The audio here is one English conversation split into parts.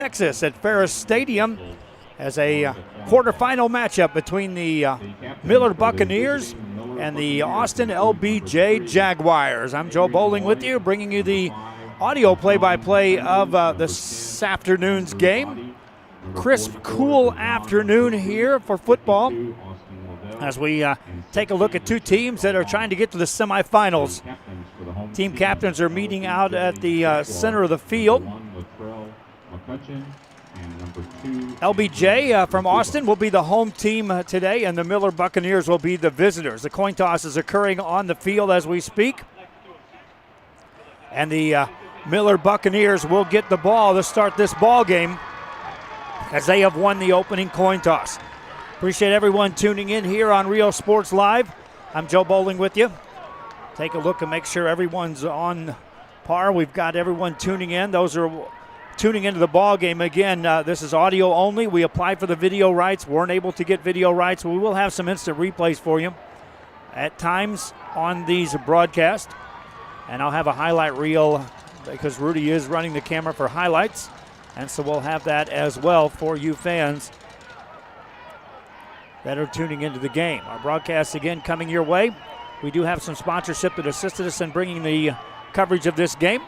Texas at Ferris Stadium as a quarterfinal matchup between the Miller Buccaneers and the Austin LBJ Jaguars. I'm Joe Bowling with you, bringing you the audio play-by-play of this afternoon's game. Crisp, cool afternoon here for football as we take a look at two teams that are trying to get to the semifinals. Team captains are meeting out at the center of the field. LBJ from Austin will be the home team today, and the Miller Buccaneers will be the visitors. The coin toss is occurring on the field as we speak. And the Miller Buccaneers will get the ball to start this ball game as they have won the opening coin toss. Appreciate everyone tuning in here on Rio Sports Live. I'm Joe Bowling with you. Take a look and make sure everyone's on par. We've got everyone tuning in. Those are tuning into the ball game. Again, this is audio only. We applied for the video rights, weren't able to get video rights. We will have some instant replays for you at times on these broadcasts. And I'll have a highlight reel because Rudy is running the camera for highlights. And so we'll have that as well for you fans that are tuning into the game. Our broadcast again coming your way. We do have some sponsorship that assisted us in bringing the coverage of this game.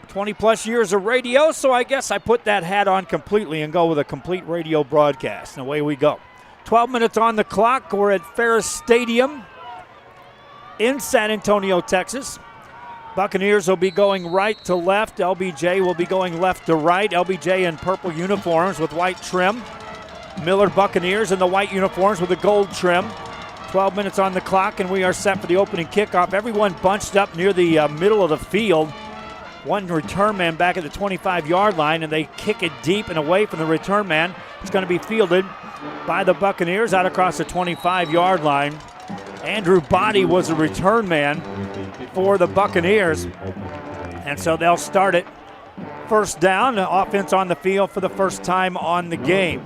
20-plus years of radio, so I guess I put that hat on completely and go with a complete radio broadcast. And away we go. 12 minutes on the clock. We're at Ferris Stadium in San Antonio, Texas. Buccaneers will be going right to left. LBJ will be going left to right. LBJ in purple uniforms with white trim. Miller Buccaneers in the white uniforms with the gold trim. 12 minutes on the clock, and we are set for the opening kickoff. Everyone bunched up near the middle of the field. One return man back at the 25-yard line, and they kick it deep and away from the return man. It's going to be fielded by the Buccaneers out across the 25-yard line. Andrew Body was a return man for the Buccaneers, and so they'll start it first down. The offense on the field for the first time on the game.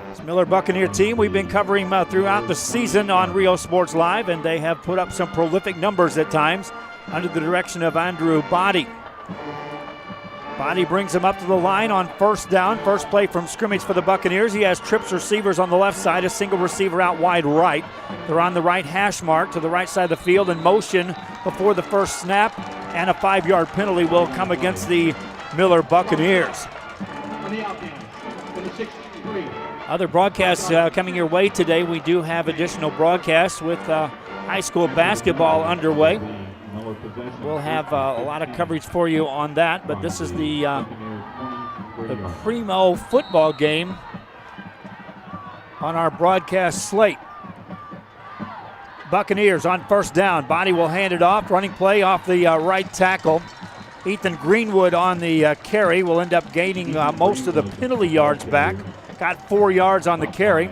This Miller Buccaneer team we've been covering throughout the season on Rio Sports Live, and they have put up some prolific numbers at times under the direction of Andrew Body. Body brings him up to the line on first down. First play from scrimmage for the Buccaneers. He has trips receivers on the left side, a single receiver out wide right. They're on the right hash mark to the right side of the field in motion before the first snap, and a 5-yard penalty will come against the Miller Buccaneers. Other broadcasts coming your way today. We do have additional broadcasts with high school basketball underway. We'll have a lot of coverage for you on that, but this is the primo football game on our broadcast slate. Buccaneers on first down. Body will hand it off. Running play off the right tackle. Ethan Greenwood on the carry will end up gaining most of the penalty yards back. Got 4 yards on the carry.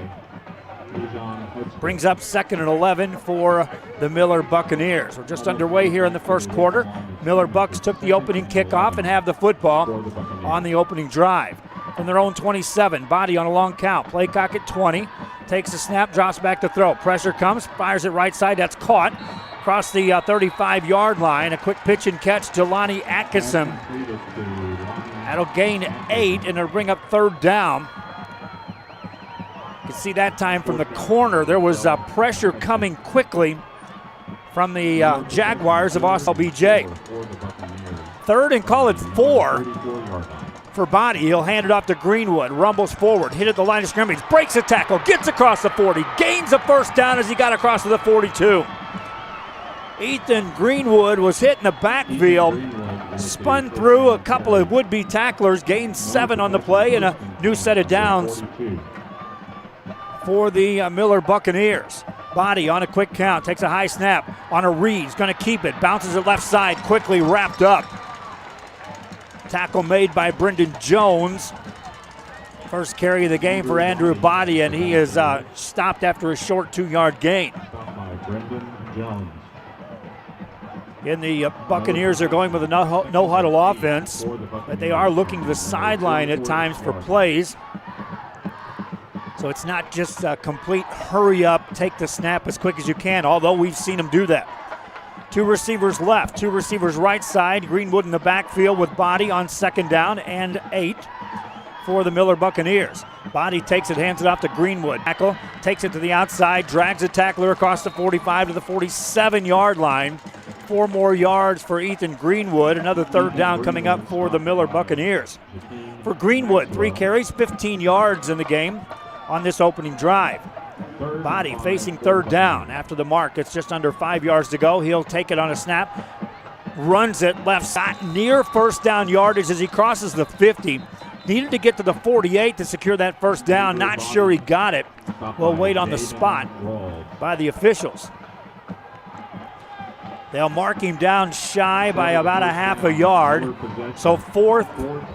Brings up 2nd and 11 for the Miller Buccaneers. We're just underway here in the first quarter. Miller Bucks took the opening kickoff and have the football on the opening drive. From their own 27, Body on a long count. Play cock at 20. Takes a snap, drops back to throw. Pressure comes, fires it right side. That's caught across the 35-yard line. A quick pitch and catch, Jelani Atkinson. That'll gain 8, and it'll bring up third down. You can see that time from the corner, there was pressure coming quickly from the Jaguars of Austin LBJ. Third and call it 4 for Body. He'll hand it off to Greenwood, rumbles forward, hit at the line of scrimmage, breaks a tackle, gets across the 40, gains a first down as he got across to the 42. Ethan Greenwood was hit in the backfield, spun through a couple of would-be tacklers, gained 7 on the play, and a new set of downs for the Miller Buccaneers. Body on a quick count, takes a high snap on a read, he's going to keep it, bounces it left side, quickly wrapped up. Tackle made by Brendan Jones. First carry of the game for Andrew Body, and he is stopped after a short 2-yard gain. And the Buccaneers are going with a no-huddle offense, but they are looking to the sideline at times for plays. So it's not just a complete hurry up, take the snap as quick as you can, although we've seen them do that. Two receivers left, two receivers right side. Greenwood in the backfield with Body on 2nd down and 8 for the Miller Buccaneers. Body takes it, hands it off to Greenwood. Tackle, takes it to the outside, drags a tackler across the 45 to the 47-yard line. 4 more yards for Ethan Greenwood. Another 3rd down coming up for the Miller Buccaneers. For Greenwood, 3 carries, 15 yards in the game on this opening drive. Body facing 3rd down after the mark. It's just under 5 yards to go. He'll take it on a snap, runs it left side near 1st down yardage as he crosses the 50. Needed to get to the 48 to secure that 1st down. Not sure he got it. We'll wait on the spot by the officials. They'll mark him down shy by about a half a yard. So 4th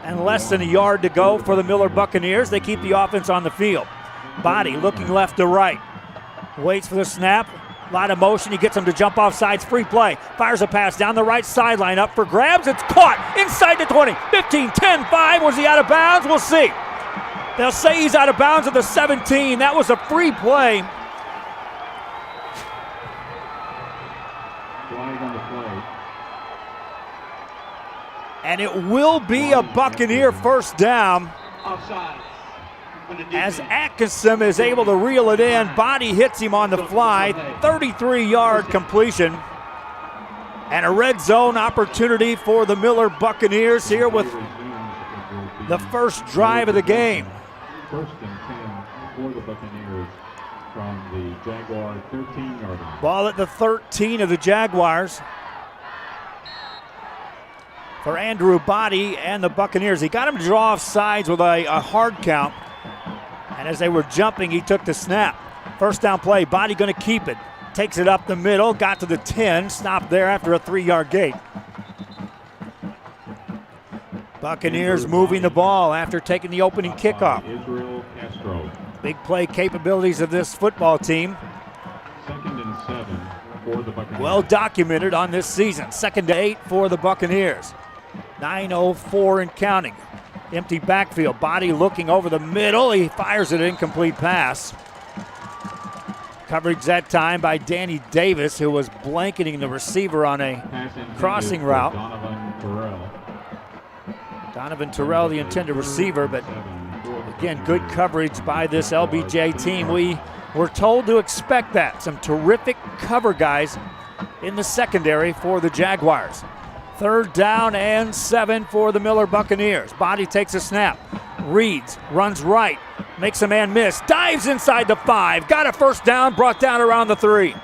and less than a yard to go for the Miller Buccaneers. They keep the offense on the field. Body looking left to right. Waits for the snap. A lot of motion. He gets him to jump off sides. Free play. Fires a pass down the right sideline. Up for grabs. It's caught inside the 20. 15, 10, 5. Was he out of bounds? We'll see. They'll say he's out of bounds at the 17. That was a free play. And it will be a Buccaneer 1st down. Offside. As Atkinson is able to reel it in. Body hits him on the fly. 33-yard completion. And a red zone opportunity for the Miller Buccaneers here with the first drive of the game. 1st and 10 for the Buccaneers from the Jaguar 13-yard line. Ball at the 13 of the Jaguars. For Andrew Body and the Buccaneers. He got him to draw off sides with a hard count. And as they were jumping, he took the snap. 1st down play, Body going to keep it. Takes it up the middle, got to the 10, stopped there after a 3-yard gain. Buccaneers moving the ball after taking the opening kickoff. Big play capabilities of this football team. 2nd and 7 for the Buccaneers. Well documented on this season. 2nd and 8 for the Buccaneers. 9:04 and counting. Empty backfield. Body looking over the middle. He fires an incomplete pass. Coverage that time by Danny Davis, who was blanketing the receiver on a crossing route. Donovan Terrell, the intended receiver, but again, good coverage by this LBJ team. We were told to expect that. Some terrific cover guys in the secondary for the Jaguars. 3rd down and 7 for the Miller Buccaneers. Body takes a snap, reads, runs right, makes a man miss, dives inside the 5, got a 1st down, brought down around the 3.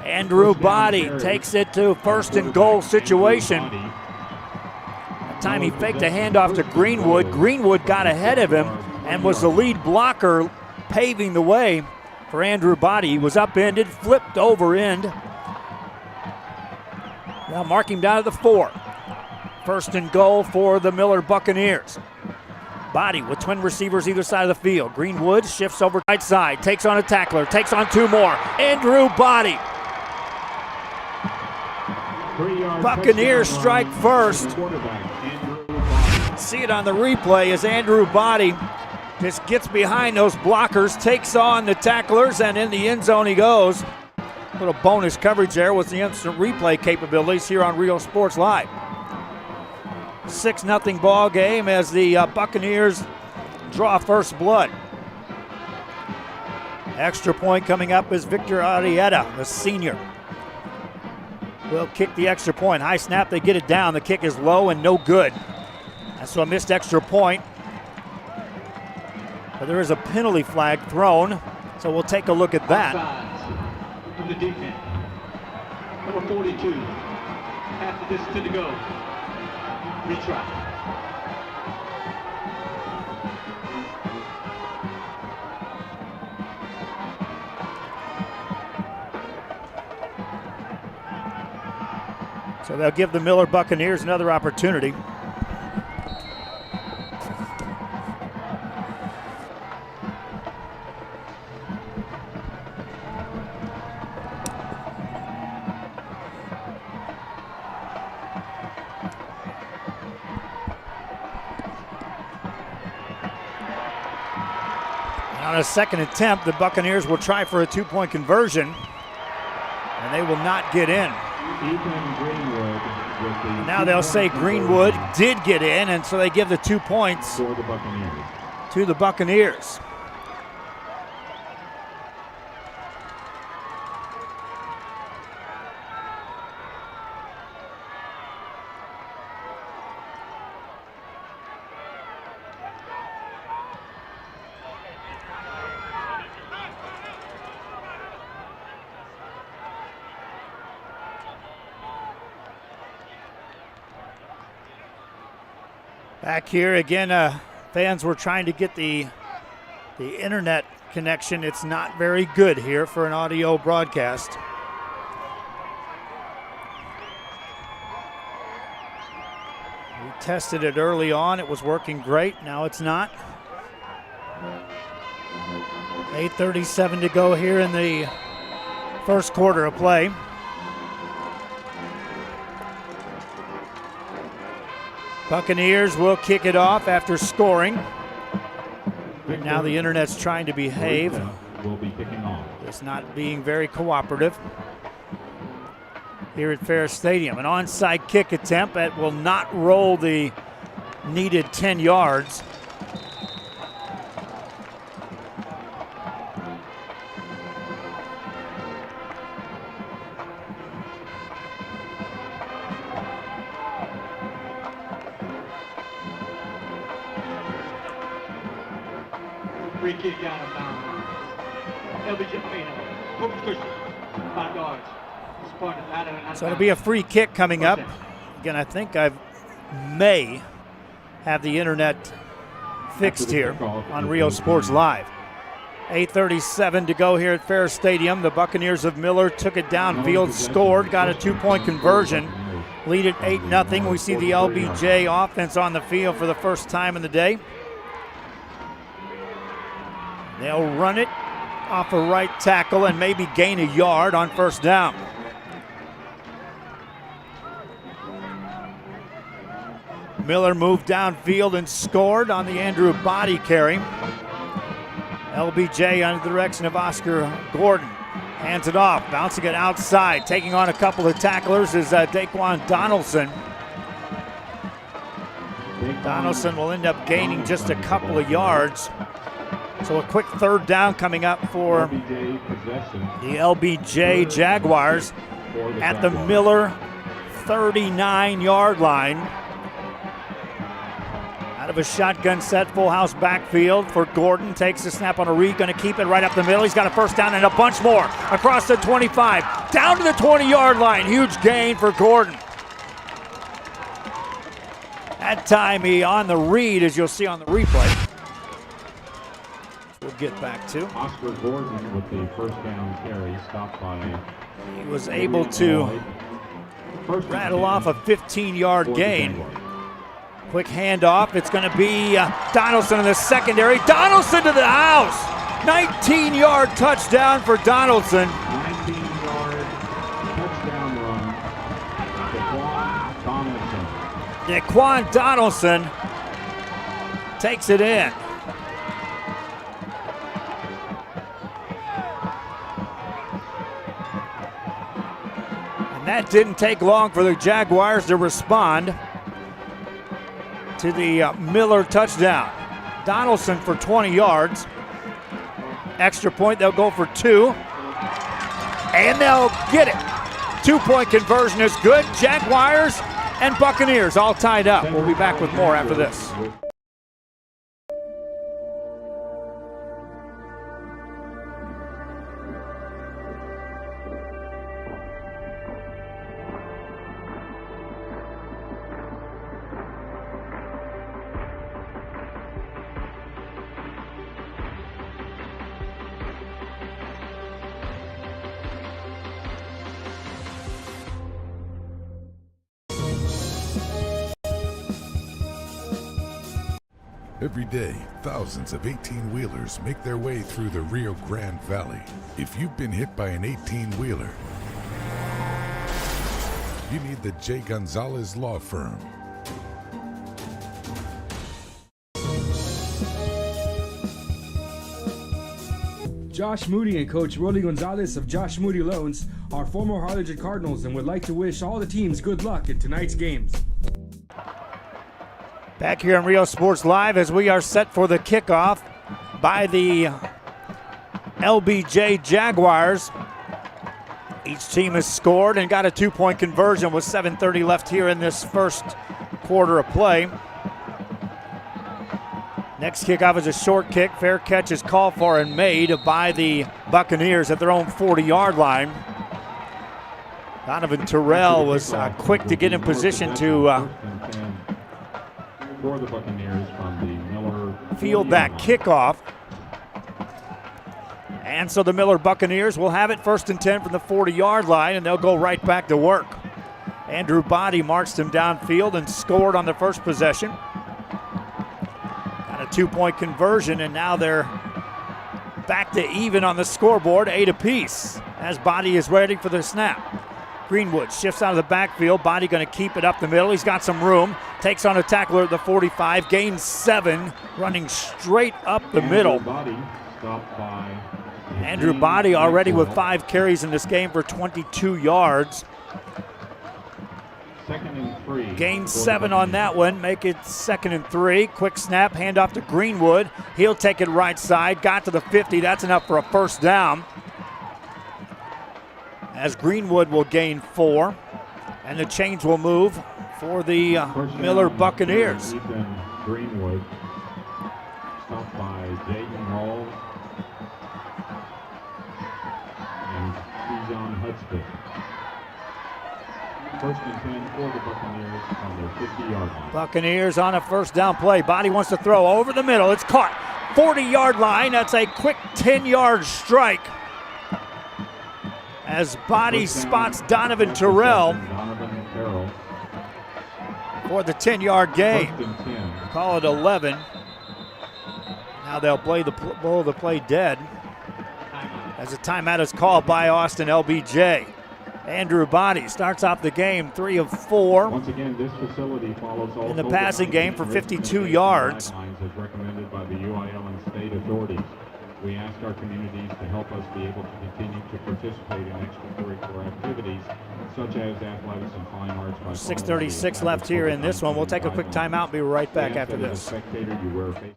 Andrew Body takes it to 1st and goal situation. That time he faked a handoff to Greenwood. Greenwood got ahead of him and was the lead blocker, paving the way for Andrew Body. He was upended, flipped over end. Now mark him down to the 4. 1st and goal for the Miller Buccaneers. Body with twin receivers either side of the field. Greenwood shifts over right side, takes on a tackler, takes on 2 more. Andrew Body. Buccaneers strike first. See it on the replay as Andrew Body just gets behind those blockers, takes on the tacklers, and in the end zone he goes. A little bonus coverage there with the instant replay capabilities here on Real Sports Live. 6-0 ball game as the Buccaneers draw first blood. Extra point coming up is Victor Arrieta, the senior. Will kick the extra point. High snap, they get it down. The kick is low and no good. And so a missed extra point. But there is a penalty flag thrown, so we'll take a look at that. From the defense. Number 42. Half the distance to go. Retry. So they'll give the Miller Buccaneers another opportunity. On a second attempt, the Buccaneers will try for a 2-point conversion. They will not get in. Ethan Greenwood with the Now they'll say Greenwood did get in, and so they give the 2 points for the Buccaneers. to the Buccaneers. Back here again, fans were trying to get the internet connection. It's not very good here for an audio broadcast. We tested it early on. It was working great. Now it's not. 8:37 to go here in the first quarter of play. Buccaneers will kick it off after scoring. Now the internet's trying to behave. Will be kicking off. It's not being very cooperative here at Ferris Stadium. An onside kick attempt that will not roll the needed 10 yards. Free kick out of bounds. LBJ, Corpus Christi, 5 yards. So it'll be a free kick coming up. Again, I think I may have the internet fixed here on Rio Sports Live. 8:37 to go here at Ferris Stadium. The Buccaneers of Miller took it downfield, scored, got a 2-point conversion, lead it 8-0. We see the LBJ offense on the field for the first time in the day. They'll run it off a right tackle and maybe gain a yard on first down. Miller moved downfield and scored on the Andrew body carry. LBJ under the direction of Oscar Gordon. Hands it off, bouncing it outside. Taking on a couple of tacklers is Daquan Donaldson. Donaldson will end up gaining just a couple of yards. So a quick third down coming up for the LBJ Jaguars at the Miller 39-yard line. Out of a shotgun set, full house backfield for Gordon. Takes the snap on a read, going to keep it right up the middle. He's got a first down and a bunch more across the 25, down to the 20-yard line. Huge gain for Gordon. That time he on the read, as you'll see on the replay. We'll get back to. Oscar Gordon with the first down carry, stopped by. He was able to rattle off a 15-yard gain. Quick handoff. It's going to be Donaldson in the secondary. Donaldson to the house. 19-yard touchdown for Donaldson. 19-yard touchdown run. Daquan Donaldson takes it in. And that didn't take long for the Jaguars to respond to the Miller touchdown. Donaldson for 20 yards. Extra point, they'll go for 2. And they'll get it. 2-point conversion is good. Jaguars and Buccaneers all tied up. We'll be back with more after this. Every day, thousands of 18-wheelers make their way through the Rio Grande Valley. If you've been hit by an 18-wheeler, you need the J. Gonzalez Law Firm. Josh Moody and Coach Rolly Gonzalez of Josh Moody Loans are former Harlingen Cardinals and would like to wish all the teams good luck in tonight's games. Back here on Rio Sports Live as we are set for the kickoff by the LBJ Jaguars. Each team has scored and got a 2-point conversion with 7:30 left here in this first quarter of play. Next kickoff is a short kick. Fair catch is called for and made by the Buccaneers at their own 40-yard line. Donovan Terrell was quick to get in position to for the Buccaneers from the Miller field that kickoff. And so the Miller Buccaneers will have it 1st and 10 from the 40-yard line, and they'll go right back to work. Andrew Body marched him downfield and scored on the first possession. Got a 2-point conversion, and now they're back to even on the scoreboard, 8 apiece, as Body is ready for the snap. Greenwood shifts out of the backfield. Body going to keep it up the middle. He's got some room. Takes on a tackler at the 45. Gains 7, running straight up the middle. Andrew Body already with 5 carries in this game for 22 yards. 2nd and 3. Gain 7 on that one. Make it 2nd and 3. Quick snap. Hand off to Greenwood. He'll take it right side. Got to the 50. That's enough for a first down. As Greenwood will gain 4. And the chains will move for the Miller Buccaneers. Greenwood stopped by Dayton Hall and Dijon Hudspeth. 1st and 10 for the Buccaneers on their 50-yard line. Buccaneers on a first down play. Body wants to throw over the middle. It's caught. 40-yard line. That's a quick 10-yard strike. As Body spots Donovan Terrell for the 10-yard gain. Call it 11. Now they'll blow the play dead as a timeout is called by Austin LBJ. Andrew Body starts off the game 3 of 4 Once again, this facility follows all in the passing game for 52 yards. As recommended by the UIL and state authorities. We ask our communities to help us be able to continue to participate in extracurricular activities such as athletics and fine arts. 6:36 left here in this one. We'll take a quick timeout and be right back after this. As a spectator, you wear a face.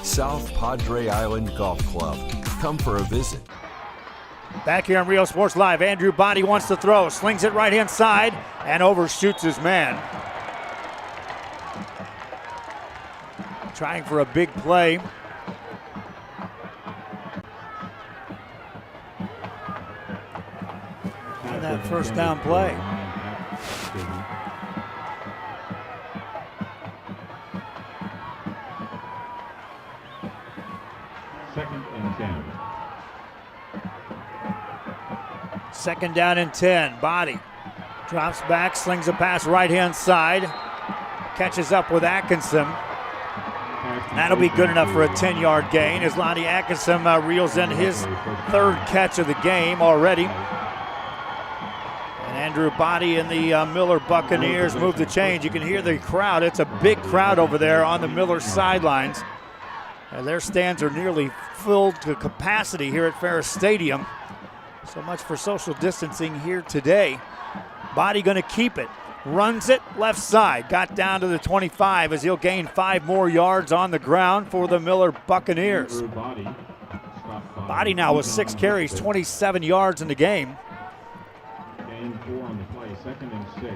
South Padre Island Golf Club. Come for a visit. Back here on Rio Sports Live, Andrew Body wants to throw, slings it right-hand side, and overshoots his man. Trying for a big play. On that first down play. Second down and 10. Body drops back, slings a pass right-hand side, catches up with Atkinson. That'll be good enough for a 10-yard gain as Lonnie Atkinson reels in his 3rd catch of the game already. And Andrew Body and the Miller Buccaneers move the chains. You can hear the crowd. It's a big crowd over there on the Miller sidelines. And their stands are nearly filled to capacity here at Ferris Stadium. So much for social distancing here today. Body going to keep it. Runs it left side. Got down to the 25 as he'll gain 5 more yards on the ground for the Miller Buccaneers. Body now with 6 carries, 27 yards in the game. Gain 4 on the play. 2nd and 6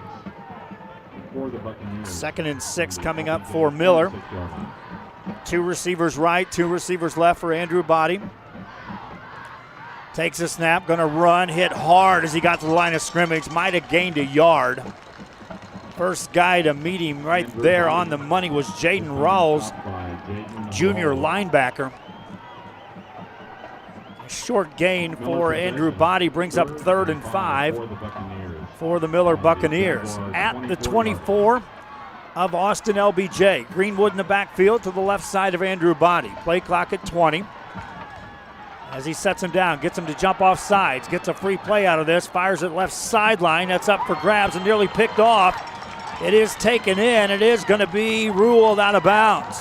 for the Buccaneers. 2nd and 6 coming up for Miller. 2 receivers right, 2 receivers left for Andrew Body. Takes a snap, going to run, hit hard as he got to the line of scrimmage. Might have gained a yard. First guy to meet him right there on the money was Jaden Rawls, junior linebacker. Short gain for Andrew Body brings up 3rd and 5 for the Miller Buccaneers. At the 24 of Austin LBJ. Greenwood in the backfield to the left side of Andrew Body. Play clock at 20. As he sets him down, gets him to jump off sides, gets a free play out of this, fires it left sideline. That's up for grabs and nearly picked off. It is taken in. It is going to be ruled out of bounds.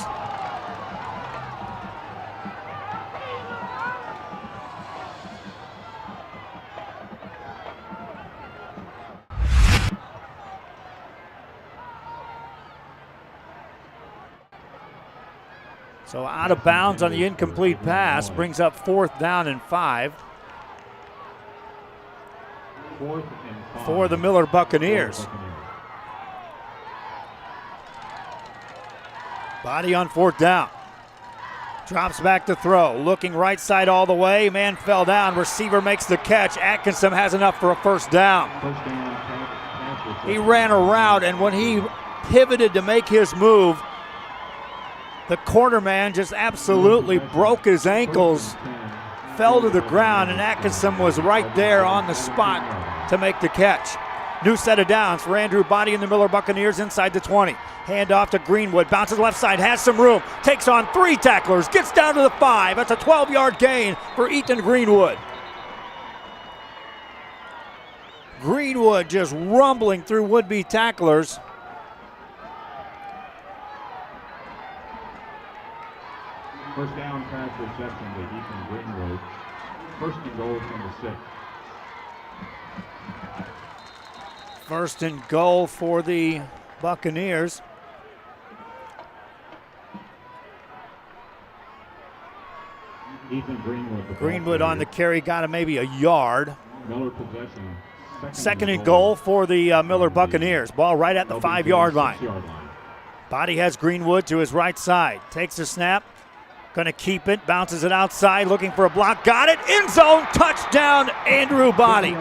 So out of bounds on the incomplete pass, brings up 4th down and 5 for the Miller Buccaneers. Body on 4th down. Drops back to throw, looking right side all the way. Man fell down, receiver makes the catch. Atkinson has enough for a 1st down. He ran a route, and when he pivoted to make his move, the corner man just absolutely broke his ankles, fell to the ground, and Atkinson was right there on the spot to make the catch. New set of downs for Andrew Body and the Miller Buccaneers inside the 20. Hand off to Greenwood, bounces left side, has some room, takes on 3 tacklers, gets down to the 5. That's a 12-yard gain for Ethan Greenwood. Greenwood just rumbling through would-be tacklers. First down pass reception to Ethan Greenwood. 1st and goal from the 6. 1st and goal for the Buccaneers. Ethan Greenwood on the carry, got him maybe a yard. Miller possession. 2nd and goal for the Miller Buccaneers. Ball right at the 5-yard line. Body has Greenwood to his right side. Takes the snap. Going to keep it. Bounces it outside. Looking for a block. Got it. End zone. Touchdown, Andrew Body.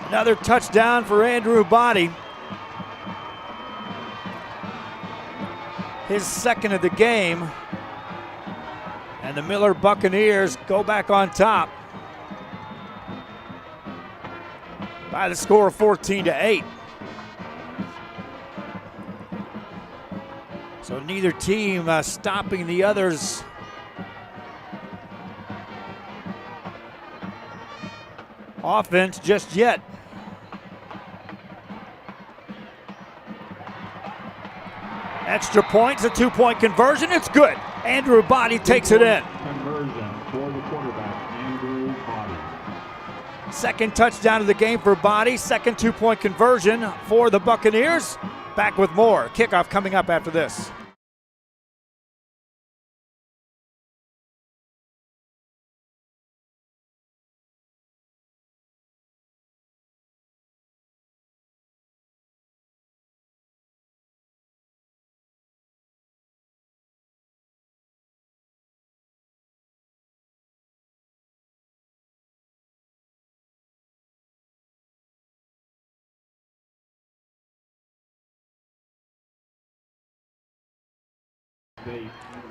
Another touchdown for Andrew Body. His 2nd of the game. And the Miller Buccaneers go back on top by the score of 14-8. So neither team stopping the other's offense just yet. Extra points, a 2-point conversion. It's good. Andrew Body takes it in. Conversion for the quarterback, Andrew Body. 2nd touchdown of the game for Body. 2nd 2-point conversion for the Buccaneers. Back with more. Kickoff coming up after this.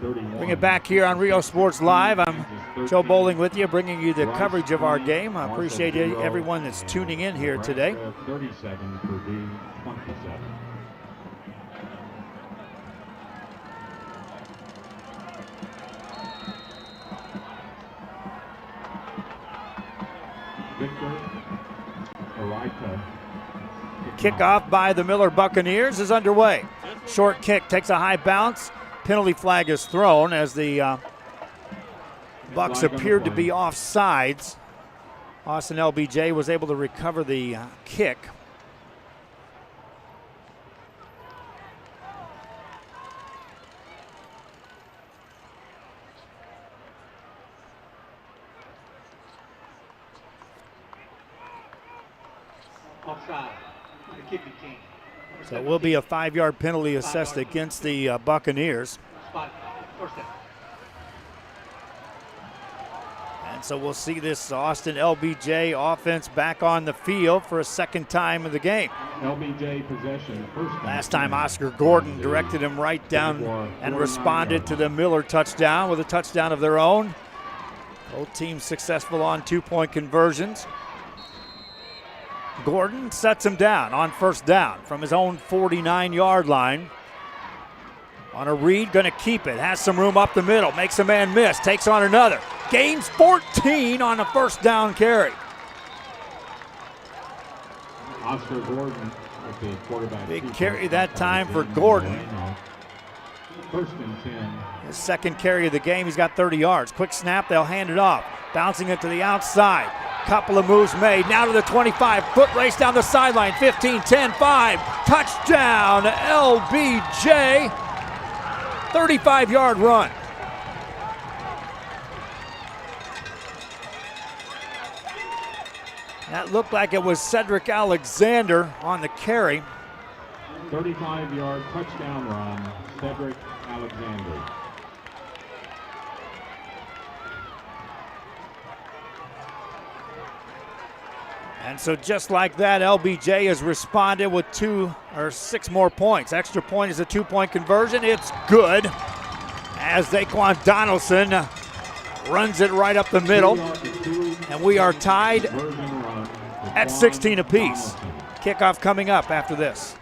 Bring it back here on Rio Sports Live. I'm Joe Bowling with you, bringing you the coverage of our game. I appreciate everyone that's tuning in here today. 37 for Purdue, 27. Kickoff by the Miller Buccaneers is underway. Short kick takes a high bounce. Penalty flag is thrown as the Bucks appeared to be offsides. Austin LBJ was able to recover the kick. Offside. The kicking team. So it will be a 5-yard penalty assessed against the Buccaneers. First down. And And so we'll see this Austin LBJ offense back on the field for a second time of the game. LBJ possession. First Last time Oscar Gordon directed him right down and responded to the Miller touchdown with a touchdown of their own. Both teams successful on 2-point conversions. Gordon sets him down on first down from his own 49-yard line. On a read, going to keep it. Has some room up the middle. Makes a man miss. Takes on another. Gains 14 on a first down carry. Oscar Gordon with the quarterback. Big carry that time for Gordon. First and 10. His second carry of the game. He's got 30 yards. Quick snap. They'll hand it off. Bouncing it to the outside. Couple of moves made. Now to the 25. Foot race down the sideline. 15, 10, 5. Touchdown, LBJ. 35-yard run. That looked like it was Cedric Alexander on the carry. 35-yard touchdown run, Cedric Alexander. And so just like that, LBJ has responded with 2 or 6 more points. Extra point is a 2-point conversion. It's good as Daquan Donaldson runs it right up the middle. And we are tied at 16 apiece. Kickoff coming up after this.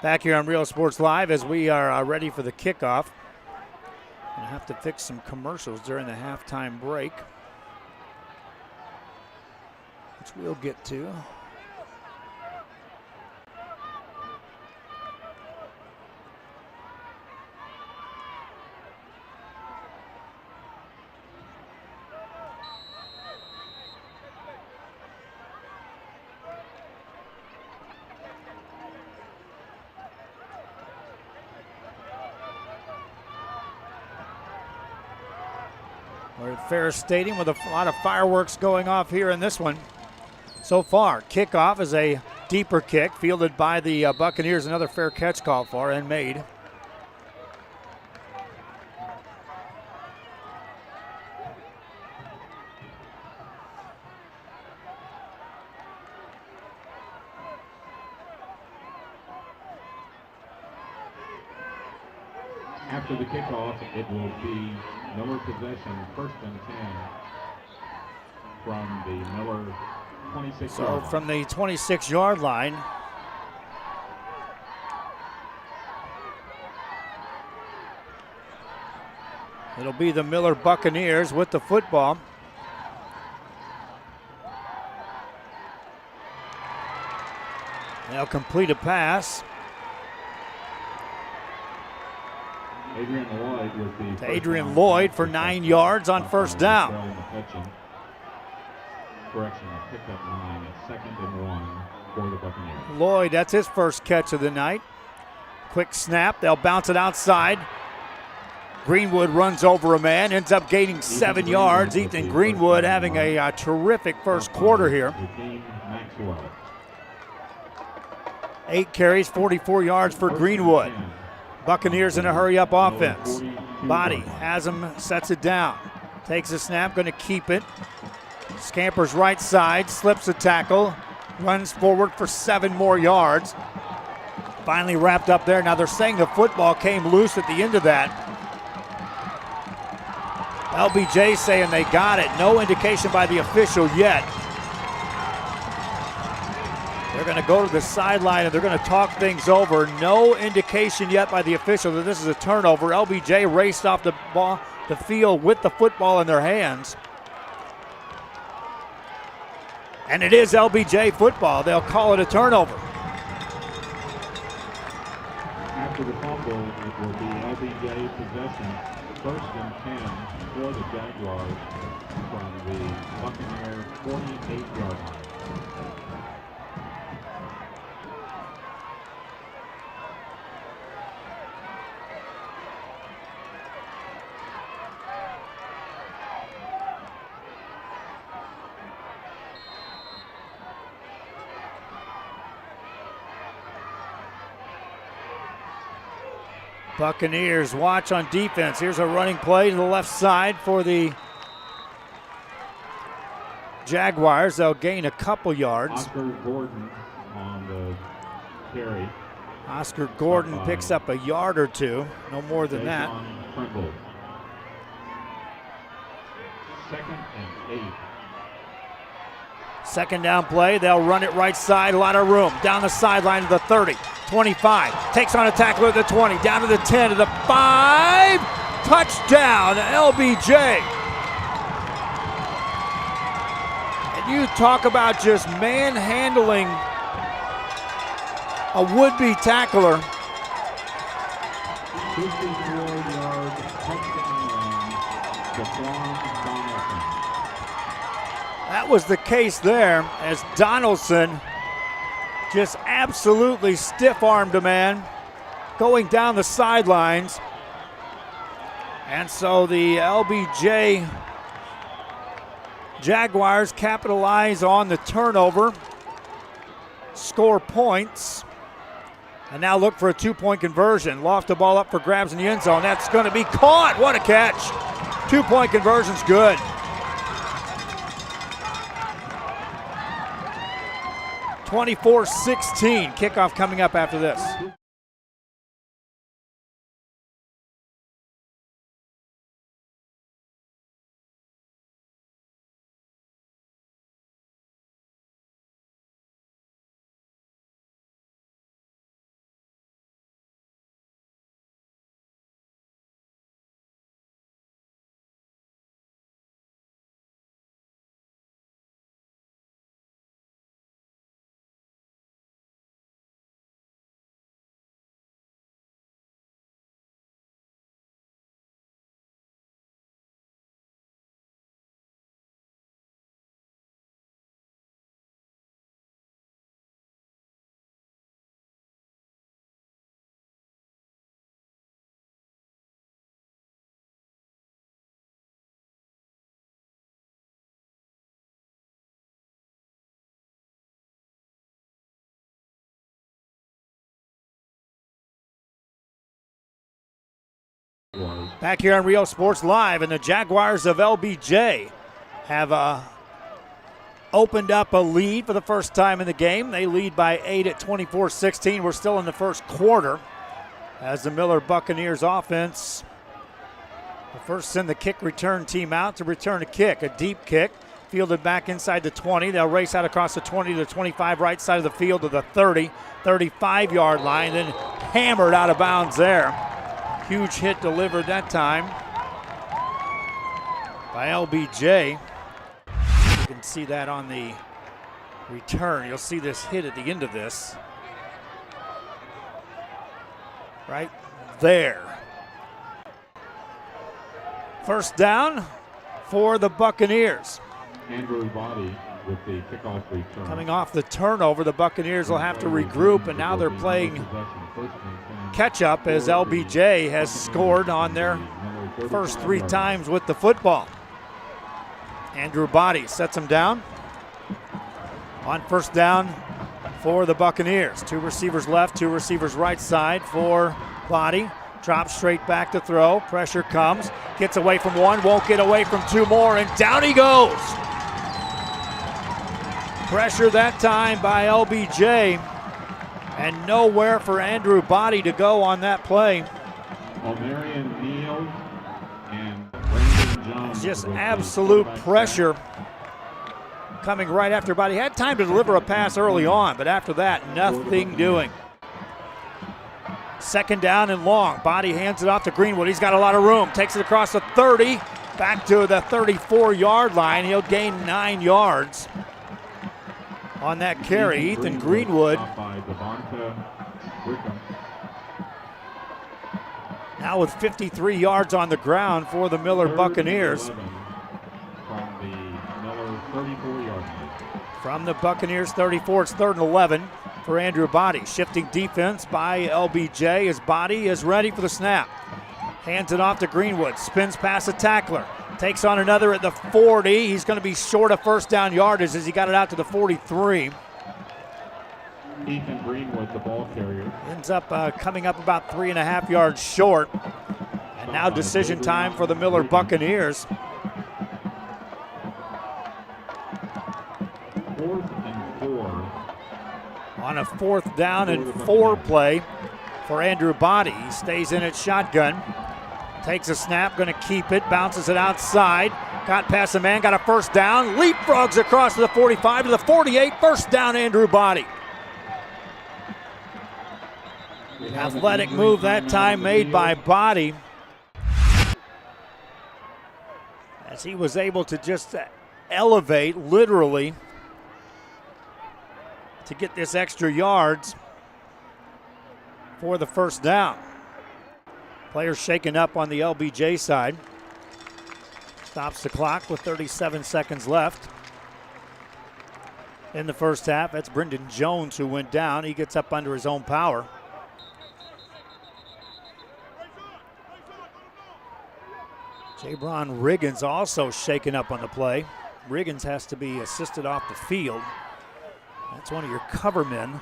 Back here on Real Sports Live as we are ready for the kickoff. Gonna have to fix some commercials during the halftime break, which we'll get to. We're at Ferris Stadium with a lot of fireworks going off here in this one. So far, kickoff is a deeper kick fielded by the Buccaneers. Another fair catch call for and made. After the kickoff, it will be Miller possession, first and 10 from the Miller 26 So yard line. from the 26-yard line, it'll be the Miller Buccaneers with the football. They'll complete a pass. Adrian Lloyd for 9 yards on first down. Correction, picked up 9 at 2nd and 1 for the Buccaneers. Lloyd, that's his first catch of the night. Quick snap, they'll bounce it outside. Greenwood runs over a man, ends up gaining 7 yards. Ethan Greenwood having a terrific first quarter here. 8 carries, 44 yards for Greenwood. Buccaneers in a hurry-up offense. Body has him, sets it down. Takes a snap, going to keep it. Scampers right side, slips a tackle, runs forward for 7 more yards. Finally wrapped up there. Now they're saying the football came loose at the end of that. LBJ saying they got it. No indication by the official yet. They're going to go to the sideline and they're going to talk things over. No indication yet by the official that this is a turnover. LBJ raced off the field with the football in their hands. And it is LBJ football. They'll call it a turnover. After the fumble, it will be LBJ possession, 1st and 10 for the Jaguars from the Buccaneer 48-yard line. Buccaneers watch on defense. Here's a running play to the left side for the Jaguars. They'll gain a couple yards. Oscar Gordon on the carry. Oscar Gordon picks up a yard or two, no more than that. Trimble. 2nd and 8. Second down play, they'll run it right side, a lot of room. Down the sideline to the 30, 25, takes on a tackler at the 20, down to the 10, to the 5, touchdown, LBJ. And you talk about just manhandling a would-be tackler. 54-yard touchdown run to Donaldson. That was the case there as Donaldson just absolutely stiff-armed a man going down the sidelines. And so the LBJ Jaguars capitalize on the turnover, score points, and now look for a 2-point conversion. Loft the ball up for grabs in the end zone. That's going to be caught. What a catch. 2-point conversion's good. (24-16). Kickoff coming up after this. Back here on Rio Sports Live, and the Jaguars of LBJ have opened up a lead for the first time in the game. They lead by 8 at 24-16. We're still in the first quarter as the Miller Buccaneers offense will first send the kick return team out to return a kick, a deep kick, fielded back inside the 20. They'll race out across the 20 to the 25, right side of the field to the 30, 35-yard line, then hammered out of bounds there. Huge hit delivered that time by LBJ. You can see that on the return. You'll see this hit at the end of this. Right there. First down for the Buccaneers. Andrew Body with the kickoff return. Coming off the turnover, the Buccaneers will have to regroup, and now they're playing catch-up as LBJ has scored on their first 3 times with the football. Andrew Body sets him down on first down for the Buccaneers. 2 receivers left, 2 receivers right side for Body. Drops straight back to throw. Pressure comes, gets away from 1, won't get away from 2 more, and down he goes. Pressure that time by LBJ, and nowhere for Andrew Body to go on that play. Omarion Neal and Brandon Jones. Just absolute pressure coming right after Body. Had time to deliver a pass early on, but after that, nothing doing. Second down and long. Body hands it off to Greenwood. He's got a lot of room. Takes it across the 30, back to the 34-yard line. He'll gain 9 yards. on that carry. Ethan Greenwood now with 53 yards on the ground for the Miller Buccaneers. From the Miller 34-yard line. From the Buccaneers 34, it's 3rd and 11 for Andrew Body. Shifting defense by LBJ. His Body is ready for the snap. Hands it off to Greenwood. Spins past a tackler. Takes on another at the 40. He's going to be short of first down yardage as he got it out to the 43. Ethan Greenwood, the ball carrier. Ends up coming up about 3.5 yards short. And now decision time for the Miller Buccaneers. 4th and 4. On a 4th down and 4 play for Andrew Body. He stays in at shotgun. Takes a snap, going to keep it, bounces it outside. Got past the man, got a first down. Leapfrogs across to the 45 to the 48. First down, Andrew Body. Athletic move that time made by Body, as he was able to just elevate literally to get this extra yards for the first down. Players shaken up on the LBJ side. Stops the clock with 37 seconds left in the first half. That's Brendan Jones who went down. He gets up under his own power. Jabron Riggins also shaken up on the play. Riggins has to be assisted off the field. That's one of your cover men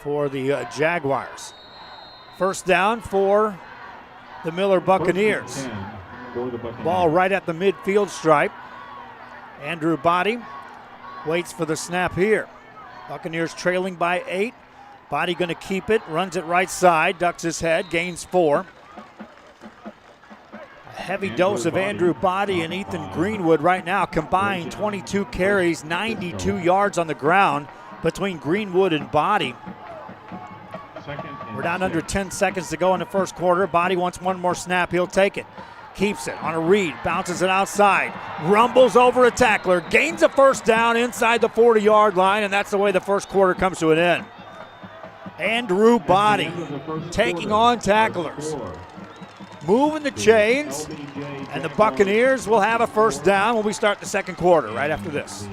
for the Jaguars. First down for the Miller Buccaneers. Ball right at the midfield stripe. Andrew Body waits for the snap here. Buccaneers trailing by 8. Body going to keep it, runs it right side, ducks his head, gains 4. A heavy dose of Andrew Body and Ethan Greenwood right now. Combined 22 carries, 92 yards on the ground between Greenwood and Body. We're down under 10 seconds to go in the first quarter. Body wants one more snap. He'll take it. Keeps it on a read. Bounces it outside. Rumbles over a tackler. Gains a first down inside the 40-yard line, and that's the way the first quarter comes to an end. Andrew Body taking on tacklers. Moving the chains, and the Buccaneers will have a first down when we start the second quarter right after this.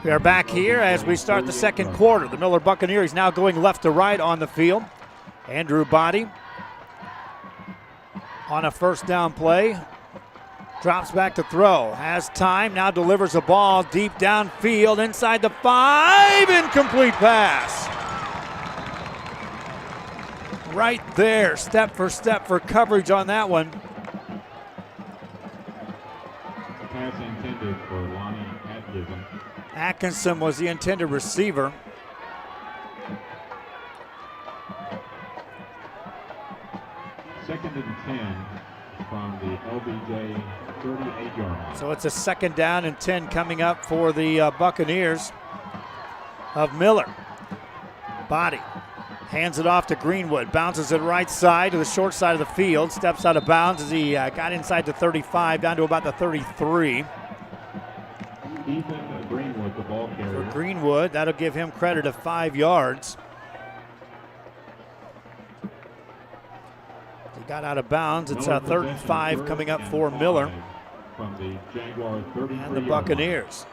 We are back here as we start the second quarter. The Miller Buccaneers now going left to right on the field. Andrew Body on a first down play. Drops back to throw. Has time, now delivers a ball deep downfield inside the 5. Incomplete pass. Right there, step for coverage on that one. Pass intended for Lonnie Atkinson. Atkinson was the intended receiver. Second and 10 from the LBJ 38-yard line. So it's a second down and 10 coming up for the Buccaneers of Miller. Body hands it off to Greenwood, bounces it right side to the short side of the field, steps out of bounds as he got inside the 35 down to about the 33. Ethan Greenwood, the ball carrier. For Greenwood, that'll give him credit of 5 yards. He got out of bounds. It's a 3rd and 5 coming up for Miller from the Jaguars 33 and the Buccaneers.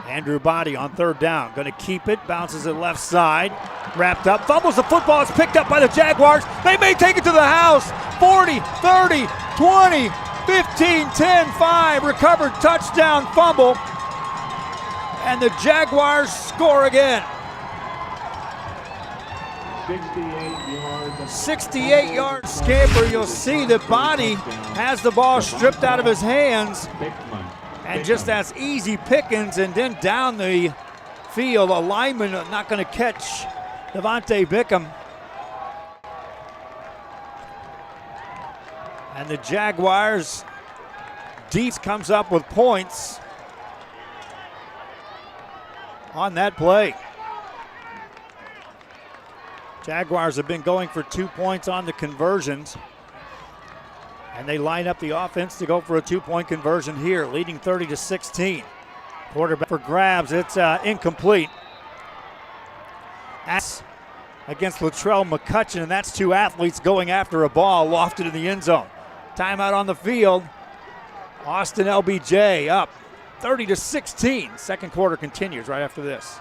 Andrew Body on third down. Going to keep it. Bounces it left side. Wrapped up. Fumbles the football. It's picked up by the Jaguars. They may take it to the house. 40, 30, 20, 15, 10, 5. Recovered touchdown fumble. And the Jaguars score again. 68 yard scamper. You'll see that Body has the ball stripped out of his hands. And just that's easy pickings, and then down the field, a lineman not going to catch Devontae Bickham. And the Jaguars deep comes up with points on that play. Jaguars have been going for 2 points on the conversions. And they line up the offense to go for a 2-point conversion here, leading 30-16. Quarterback for grabs, it's incomplete. That's against Latrell McCutcheon, and that's two athletes going after a ball lofted in the end zone. Timeout on the field. Austin LBJ up 30-16. Second quarter continues right after this.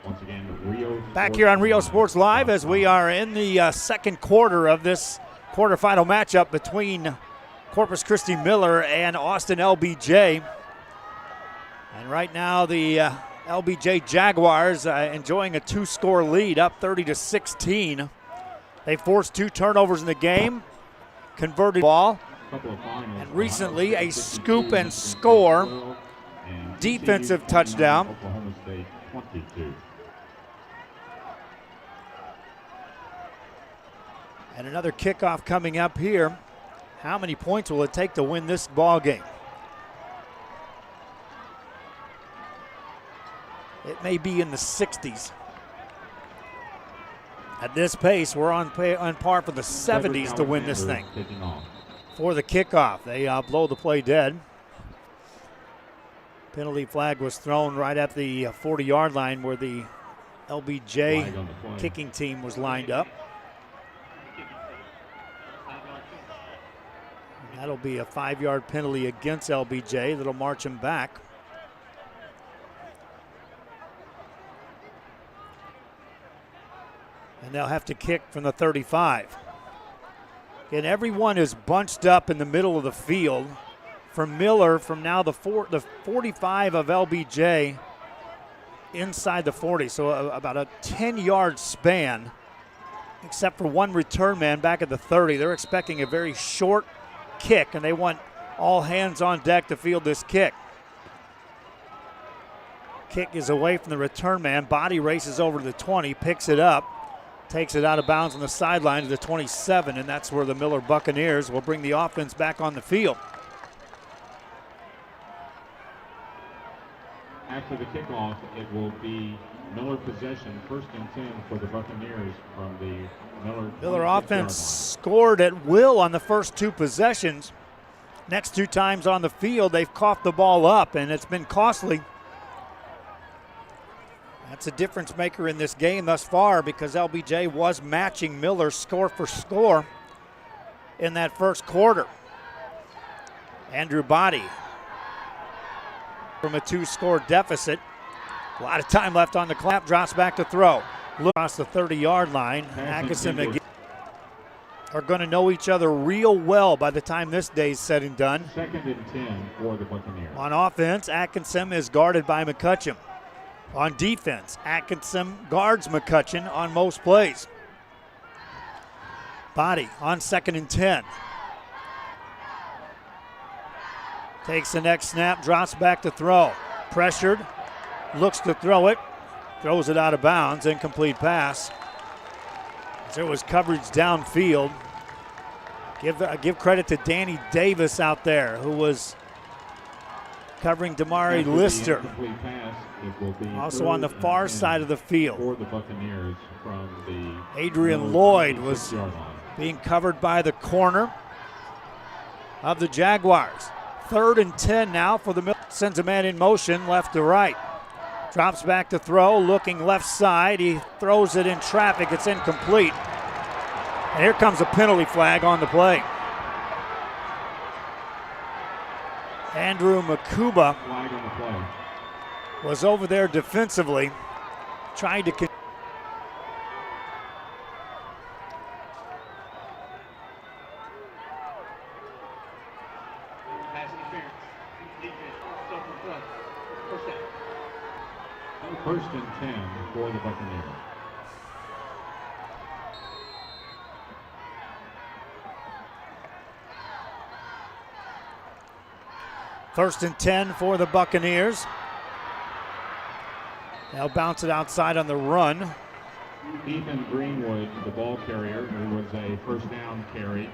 Once again, Rio Back here on Rio Sports Live as we are in the second quarter of this quarterfinal matchup between Corpus Christi Miller and Austin LBJ. And right now the LBJ Jaguars enjoying a 2-score lead, up 30-16. They forced 2 turnovers in the game, converted ball, and recently a scoop and score defensive touchdown. Oklahoma State 22. And another kickoff coming up here. How many points will it take to win this ball game? It may be in the 60s. At this pace, we're on par for the 70s to win this thing. For the kickoff, they blow the play dead. Penalty flag was thrown right at the 40-yard line where the LBJ kicking team was lined up. That'll be a 5-yard penalty against LBJ that'll march him back. And they'll have to kick from the 35. And everyone is bunched up in the middle of the field. For Miller, from now the 45 of LBJ inside the 40. So about a 10-yard span, except for one return man back at the 30. They're expecting a very short kick, and they want all hands on deck to field this kick. Kick is away from the return man. Body races over to the 20, picks it up, takes it out of bounds on the sideline to the 27, and that's where the Miller Buccaneers will bring the offense back on the field. After the kickoff, it will be Miller possession, 1st and 10 for the Buccaneers from the Miller offense scored at will on the first 2 possessions. Next 2 times on the field, they've coughed the ball up, and it's been costly. That's a difference maker in this game thus far because LBJ was matching Miller score for score in that first quarter. Andrew Body from a 2-score deficit. A lot of time left on the clock. Drops back to throw. Look across the 30-yard line. Atkinson again are going to know each other real well by the time this day's said and done. 2nd and 10 for the Buccaneers. On offense, Atkinson is guarded by McCutcheon. On defense, Atkinson guards McCutcheon on most plays. Body on 2nd and 10. Takes the next snap, drops back to throw. Pressured, looks to throw it, throws it out of bounds, incomplete pass. There was coverage downfield. Give credit to Danny Davis out there, who was covering Damari Lister. Also on the far side of the field. For the Buccaneers from the Adrian Lloyd was being covered by the corner of the Jaguars. 3rd and 10 now for the Miller. Sends a man in motion left to right. Drops back to throw, looking left side. He throws it in traffic. It's incomplete. And here comes a penalty flag on the play. Andrew Makuba was over there defensively, trying to. Pass interference. Defense. First down. 1st and 10 for the Buccaneers. First and 10 for the Buccaneers. They'll bounce it outside on the run. Ethan Greenwood, the ball carrier, who was a first down carry.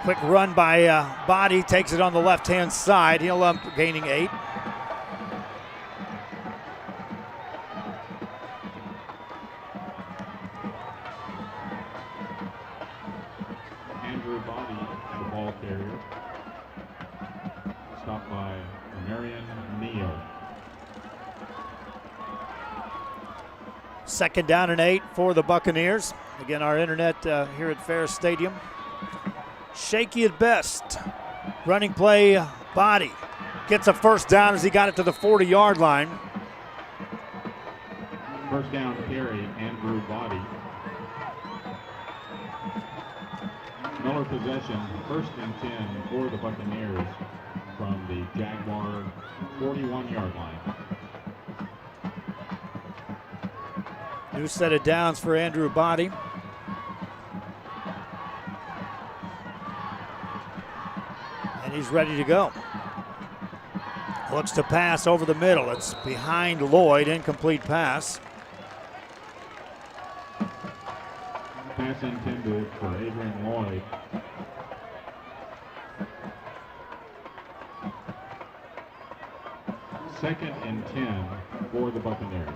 Quick run by Body, takes it on the left-hand side. He'll up gaining 8. Andrew Body, the ball carrier. Stopped by Marion Neo. 2nd down and 8 for the Buccaneers. Again, our internet here at Ferris Stadium. Shaky at best. Running play, Body gets a first down as he got it to the 40-yard line. First down carry, Andrew Body. Miller possession, 1st and 10 for the Buccaneers from the Jaguar 41-yard line. New set of downs for Andrew Body. And he's ready to go. Looks to pass over the middle. It's behind Lloyd, incomplete pass. Pass intended for Adrian Lloyd. Second and 10 for the Buccaneers.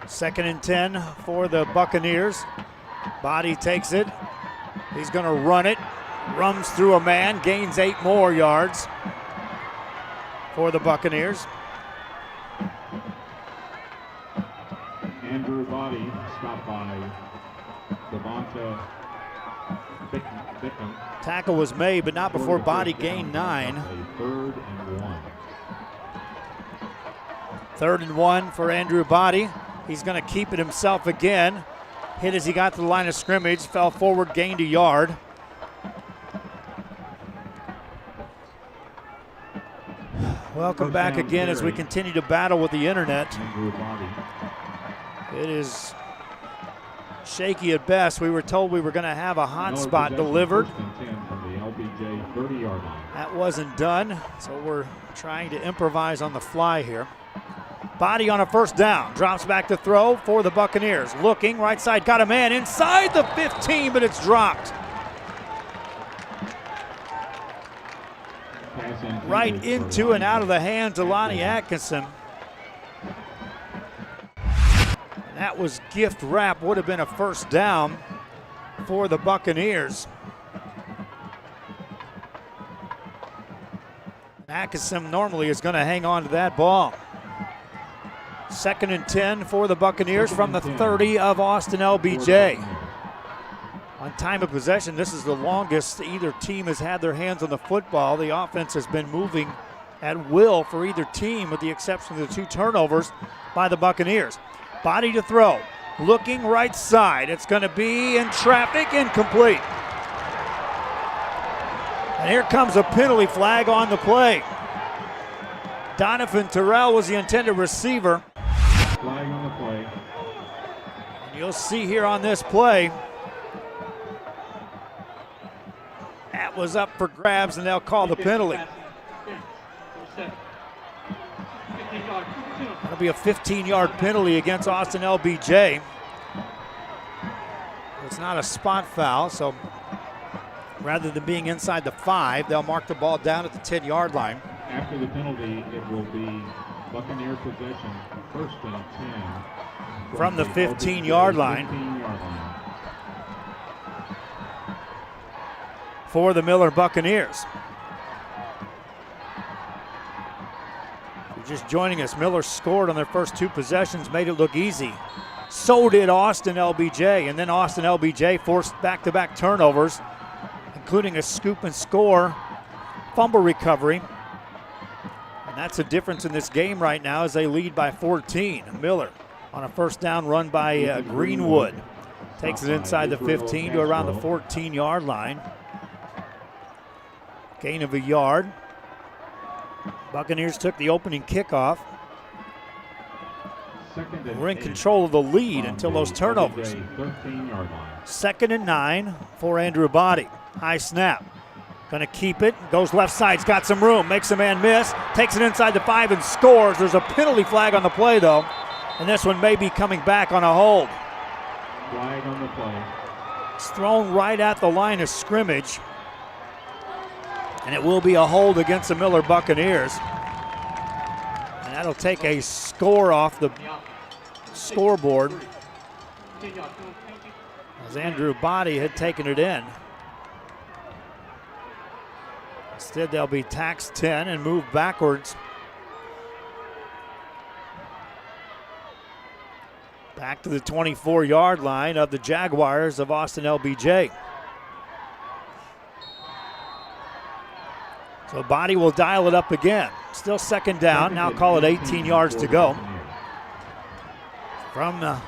Second and 10 for the Buccaneers. Body takes it. He's going to run it. Runs through a man, gains 8 more yards for the Buccaneers. Andrew Body stopped by Devonta Bickham. Tackle was made, but not before Body gained 9. A 3rd and 1. 3rd and 1 for Andrew Body. He's going to keep it himself again. Hit as he got to the line of scrimmage, fell forward, gained a yard. Welcome back again as we continue to battle with the internet. It is shaky at best. We were told we were going to have a hotspot delivered. That wasn't done, so we're trying to improvise on the fly here. Body on a first down, drops back to throw for the Buccaneers. Looking, right side, got a man inside the 15, but it's dropped. Right into and out of the hands of Lonnie Atkinson. And that was gift wrap, would have been a first down for the Buccaneers. Atkinson normally is going to hang on to that ball. 2nd and 10 for the Buccaneers from the 30 of Austin LBJ. On time of possession, this is the longest either team has had their hands on the football. The offense has been moving at will for either team, with the exception of the 2 turnovers by the Buccaneers. Body to throw, looking right side. It's going to be in traffic, incomplete. And here comes a penalty flag on the play. Donovan Terrell was the intended receiver. Flag on the play. And you'll see here on this play, that was up for grabs, and they'll call the penalty. That'll be a 15-yard penalty against Austin LBJ. It's not a spot foul, so rather than being inside the 5, they'll mark the ball down at the 10-yard line. After the penalty, it will be Buccaneer possession, 1st and 10. From the 15-yard line. For the Miller Buccaneers. If you're just joining us, Miller scored on their first 2 possessions, made it look easy. So did Austin LBJ, and then Austin LBJ forced back-to-back turnovers, including a scoop and score fumble recovery. And that's the difference in this game right now as they lead by 14. Miller on a first down run by Greenwood. Takes it inside the 15 to around the 14-yard line. Gain of a yard. Buccaneers took the opening kickoff. We're in control of the lead until those turnovers. 2nd and 9 for Andrew Body. High snap. Gonna keep it. Goes left side. He's got some room. Makes a man miss. Takes it inside the 5 and scores. There's a penalty flag on the play though. And this one may be coming back on a hold. Flag on the play. It's thrown right at the line of scrimmage. And it will be a hold against the Miller Buccaneers. And that'll take a score off the scoreboard as Andrew Body had taken it in. Instead, they'll be taxed 10 and move backwards. Back to the 24-yard line of the Jaguars of Austin LBJ. So Body will dial it up again. Still 2nd down. Now call it 18 yards to go. From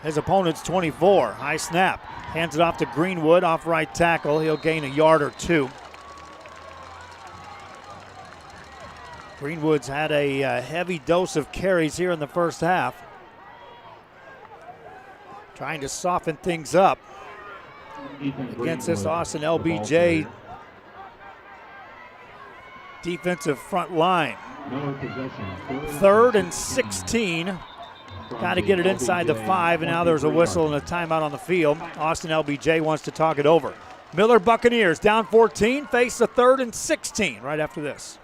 his opponent's 24. High snap. Hands it off to Greenwood off right tackle. He'll gain a yard or 2. Greenwood's had a heavy dose of carries here in the first half. Trying to soften things up against this Austin LBJ defensive front line. 3rd and 16. Got to get it inside the 5, and now there's a whistle and a timeout on the field. Austin LBJ wants to talk it over. Miller Buccaneers down 14, face the 3rd and 16 right after this.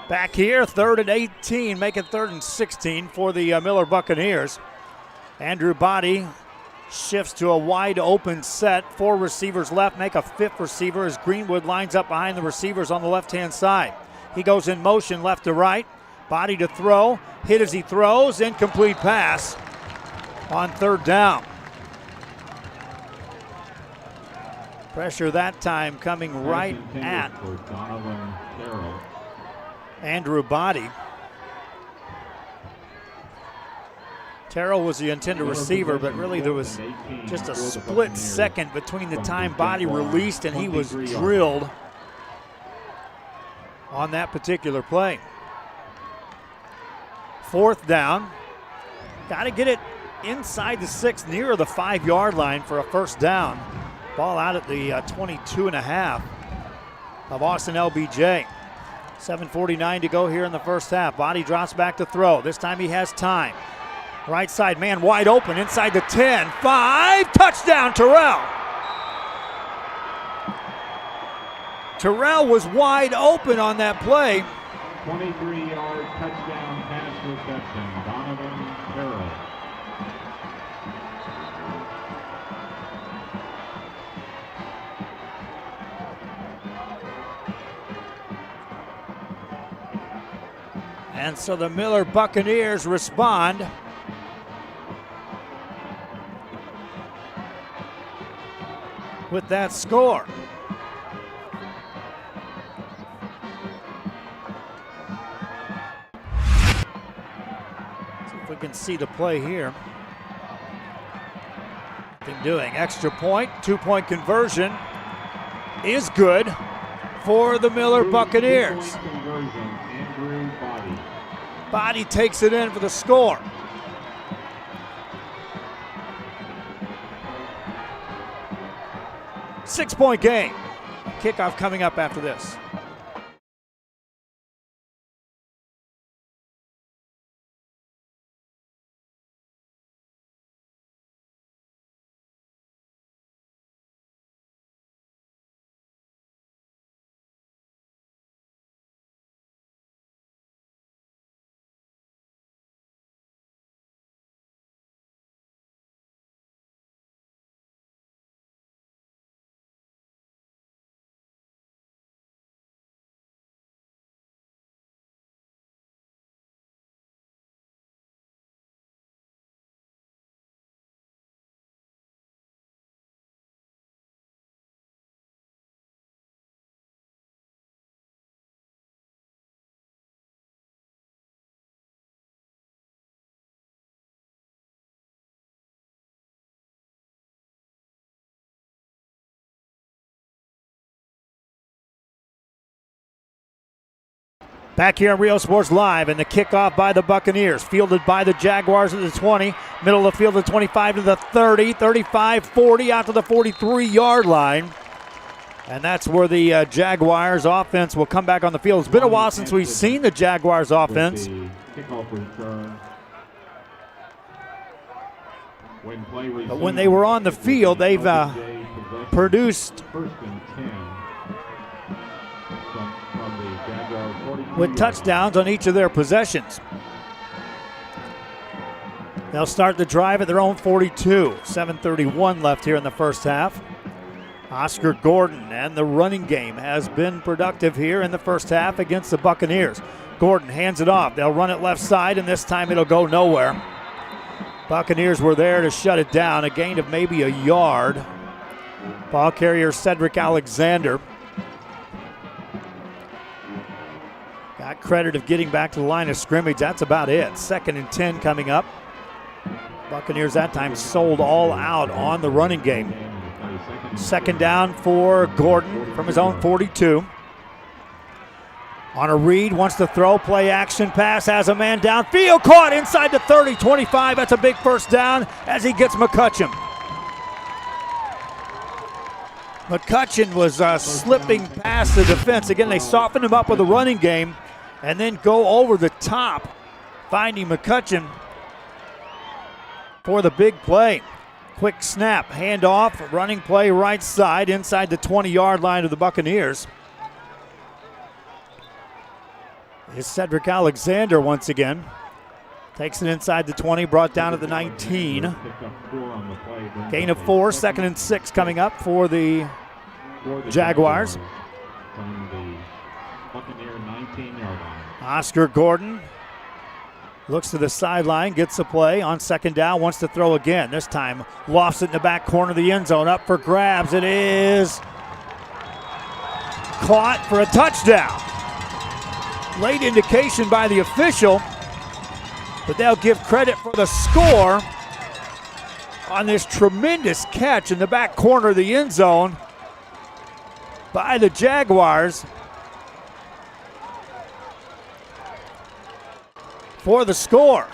Back here, 3rd and 18, make it 3rd and 16 for the Miller Buccaneers. Andrew Body shifts to a wide open set. 4 receivers left, make a 5th receiver as Greenwood lines up behind the receivers on the left-hand side. He goes in motion left to right. Body to throw, hit as he throws, incomplete pass on 3rd down. Pressure that time coming right at Andrew Body. Terrell was the intended receiver, but really there was just a split second between the time Body released and he was drilled on that particular play. 4th down. Got to get it inside the 6, near the 5-yard line for a first down. Ball out at the 22.5 of Austin LBJ. 7:49 to go here in the first half. Body drops back to throw. This time he has time. Right side man wide open inside the 10. 5, touchdown Terrell. Terrell was wide open on that play. 23-yard touchdown pass reception, Donovan Terrell. And so the Miller Buccaneers respond. With that score. See if we can see the play here. Nothing doing. Extra point, 2-point conversion is good for the Miller Buccaneers. Body takes it in for the score. Six-point game. Kickoff coming up after this. Back here on Rio Sports Live, and the kickoff by the Buccaneers, fielded by the Jaguars at the 20, middle of the field, the 25 to the 30, 35, 40, out to the 43-yard line. And that's where the Jaguars offense will come back on the field. It's been a while since we've seen the Jaguars offense. But when they were on the field, they've produced with touchdowns on each of their possessions. They'll start the drive at their own 42. 7:31 left here in the first half. Oscar Gordon and the running game has been productive here in the first half against the Buccaneers. Gordon hands it off. They'll run it left side, and this time it'll go nowhere. Buccaneers were there to shut it down. A gain of maybe a yard. Ball carrier Cedric Alexander got credit of getting back to the line of scrimmage. That's about it. 2nd and 10 coming up. Buccaneers that time sold all out on the running game. 2nd down for Gordon from his own 42. On a read, wants to throw, play action pass, has a man downfield, caught inside the 30, 25. That's a big first down as he gets McCutcheon. McCutcheon was slipping past the defense. Again, they softened him up with a running game and then go over the top, finding McCutcheon for the big play. Quick snap, handoff, running play right side inside the 20-yard line of the Buccaneers. Is Cedric Alexander once again. Takes it inside the 20, brought down to the 19. Gain of 4, 2nd and 6 coming up for the Jaguars. Oscar Gordon looks to the sideline, gets the play on 2nd down, wants to throw again. This time lofts it in the back corner of the end zone, up for grabs. It is caught for a touchdown. Late indication by the official, but they'll give credit for the score on this tremendous catch in the back corner of the end zone by the Jaguars for the score.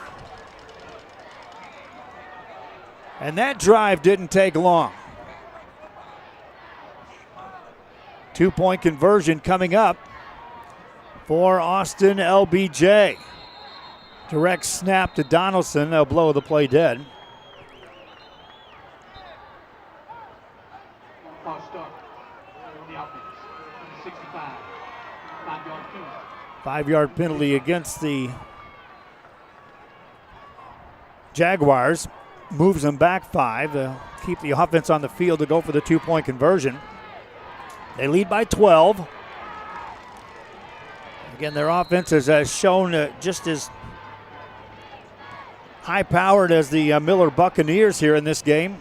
And that drive didn't take long. 2-point conversion coming up for Austin LBJ. Direct snap to Donaldson. They'll blow the play dead. False start on the offense. 65. 5-yard penalty. 5-yard penalty against the Jaguars. Moves them back 5. They'll keep the offense on the field to go for the 2-point conversion. They lead by 12. Again, their offense has shown just as high-powered as the Miller Buccaneers here in this game.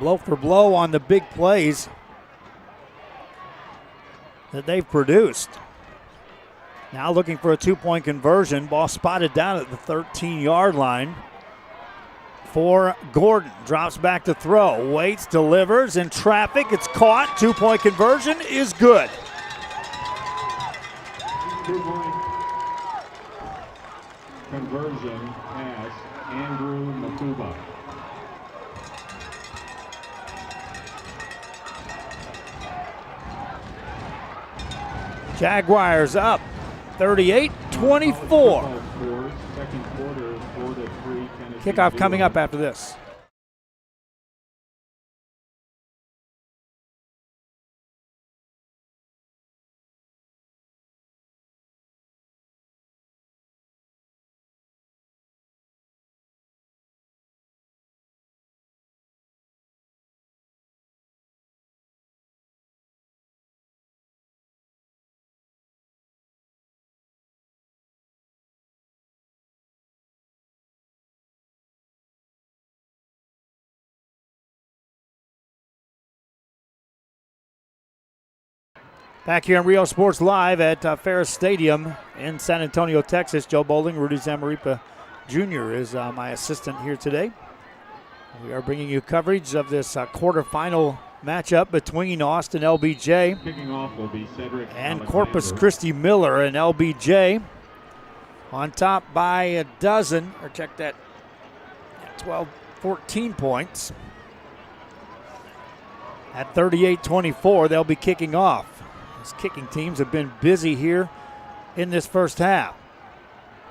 Blow for blow on the big plays that they've produced. Now looking for a 2-point conversion. Ball spotted down at the 13-yard line for Gordon. Drops back to throw. Waits, delivers in traffic. It's caught. 2-point conversion is good. 2-point conversion pass, Andrew Makuba. Jaguars up 38-24. Kickoff coming up after this. Back here in Rio Sports Live at Ferris Stadium in San Antonio, Texas. Joe Bowling, Rudy Zamaripa Jr. is my assistant here today. We are bringing you coverage of this quarterfinal matchup between Austin LBJ Kicking off will be Cedric and Alexander. Corpus Christi Miller, and LBJ on top by a dozen, or check that, 14 points. At 38-24, they'll be kicking off. These kicking teams have been busy here in this first half.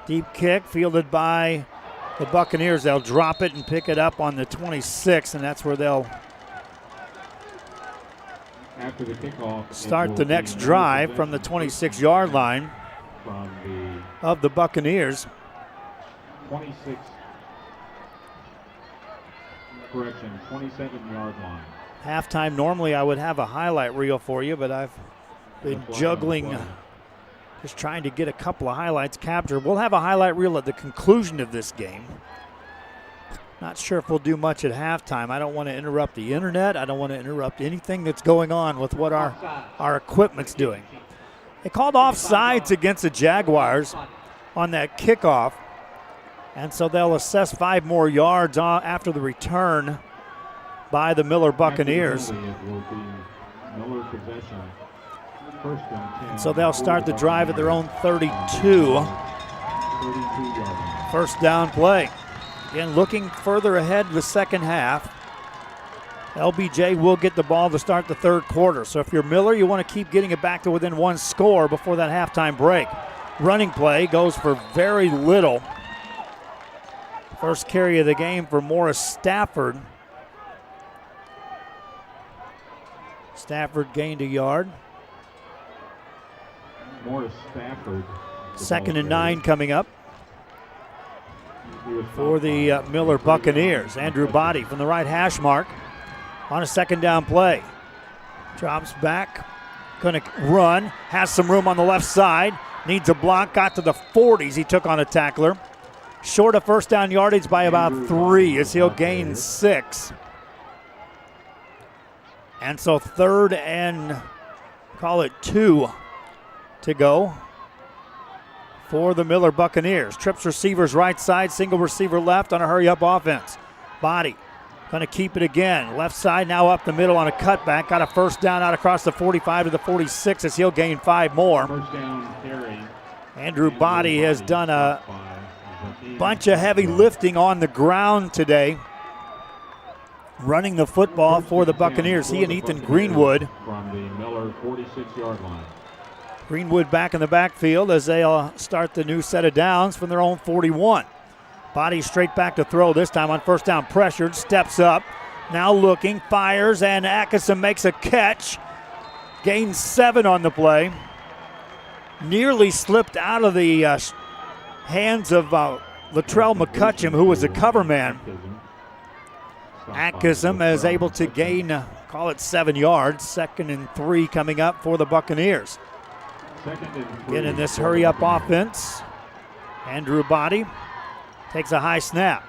Deep kick fielded by the Buccaneers. They'll drop it and pick it up on the 26, and that's where they'll After the kickoff, start the next drive from the 26-yard line of the Buccaneers. 27-yard line. Halftime, normally I would have a highlight reel for you, but I've been juggling, just trying to get a couple of highlights captured. We'll have a highlight reel at the conclusion of this game. Not sure if we'll do much at halftime. I don't want to interrupt the internet. I don't want to interrupt anything that's going on with what our equipment's doing. They called offsides against the Jaguars on that kickoff, and so they'll assess 5 more yards after the return by the Miller Buccaneers. It will be Miller possession. First and 10. And so they'll start the drive at their own 32. 32-yard line. First down play. Again, looking further ahead the second half. LBJ will get the ball to start the third quarter. So if you're Miller, you want to keep getting it back to within 1 score before that halftime break. Running play goes for very little. First carry of the game for Morris Stafford. Stafford gained a yard. Morris Stafford. Second and 9 coming up for the Miller Buccaneers. Andrew Body from the right hash mark on a second down play. Drops back, going to run, has some room on the left side, needs a block, got to the 40s. He took on a tackler. Short of first down yardage by about 3 as he'll gain 6. And so third and call it 2 to go for the Miller Buccaneers. Trips receivers right side, single receiver left on a hurry-up offense. Body going to keep it again. Left side now up the middle on a cutback. Got a first down out across the 45 to the 46 as he'll gain 5 more. First down carry. Andrew Body has done a bunch of heavy lifting on the ground today, running the football for the Buccaneers. He and Ethan Greenwood. From the Miller 46-yard line. Greenwood back in the backfield as they'll start the new set of downs from their own 41. Body straight back to throw, this time on first down, pressured, steps up, now looking, fires, and Atkinson makes a catch. Gains 7 on the play. Nearly slipped out of the hands of Latrell McCutcheon, who was a cover man. Atkinson is able to gain, call it 7 yards. 2nd and 3 coming up for the Buccaneers. Again in this hurry-up offense, Andrew Body takes a high snap.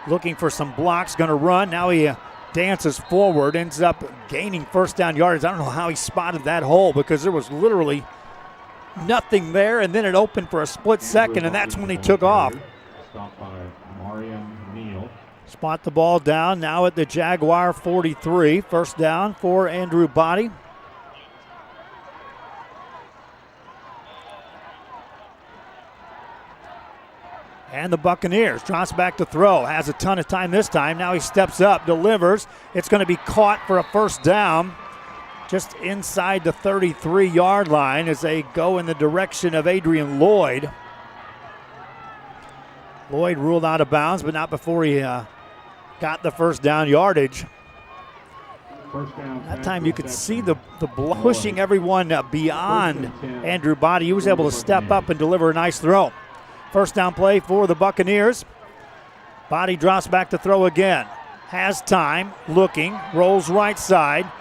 Looking for some blocks, going to run. Now he dances forward, ends up gaining first down yardage. I don't know how he spotted that hole because there was literally nothing there, and then it opened for a split second, and that's when he took off. Stopped by Marion Neal. Spot the ball down now at the Jaguar 43. First down for Andrew Body. And the Buccaneers drops back to throw. Has a ton of time this time. Now he steps up, delivers. It's going to be caught for a first down just inside the 33-yard line as they go in the direction of Adrian Lloyd. Lloyd ruled out of bounds, but not before he got the first down yardage. That time you could see the pushing everyone beyond Andrew Body. He was able to step up and deliver a nice throw. First down play for the Buccaneers. Body drops back to throw again. Has time, looking, rolls right side.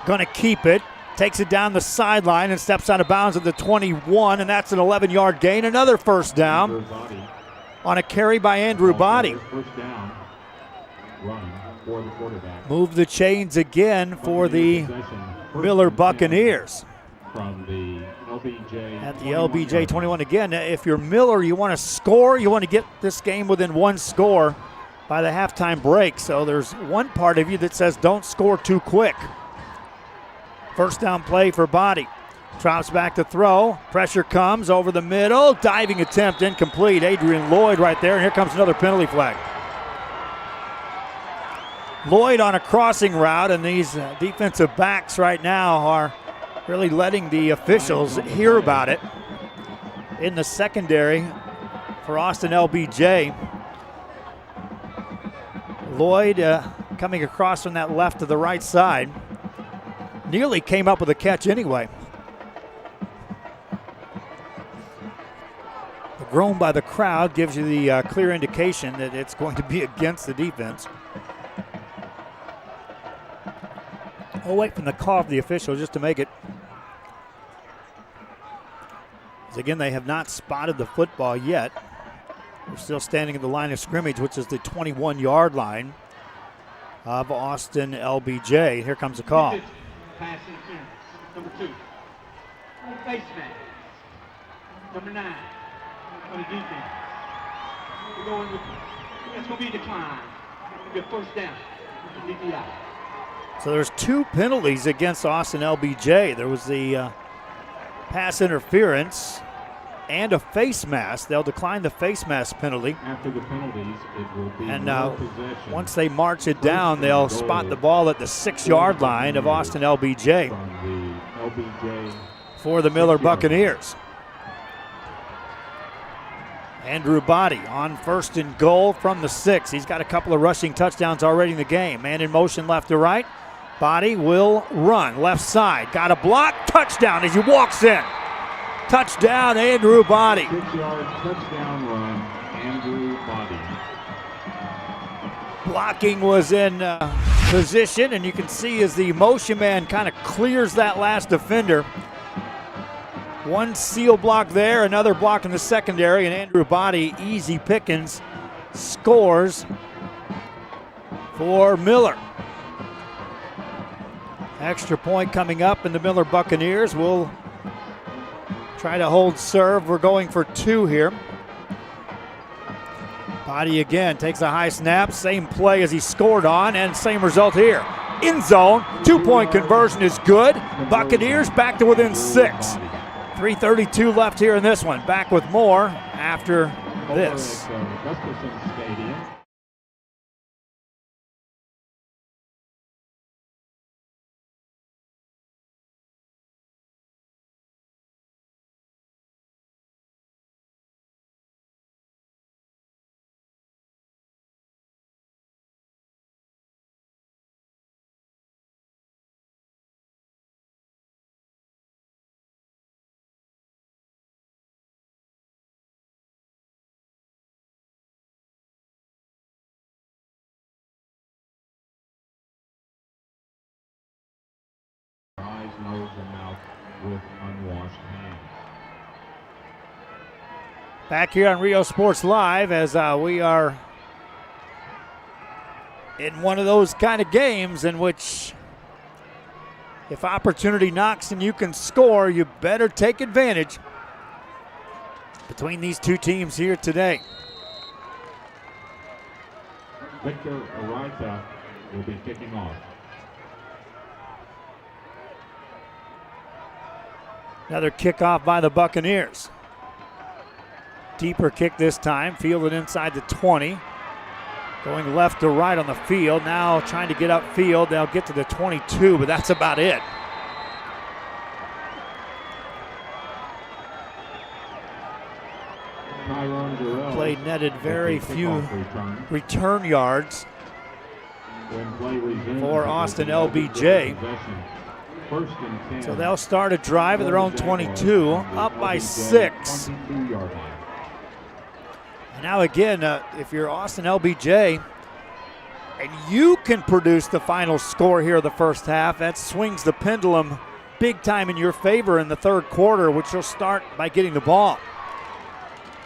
Going to keep it. Takes it down the sideline and steps out of bounds at the 21, and that's an 11-yard gain. Another first down on a carry by Andrew Body. First down run for the quarterback. Move the chains again for the Miller Buccaneers. From the LBJ. At the LBJ 21 again. If you're Miller, you want to score. You want to get this game within 1 score by the halftime break. So there's one part of you that says don't score too quick. First down play for Body. Drops back to throw. Pressure comes over the middle. Diving attempt incomplete. Adrian Lloyd right there. And here comes another penalty flag. Lloyd on a crossing route, and these defensive backs right now are really letting the officials hear about it. In the secondary for Austin LBJ. Lloyd coming across from that left to the right side. Nearly came up with a catch anyway. The groan by the crowd gives you the clear indication that it's going to be against the defense. I'll wait from the call of the official just to make it. Again, they have not spotted the football yet. They're still standing at the line of scrimmage, which is the 21-yard line of Austin LBJ. Here comes the call. Pass interference. Number 2. Face man. Number 9. On the defense. We're going with, that's going to be a decline. It's going to be a first down. DPI. So there's 2 penalties against Austin LBJ. There was the pass interference and a face mask. They'll decline the face mask penalty. After the penalties, it will be and possession. Once they march it down, they'll spot the ball at the 6-yard line of Austin LBJ From the LBJ for the Miller Buccaneers. Andrew Body on first and goal from the 6. He's got a couple of rushing touchdowns already in the game. Man in motion left to right. Body will run left side. Got a block. Touchdown as he walks in. Touchdown, Andrew Body. 6-yard touchdown run, Andrew Body. Blocking was in position, and you can see as the motion man kind of clears that last defender. One seal block there, another block in the secondary, and Andrew Body, easy pickings, scores for Miller. Extra point coming up, and the Miller Buccaneers will try to hold serve. We're going for 2 here. Body again takes a high snap. Same play as he scored on, and same result here. End zone. 2-point conversion is good. Buccaneers back to within 6. 3:32 left here in this one. Back with more after this. nose, and mouth with unwashed hands. Back here on Rio Sports Live as we are in one of those kind of games in which if opportunity knocks and you can score, you better take advantage between these two teams here today. Victor Arita will be kicking off. Another kickoff by the Buccaneers. Deeper kick this time, fielded inside the 20. Going left to right on the field. Now trying to get upfield. They'll get to the 22, but that's about it. Play netted very few return yards for Austin LBJ. So they'll start a drive at their own 22, up by 6. Now again, if you're Austin LBJ and you can produce the final score here of the first half, that swings the pendulum big time in your favor in the third quarter, which will start by getting the ball.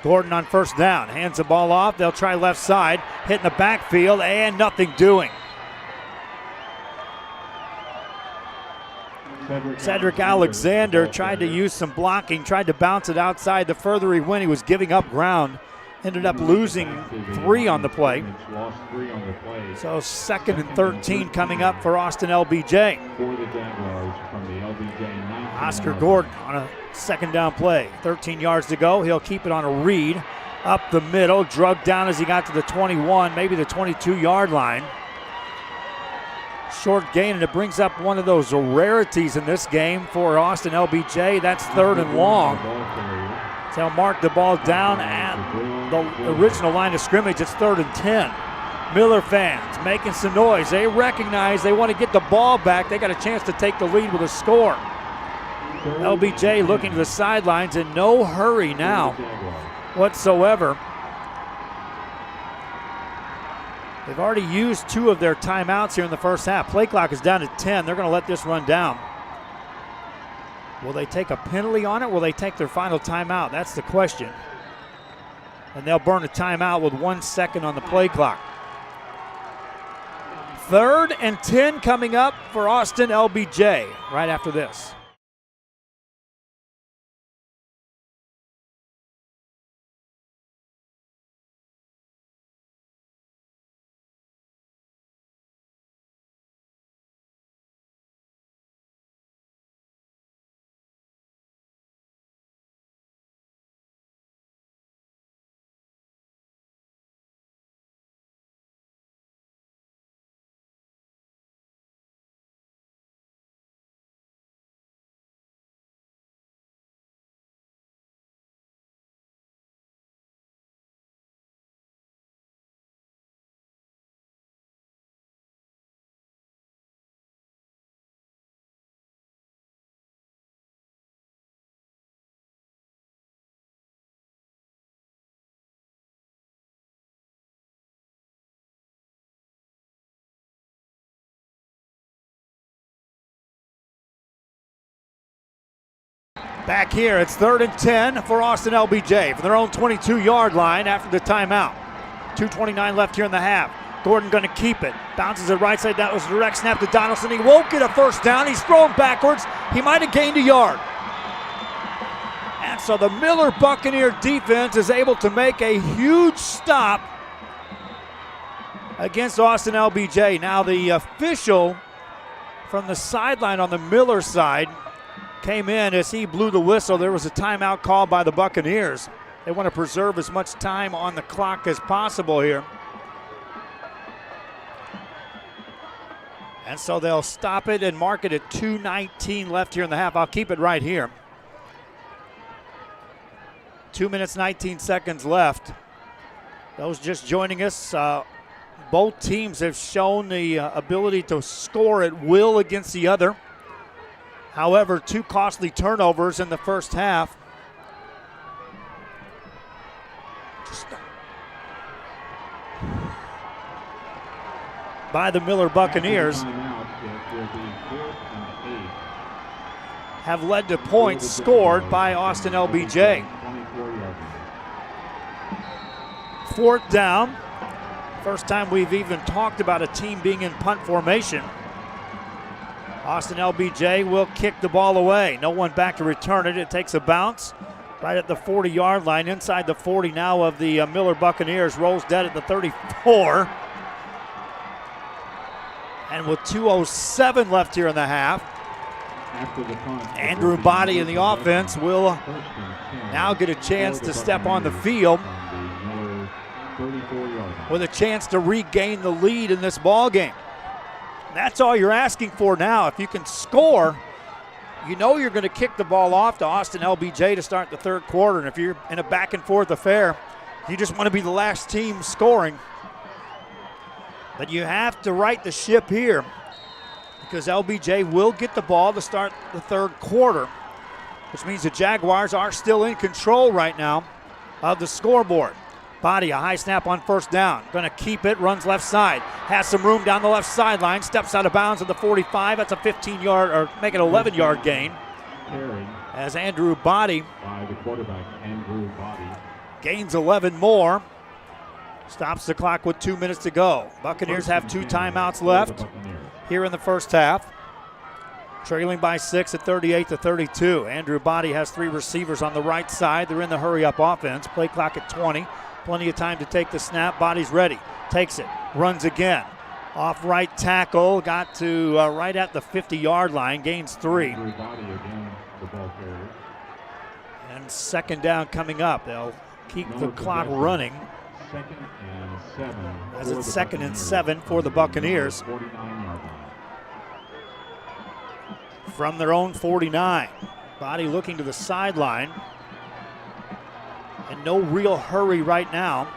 Gordon on first down, hands the ball off. They'll try left side, hitting the backfield, and nothing doing. Cedric Alexander tried to use some blocking, tried to bounce it outside. The further he went, he was giving up ground. Ended up losing 3 on the play. So 2nd and 13 coming up for Austin LBJ. Oscar Gordon on a 2nd down play. 13 yards to go. He'll keep it on a read. Up the middle, drugged down as he got to the 21, maybe the 22-yard line. Short gain, and it brings up one of those rarities in this game for Austin LBJ. That's 3rd and long. They'll mark the ball down at the original line of scrimmage. It's 3rd and 10. Miller fans making some noise. They recognize they want to get the ball back. They got a chance to take the lead with a score. LBJ looking to the sidelines in no hurry now whatsoever. They've already used 2 of their timeouts here in the first half. Play clock is down to 10. They're going to let this run down. Will they take a penalty on it? Will they take their final timeout? That's the question. And they'll burn a timeout with 1 second on the play clock. 3rd and 10 coming up for Austin LBJ right after this. Back here, it's 3rd and 10 for Austin LBJ from their own 22-yard line after the timeout. 2:29 left here in the half. Gordon going to keep it. Bounces it right side. That was a direct snap to Donaldson. He won't get a first down. He's thrown backwards. He might have gained a yard. And so the Miller Buccaneer defense is able to make a huge stop against Austin LBJ. Now the official from the sideline on the Miller side came in as he blew the whistle. There was a timeout called by the Buccaneers. They want to preserve as much time on the clock as possible here. And so they'll stop it and mark it at 2:19 left here in the half. I'll keep it right here. 2 minutes, 19 seconds left. Those just joining us, both teams have shown the ability to score at will against the other. However, 2 costly turnovers in the first half. By the Miller Buccaneers. have led to points scored by Austin LBJ. 4th down. First time we've even talked about a team being in punt formation. Austin LBJ will kick the ball away. No one back to return it. It takes a bounce right at the 40-yard line, inside the 40 now of the Miller Buccaneers. Rolls dead at the 34. And with 2:07 left here in the half, Andrew Body in the offense will now get a chance to step on the field with a chance to regain the lead in this ball game. That's all you're asking for now. If you can score, you know you're going to kick the ball off to Austin LBJ to start the 3rd quarter. And if you're in a back and forth affair, you just want to be the last team scoring. But you have to right the ship here because LBJ will get the ball to start the 3rd quarter, which means the Jaguars are still in control right now of the scoreboard. Body, a high snap on 1st down. Going to keep it, runs left side. Has some room down the left sideline. Steps out of bounds at the 45. That's a 15-yard, or make it an 11-yard gain. As Andrew Body by the quarterback, Andrew Body. Gains 11 more. Stops the clock with 2 minutes to go. Buccaneers have 2 timeouts left here in the first half. Trailing by 6 at 38-32. Andrew Body has 3 receivers on the right side. They're in the hurry-up offense. Play clock at 20. Plenty of time to take the snap. Body's ready. Takes it. Runs again. Off right tackle. Got to right at the 50-yard line. Gains 3. Andrew Body again, the ball carrier. And 2nd down coming up. They'll keep the clock running. 2nd and 7. As it's 2nd and 7 for the Buccaneers. 49-yard line. From their own 49. Body looking to the sideline. And no real hurry right now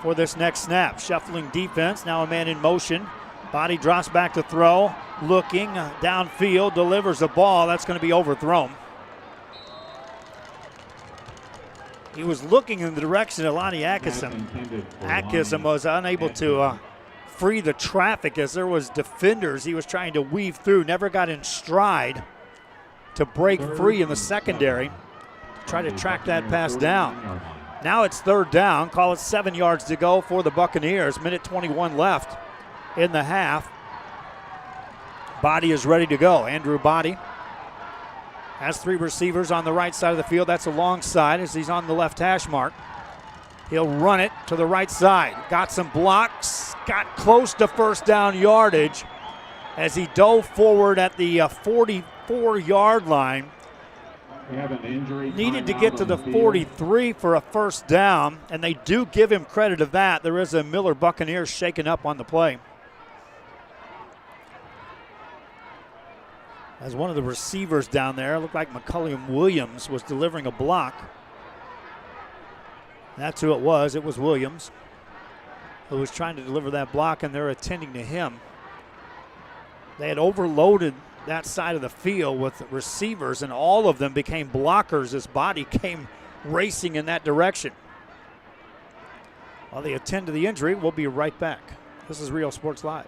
for this next snap. Shuffling defense, now a man in motion. Body drops back to throw. Looking downfield, delivers the ball. That's going to be overthrown. He was looking in the direction of Lonnie Atkinson. Atkinson was unable to free the traffic as there was defenders he was trying to weave through. Never got in stride to break free in the secondary. Try to track that pass down. Now it's 3rd down. Call it 7 yards to go for the Buccaneers. Minute 21 left in the half. Body is ready to go. Andrew Body has 3 receivers on the right side of the field. That's a long side as he's on the left hash mark. He'll run it to the right side. Got some blocks. Got close to 1st down yardage as he dove forward at the 44-yard line. We have an injury. Needed to get to the 43 for a 1st down, and they do give him credit of that. There is a Miller Buccaneers shaken up on the play. As one of the receivers down there, looked like McCullum Williams was delivering a block. That's who it was. It was Williams who was trying to deliver that block, and they're attending to him. They had overloaded that side of the field with receivers, and all of them became blockers as Body came racing in that direction. While they attend to the injury, we'll be right back. This is Real Sports Live.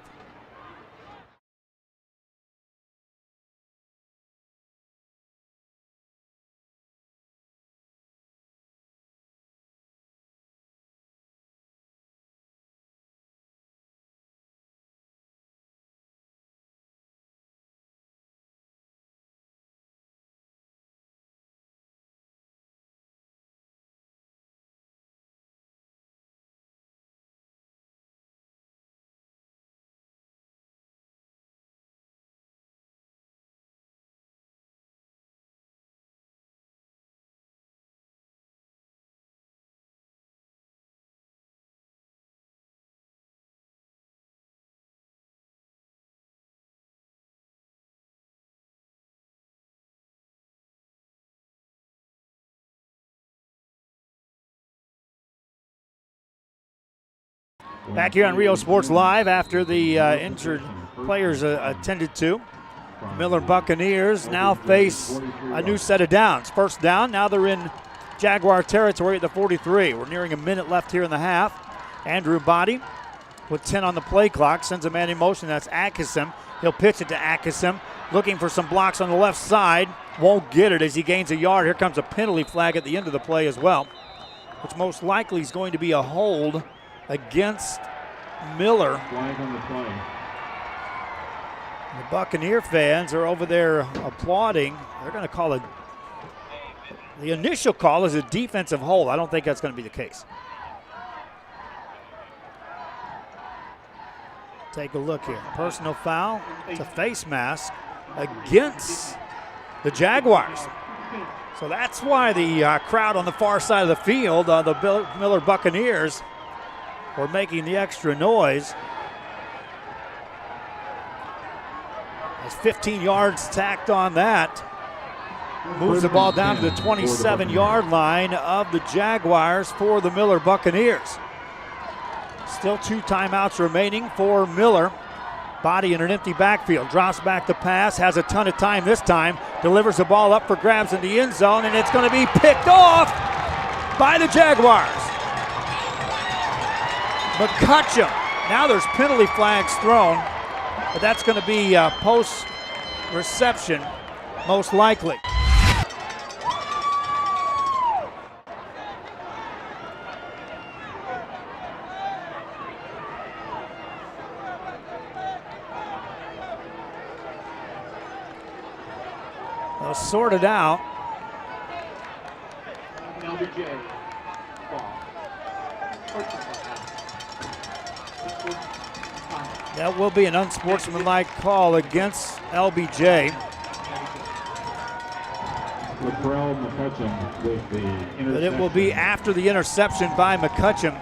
Back here on Rio Sports Live after the injured players attended to. Miller Buccaneers now face a new set of downs. 1st down, now they're in Jaguar territory at the 43. We're nearing a minute left here in the half. Andrew Body with 10 on the play clock sends a man in motion. That's Atkinson. He'll pitch it to Atkinson, looking for some blocks on the left side. Won't get it as he gains a yard. Here comes a penalty flag at the end of the play as well, which most likely is going to be a hold against Miller. Flag on the play. The Buccaneer fans are over there applauding. They're going to call it. The initial call is a defensive hold. I don't think that's going to be the case. Take a look here. Personal foul. It's a face mask against the Jaguars. So that's why the crowd on the far side of the field, the Miller Buccaneers, were making the extra noise. There's 15 yards tacked on that. Moves the ball down to the 27-yard line of the Jaguars for the Miller Buccaneers. Still 2 timeouts remaining for Miller. Body in an empty backfield. Drops back the pass. Has a ton of time this time. Delivers the ball up for grabs in the end zone, and it's going to be picked off by the Jaguars. McCutcheon. Now there's penalty flags thrown, but that's going to be post-reception, most likely. They'll sort it out. LBJ. That will be an unsportsmanlike call against LBJ. Latrell McCutcheon with the interception. But it will be after the interception by McCutcheon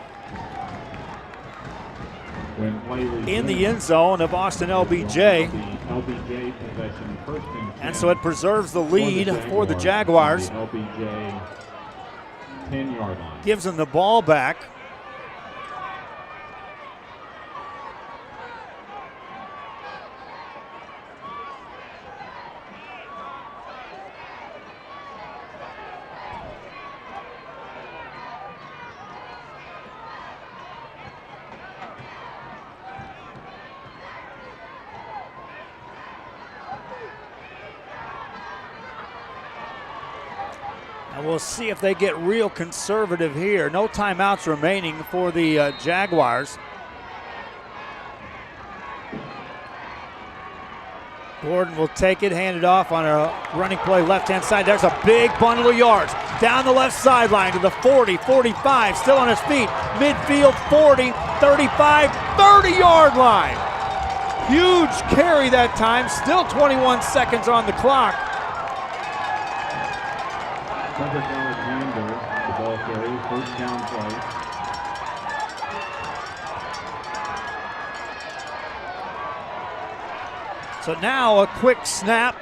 in the end zone of Austin LBJ. LBJ possession, first and 10. And so it preserves the lead for the Jaguars. LBJ 10-yard line. Gives them the ball back. And we'll see if they get real conservative here. No timeouts remaining for the Jaguars. Gordon will take it, hand it off on a running play left-hand side. There's a big bundle of yards. Down the left sideline to the 40, 45, still on his feet. Midfield 40, 35, 30-yard line. Huge carry that time, still 21 seconds on the clock. Cedric Alexander, the ball carry, first down play. So now a quick snap.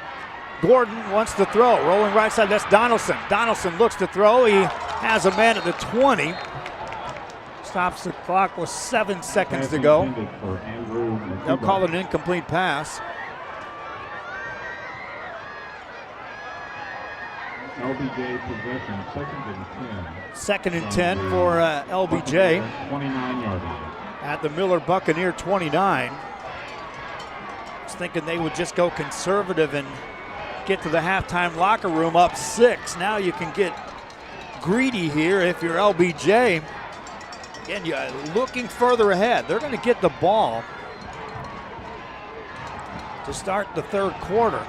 Gordon wants to throw. Rolling right side, that's Donaldson. Donaldson looks to throw. He has a man at the 20. Stops the clock with 7 seconds to go. They'll call it an incomplete pass. LBJ possession, second and 10. 2nd and 10 for LBJ 29-yard line. at the Miller Buccaneer 29. Was thinking they would just go conservative and get to the halftime locker room up 6. Now you can get greedy here if you're LBJ. Again, you're looking further ahead. They're going to get the ball to start the third quarter.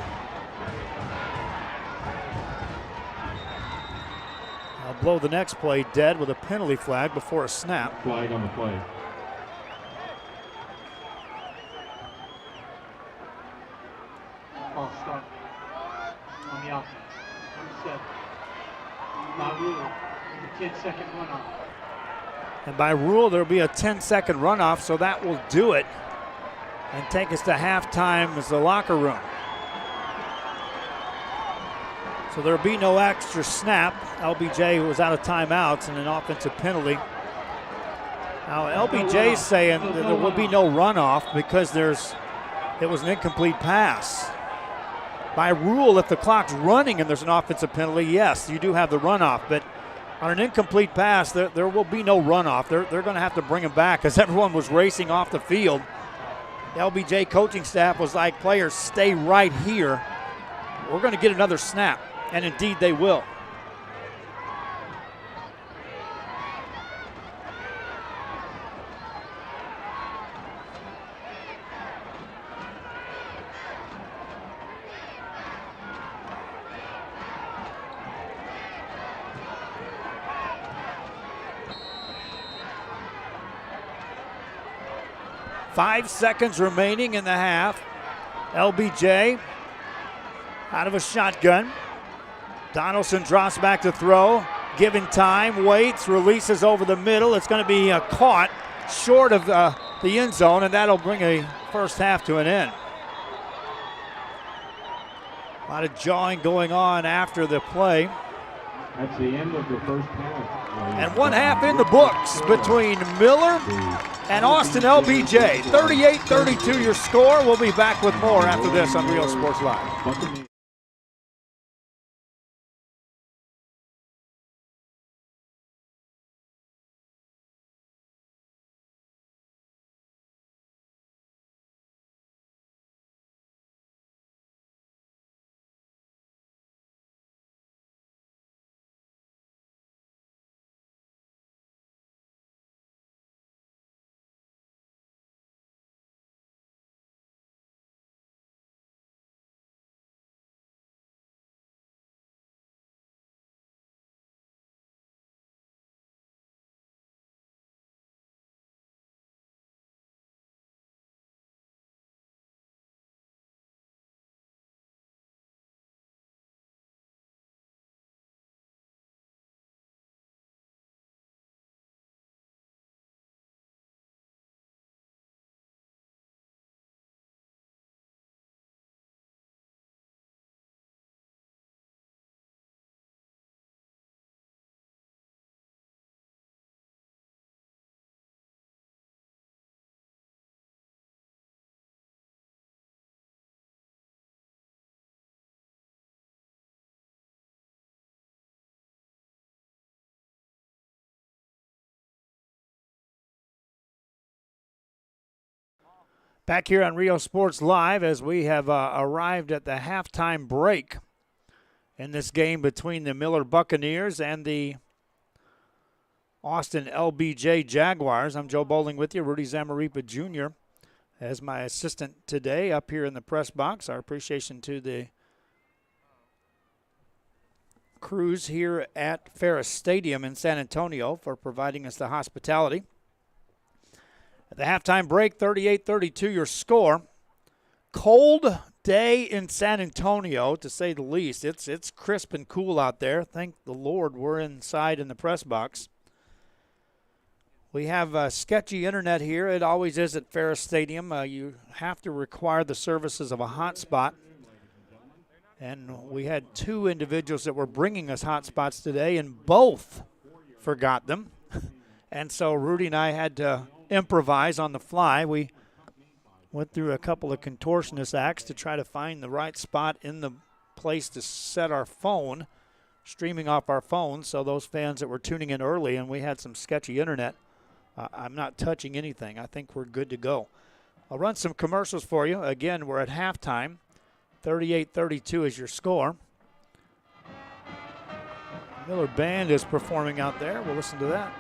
I'll blow the next play dead with a penalty flag before a snap. Flag on the play. Ball start on the offense. Number 7. By rule, the 10-second runoff. And by rule, there'll be a 10-second runoff, so that will do it and take us to halftime as the locker room. So there'll be no extra snap. LBJ was out of timeouts and an offensive penalty. Now LBJ's saying that there will be no runoff because it was an incomplete pass. By rule, if the clock's running and there's an offensive penalty, yes, you do have the runoff. But on an incomplete pass, there will be no runoff. They're going to have to bring him back because everyone was racing off the field The LBJ coaching staff was like, players, stay right here. We're going to get another snap, and indeed they will. Five seconds remaining in the half. LBJ out of a shotgun. Donaldson drops back to throw. Given time, waits, releases over the middle. It's going to be caught short of the end zone, and that'll bring a first half to an end. A lot of jawing going on after the play. That's the end of the first half. And one half in the books between Miller and Austin LBJ. 38-32 your score. We'll be back with more after this on Real Sports Live. Back here on Rio Sports Live as we have arrived at the halftime break in this game between the Miller Buccaneers and the Austin LBJ Jaguars. I'm Joe Bowling with you, Rudy Zamaripa Jr. as my assistant today up here in the press box. Our appreciation to the crews here at Ferris Stadium in San Antonio for providing us the hospitality. At the halftime break, 38-32 your score. Cold day in San Antonio, to say the least. It's crisp and cool out there. Thank the Lord we're inside in the press box. We have sketchy internet here. It always is at Ferris Stadium. You have to require the services of a hotspot. And we had two individuals that were bringing us hotspots today, and both forgot them. And so Rudy and I had to improvise on the fly. We went through a couple of contortionist acts to try to find the right spot in the place to set our phone, streaming off our phone, so those fans that were tuning in early and we had some sketchy internet, I'm not touching anything. I think we're good to go. I'll run some commercials for you. Again, we're at halftime. 38-32 is your score. Miller Band is performing out there. We'll listen to that.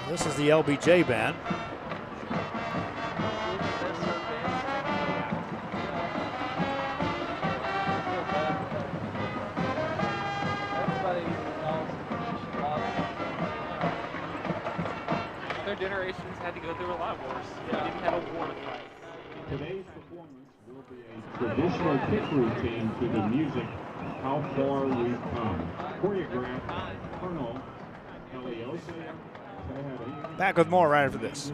This is the LBJ Band. Other generations had to go through a lot worse. They didn't have a war to fight. Today's performance will be a traditional kick routine to the music How Far We've Come. Choreographed Colonel Eliosa. Back with more right after this.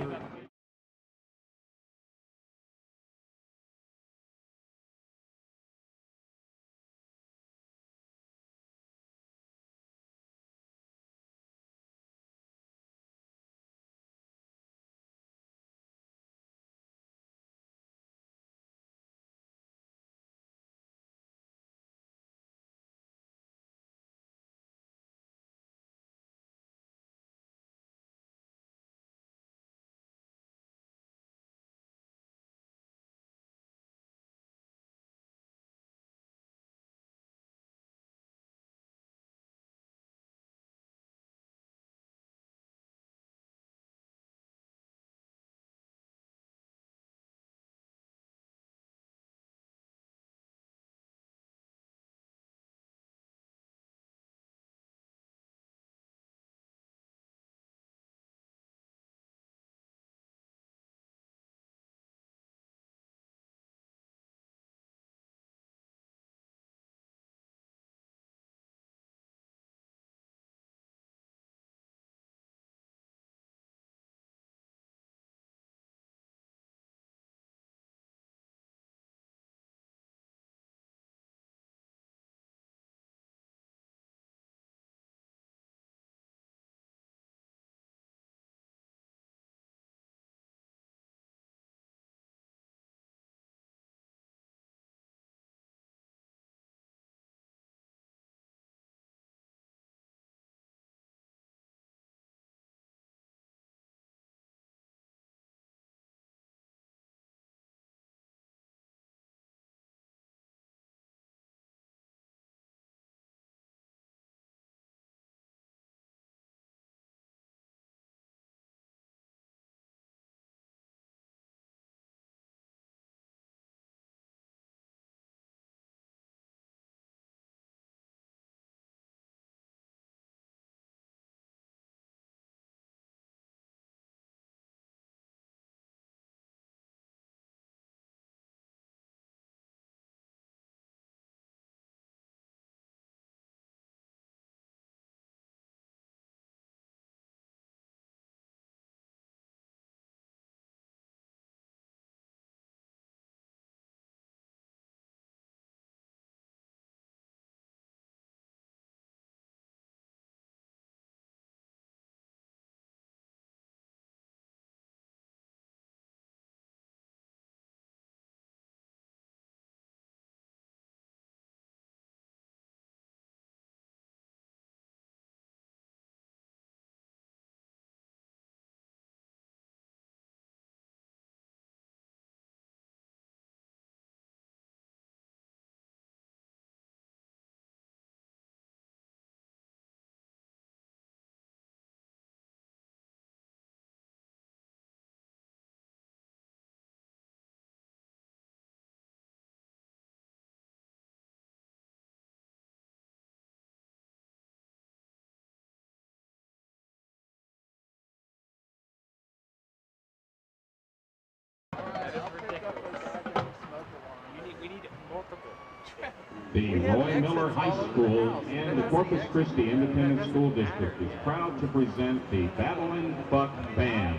The Roy Miller High School and the Corpus Christi Independent School District is proud to present the Battlin' Buck Band.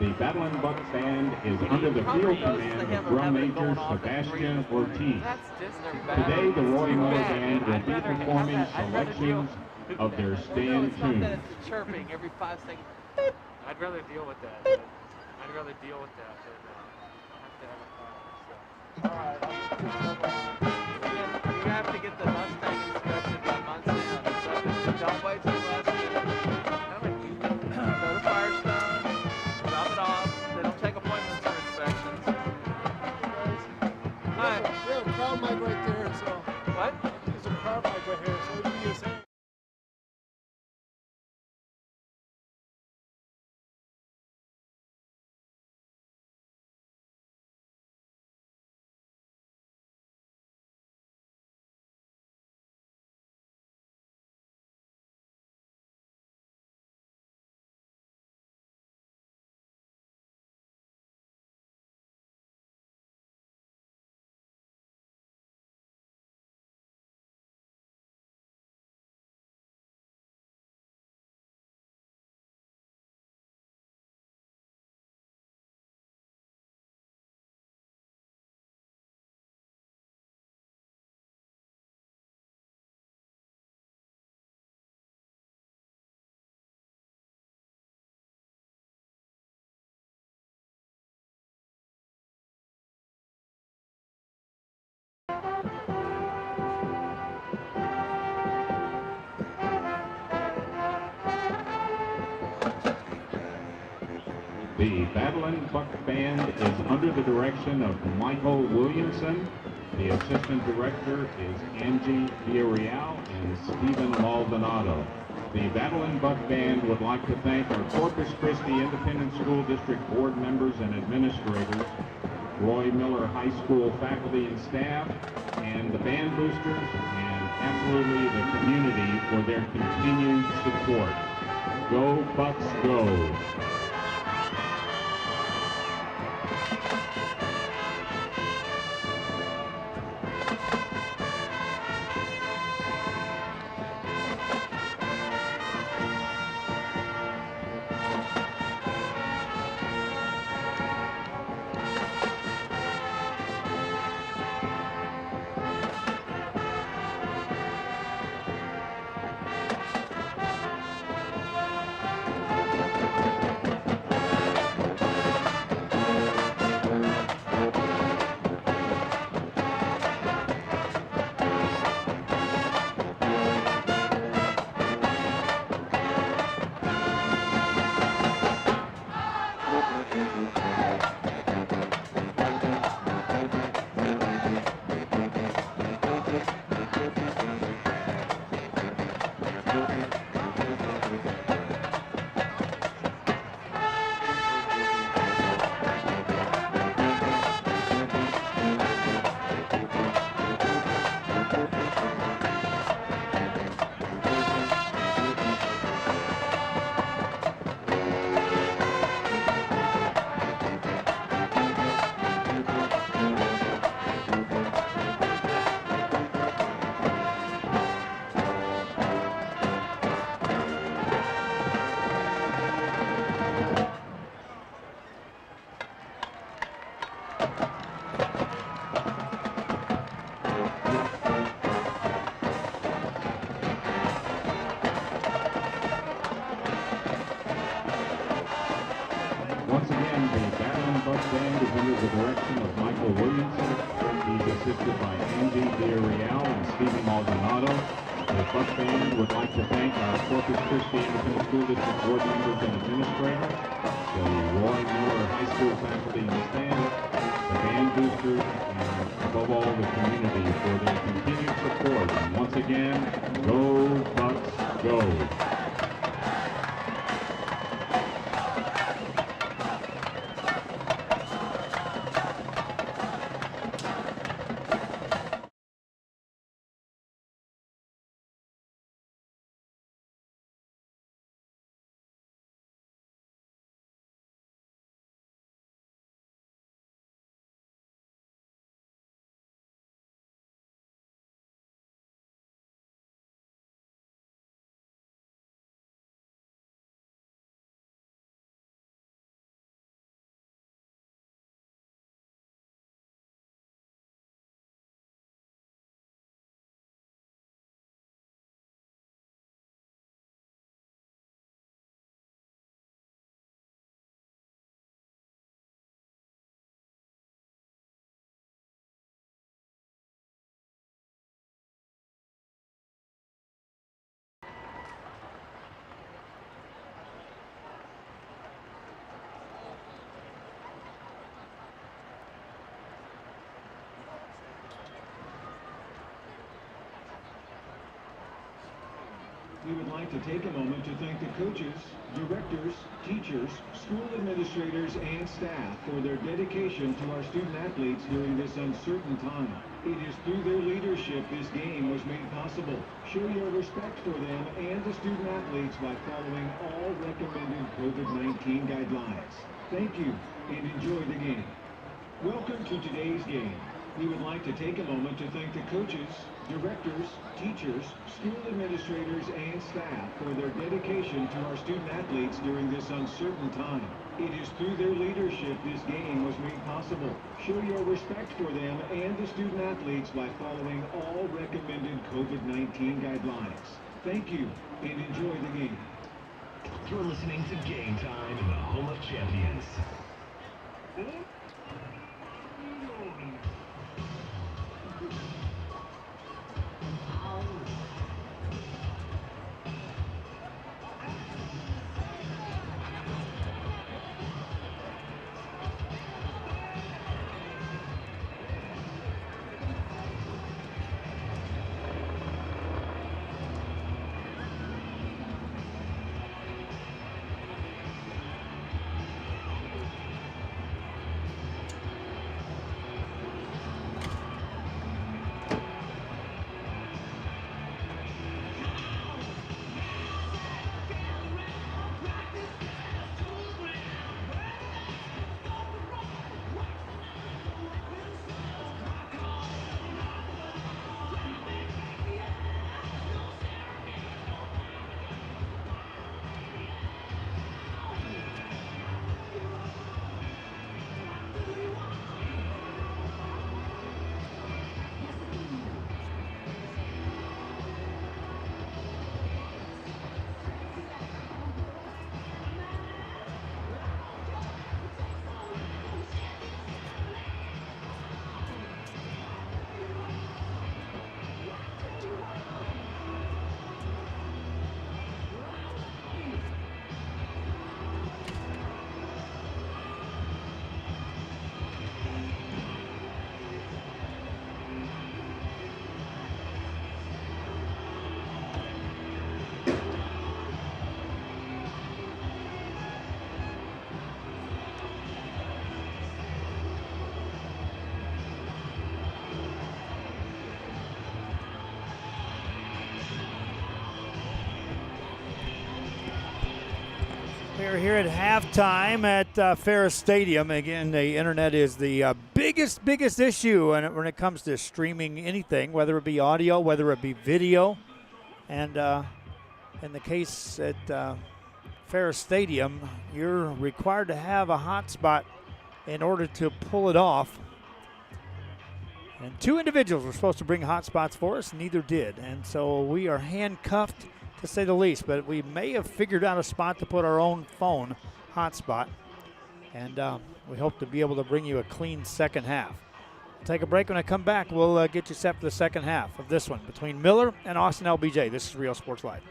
The Battlin' Buck Band is under the field command of drum major Sebastian Ortiz. Today, the Roy Miller Band will be performing selections of their stand tunes. Chirping every 5 seconds. I'd rather deal with that. I'd rather deal with that than have to have a power. So. You have to get the Mustang inspected by Montana. So don't wait till the last minute. Go to Firestone, drop it off. They don't take appointments for inspections. Hi. We have a crowd mic right there, so. What? There's a crowd mic right here, so we can use it. The Battlin' Buck Band is under the direction of Michael Williamson. The assistant director is Angie Villarreal and Stephen Maldonado. The Battlin' Buck Band would like to thank our Corpus Christi Independent School District board members and administrators, Roy Miller High School faculty and staff, and the band boosters, and absolutely the community for their continued support. Go Bucks, go! Once again, the Battlin' Buck Band is under the direction of Michael Williamson. He's assisted by Angie Villarreal and Stephen Maldonado. The Buck Band would like to thank our Corpus Christi Independent School District board members and administrators, the Roy Miller High School faculty and staff, the band boosters, and above all, the community for their continued support. And once again, go Bucks, go! We would like to take a moment to thank the coaches, directors, teachers, school administrators, and staff for their dedication to our student athletes during this uncertain time. It is through their leadership this game was made possible. Show your respect for them and the student athletes by following all recommended COVID-19 guidelines. Thank you and enjoy the game. Welcome to today's game. We would like to take a moment to thank the coaches, directors, teachers, school administrators, and staff for their dedication to our student athletes during this uncertain time. It is through their leadership this game was made possible. Show your respect for them and the student athletes by following all recommended COVID-19 guidelines. Thank you and enjoy the game. You're listening to Game Time in the home of champions. We're here at halftime at Ferris Stadium. Again, the internet is the biggest issue when it comes to streaming anything, whether it be audio, whether it be video. And in the case at Ferris Stadium, you're required to have a hotspot in order to pull it off. And two individuals were supposed to bring hotspots for us, neither did. And so we are handcuffed, to say the least, but we may have figured out a spot to put our own phone hotspot, and we hope to be able to bring you a clean second half. We'll take a break. When I come back, we'll get you set for the second half of this one between Miller and Austin LBJ. This is Real Sports Live.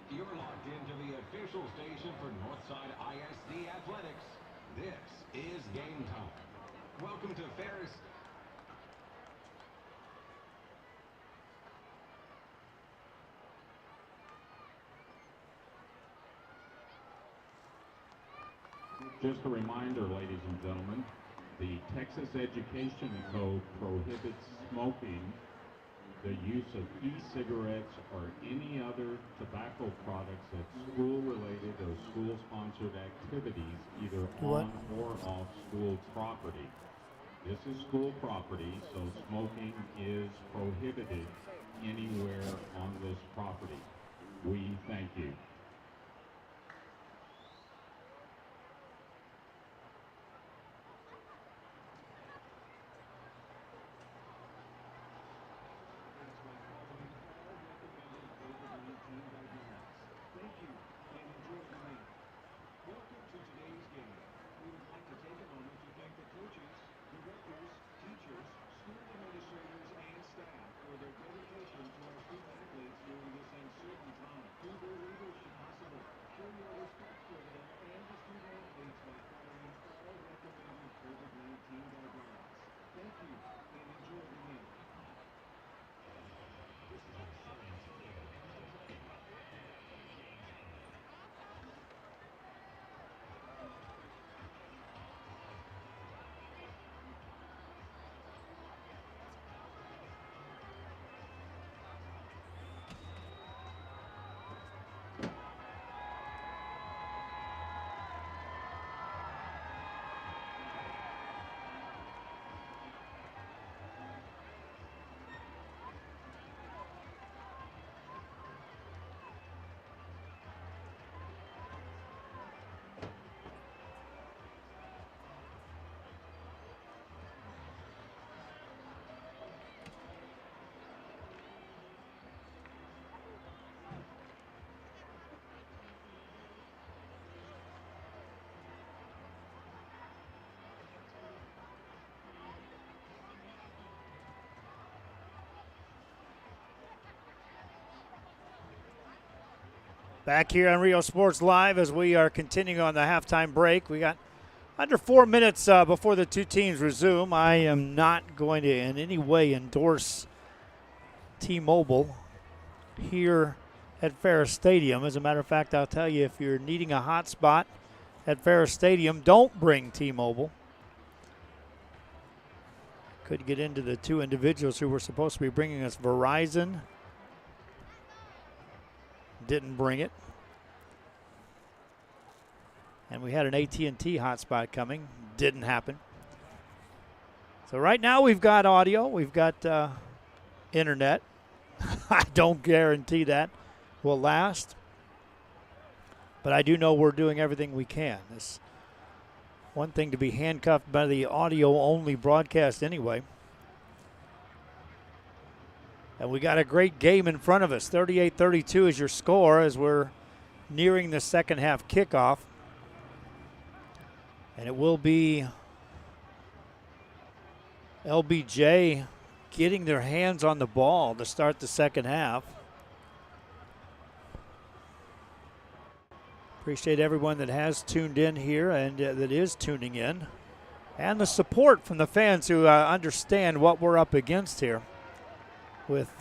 You're locked into the official station for Northside ISD Athletics. This is Game Time. Welcome to Ferris. Just a reminder, ladies and gentlemen, the Texas Education Code prohibits smoking, the use of e-cigarettes or any other tobacco products at school-related or school-sponsored activities, either on or off school property. This is school property, so smoking is prohibited anywhere on this property. We thank you. Back here on Rio Sports Live as we are continuing on the halftime break. We got under 4 minutes before the two teams resume. I am not going to in any way endorse T-Mobile here at Ferris Stadium. As a matter of fact, I'll tell you, if you're needing a hot spot at Ferris Stadium, don't bring T-Mobile. Could get into the two individuals who were supposed to be bringing us Verizon. Didn't bring it. And we had an AT&T hotspot coming. Didn't happen. So right now we've got audio. We've got internet. I don't guarantee that will last. But I do know we're doing everything we can. It's one thing to be handcuffed by the audio-only broadcast anyway. And we got a great game in front of us. 38-32 is your score as we're nearing the second half kickoff. And it will be LBJ getting their hands on the ball to start the second half. Appreciate everyone that has tuned in here and that is tuning in. And the support from the fans who understand what we're up against here with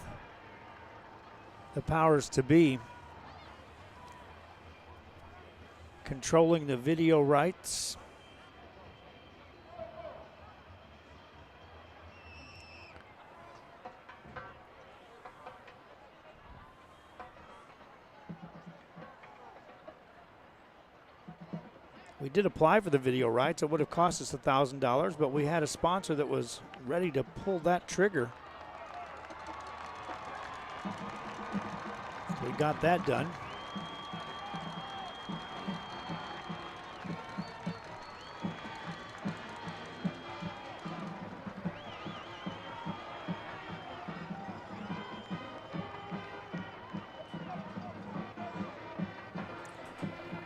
the powers to be controlling the video rights. We did apply for the video rights. It would have cost us $1,000, but we had a sponsor that was ready to pull that trigger. We got that done.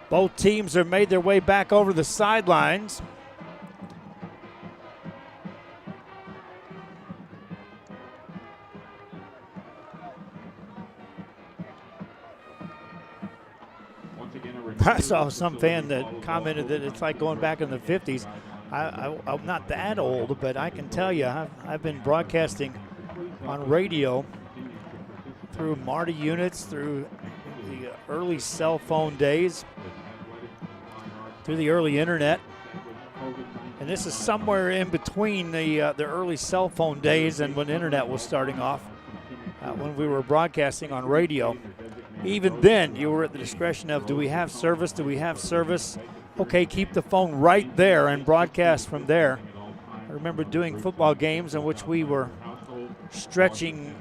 Both teams have made their way back over the sidelines. I saw some fan that commented that it's like going back in the 50s. I'm not that old, but I can tell you I've been broadcasting on radio through Marty units, through the early cell phone days, through the early internet. And this is somewhere in between the early cell phone days and when internet was starting off, when we were broadcasting on radio. Even then, you were at the discretion of, do we have service? Do we have service? Okay, keep the phone right there and broadcast from there. I remember doing football games in which we were stretching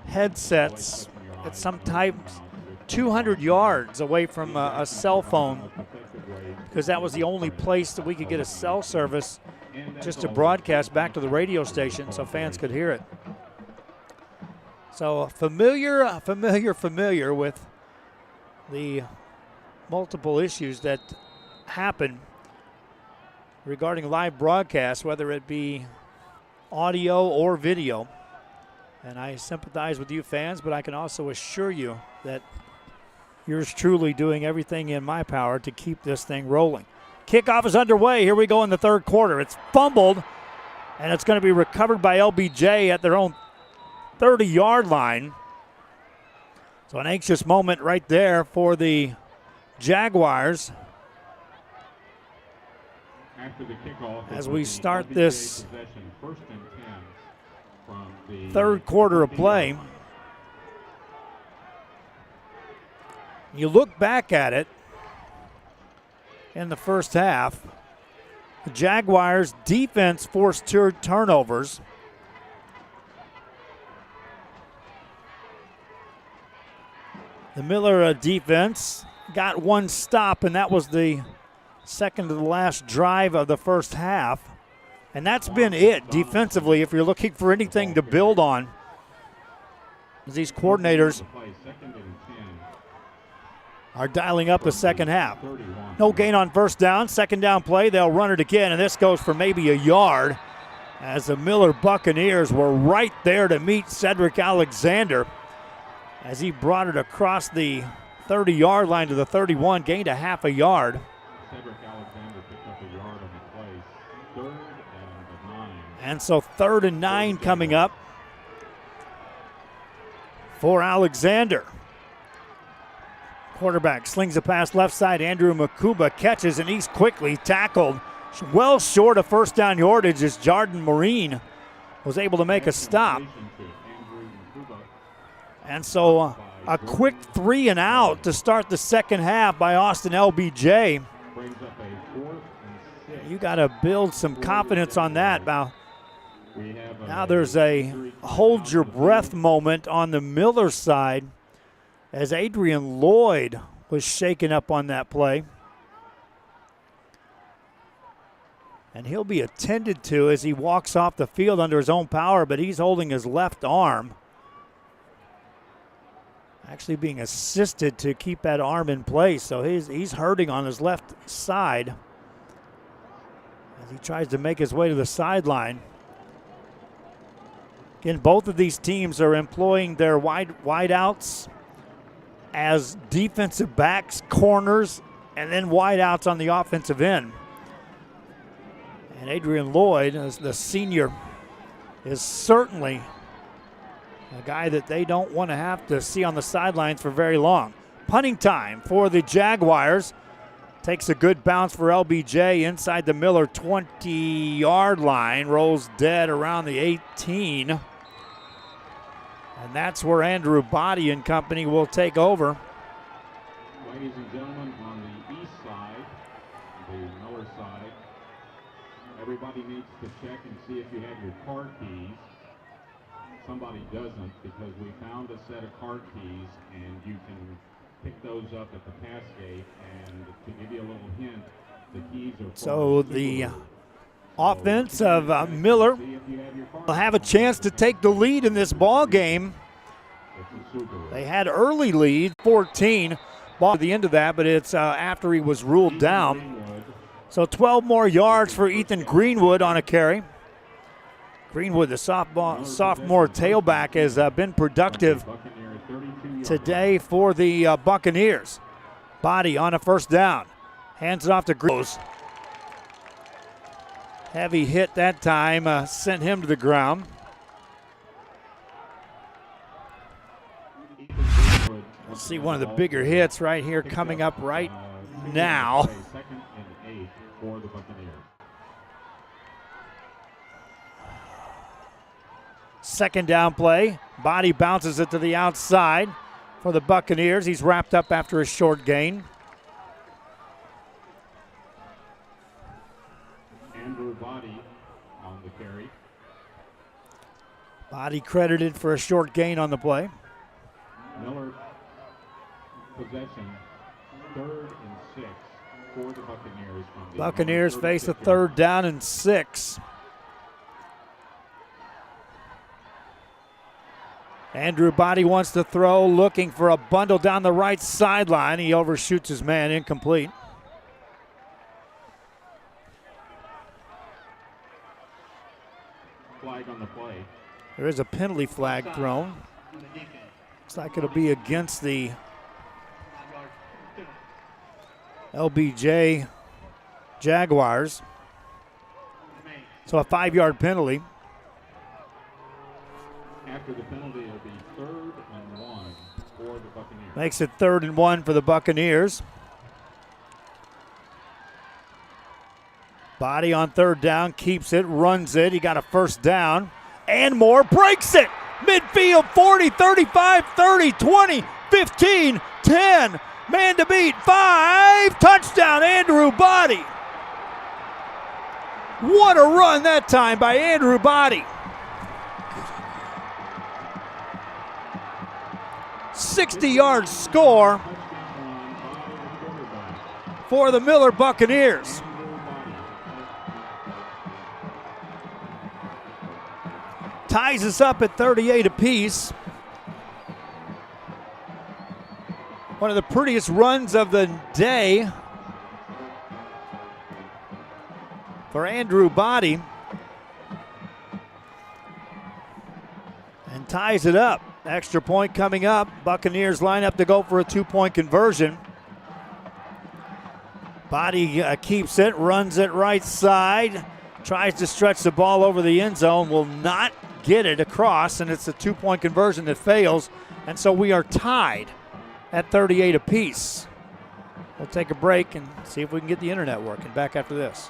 headsets at sometimes 200 yards away from a cell phone, because that was the only place that we could get a cell service just to broadcast back to the radio station so fans could hear it. So familiar with the multiple issues that happen regarding live broadcasts, whether it be audio or video. And I sympathize with you fans, but I can also assure you that yours truly doing everything in my power to keep this thing rolling. Kickoff is underway. Here we go in the third quarter. It's fumbled, and it's going to be recovered by LBJ at their own 30-yard line. So an anxious moment right there for the Jaguars After the kickoff, as we start this first and 10 from the third quarter of play. You look back at it in the first half, the Jaguars defense forced 2 turnovers. The Miller defense got 1 stop, and that was the second to the last drive of the first half. And that's been it defensively if you're looking for anything to build on. As these coordinators are dialing up the second half. No gain on first down. Second down play, they'll run it again, and this goes for maybe a yard as the Miller Buccaneers were right there to meet Cedric Alexander as he brought it across the 30-yard line to the 31, gained a half a yard. Cedric Alexander picked up a yard on the play. 3rd and 9. And so 3rd and 9 coming up for Alexander. Quarterback slings a pass left side. Andrew Makuba catches, and he's quickly tackled well short of first down yardage as Jordan Marine was able to make a stop. And so a quick 3 and out to start the second half by Austin LBJ. You got to build some confidence on that. Now there's a hold your breath moment on the Miller side as Adrian Lloyd was shaken up on that play. And he'll be attended to as he walks off the field under his own power, but he's holding his left arm. Actually being assisted to keep that arm in place, so he's hurting on his left side as he tries to make his way to the sideline. Again, both of these teams are employing their wideouts as defensive backs, corners, and then wideouts on the offensive end. And Adrian Lloyd, as the senior, is certainly a guy that they don't want to have to see on the sidelines for very long. Punting time for the Jaguars. Takes a good bounce for LBJ inside the Miller 20-yard line. Rolls dead around the 18. And that's where Andrew Body and company will take over. Ladies and gentlemen, on the east side, the Miller side, everybody needs to check and see if you have your car keys. Somebody doesn't, because we found a set of car keys, and you can pick those up at the pass gate. And to give you a little hint, the keys are so the offense of Miller will have a chance to take the lead in this ball game. They had early lead, 14. Ball at the end of that, but it's after he was ruled down. So 12 more yards for Ethan Greenwood on a carry. Greenwood, the sophomore tailback, has been productive today for the Buccaneers. Body on a first down. Hands it off to Greenwood. Heavy hit that time, sent him to the ground. We'll see one of the bigger hits right here coming up right now. for the Buccaneers. Second down play. Body bounces it to the outside for the Buccaneers. He's wrapped up after a short gain. Andrew Body on the carry. Body credited for a short gain on the play. Miller possession, 3rd and 6 for the Buccaneers. Buccaneers face a 3rd down and 6. Andrew Body wants to throw, looking for a bundle down the right sideline. He overshoots his man, incomplete. Flag on the play. There is a penalty flag thrown. Looks like it'll be against the LBJ Jaguars. So a 5-yard penalty. After the penalty, it'll be 3rd and 1 for the Buccaneers. Makes it 3rd and 1 for the Buccaneers. Body on 3rd down, keeps it, runs it. He got a 1st down and more, breaks it. Midfield, 40, 35, 30, 20, 15, 10. Man to beat, 5. Touchdown, Andrew Body. What a run that time by Andrew Body. 60-yard score for the Miller Buccaneers. Ties us up at 38 apiece. One of the prettiest runs of the day for Andrew Body. And ties it up. Extra point coming up. Buccaneers line up to go for a 2-point conversion. Body keeps it, runs it right side. Tries to stretch the ball over the end zone. Will not get it across, and it's a 2-point conversion that fails. And so we are tied at 38 apiece. We'll take a break and see if we can get the internet working. Back after this.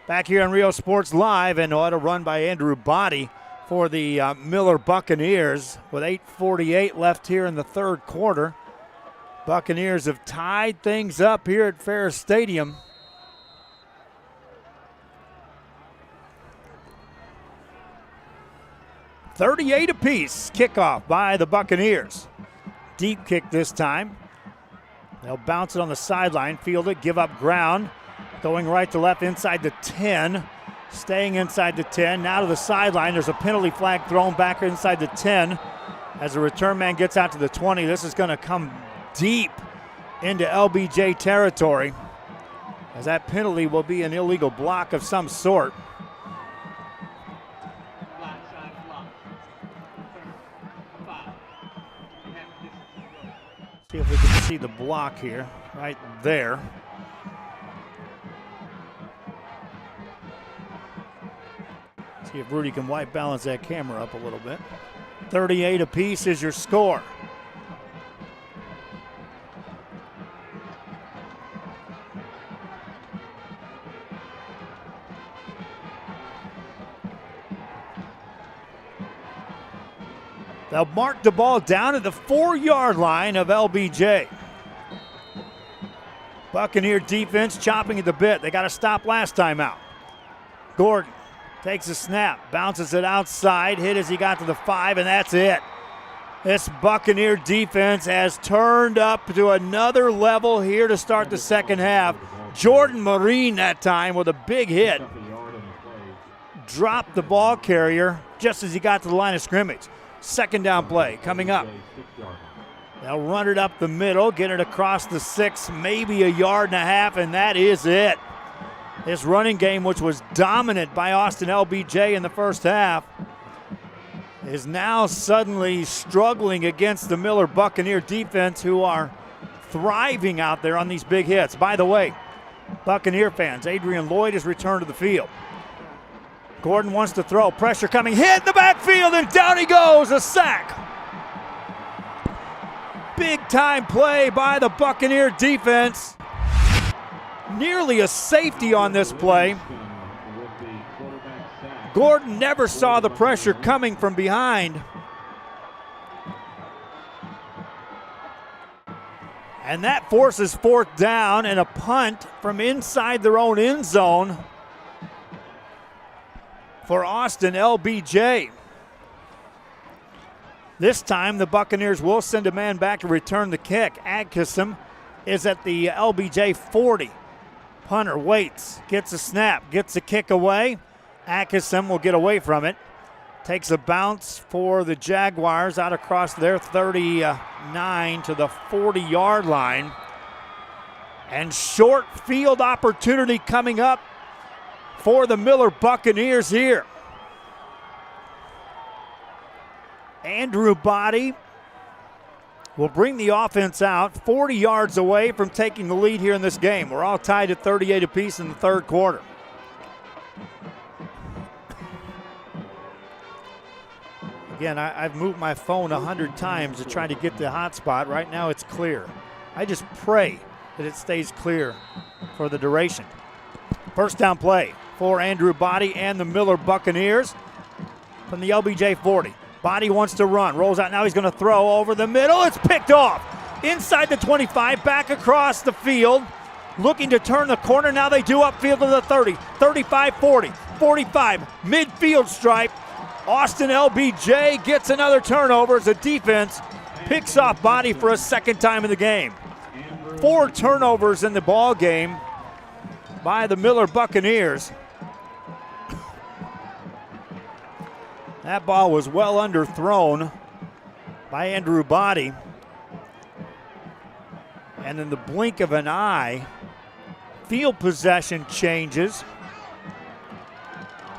Back here on Rio Sports Live, and what a run by Andrew Body for the Miller Buccaneers with 8:48 left here in the 3rd quarter. Buccaneers have tied things up here at Ferris Stadium. $38 apiece. Kickoff by the Buccaneers. Deep kick this time. They'll bounce it on the sideline, field it, give up ground. Going right to left inside the 10, staying inside the 10. Now to the sideline. There's a penalty flag thrown back inside the 10 as the return man gets out to the 20. This is going to come deep into LBJ territory, as that penalty will be an illegal block of some sort. See if we can see the block here, right there. See if Rudy can white balance that camera up a little bit. 38 apiece is your score. They'll mark the ball down at the 4-yard line of LBJ. Buccaneer defense chopping at the bit. They got to stop last time out. Gordon takes a snap, bounces it outside, hit as he got to the 5, and that's it. This Buccaneer defense has turned up to another level here to start the second half. Jordan Marine that time with a big hit. Dropped the ball carrier just as he got to the line of scrimmage. Second down play coming up. They'll run it up the middle, get it across the 6, maybe a yard and a half, and that is it. This running game, which was dominant by Austin LBJ in the first half, is now suddenly struggling against the Miller Buccaneer defense, who are thriving out there on these big hits. By the way, Buccaneer fans, Adrian Lloyd has returned to the field. Gordon wants to throw, pressure coming, hit in the backfield, and down he goes, a sack. Big time play by the Buccaneer defense. Nearly a safety on this play. Gordon never saw the pressure coming from behind. And that forces fourth down and a punt from inside their own end zone for Austin LBJ. This time the Buccaneers will send a man back to return the kick. Adkisson is at the LBJ 40. Punter waits, gets a snap, gets a kick away. Adkisson will get away from it. Takes a bounce for the Jaguars out across their 39 to the 40-yard line. And short field opportunity coming up for the Miller Buccaneers here. Andrew Body will bring the offense out 40 yards away from taking the lead here in this game. We're all tied at 38 apiece in the third quarter. Again, I've moved my phone 100 times to try to get the hot spot. Right now it's clear. I just pray that it stays clear for the duration. First down play for Andrew Body and the Miller Buccaneers from the LBJ 40. Body wants to run, rolls out, now he's going to throw over the middle. It's picked off inside the 25, back across the field, looking to turn the corner. Now they do upfield to the 30, 35, 40, 45, midfield stripe. Austin LBJ gets another turnover as the defense picks off Body for a second time in the game. 4 turnovers in the ball game by the Miller Buccaneers. That ball was well underthrown by Andrew Body. And in the blink of an eye, field possession changes.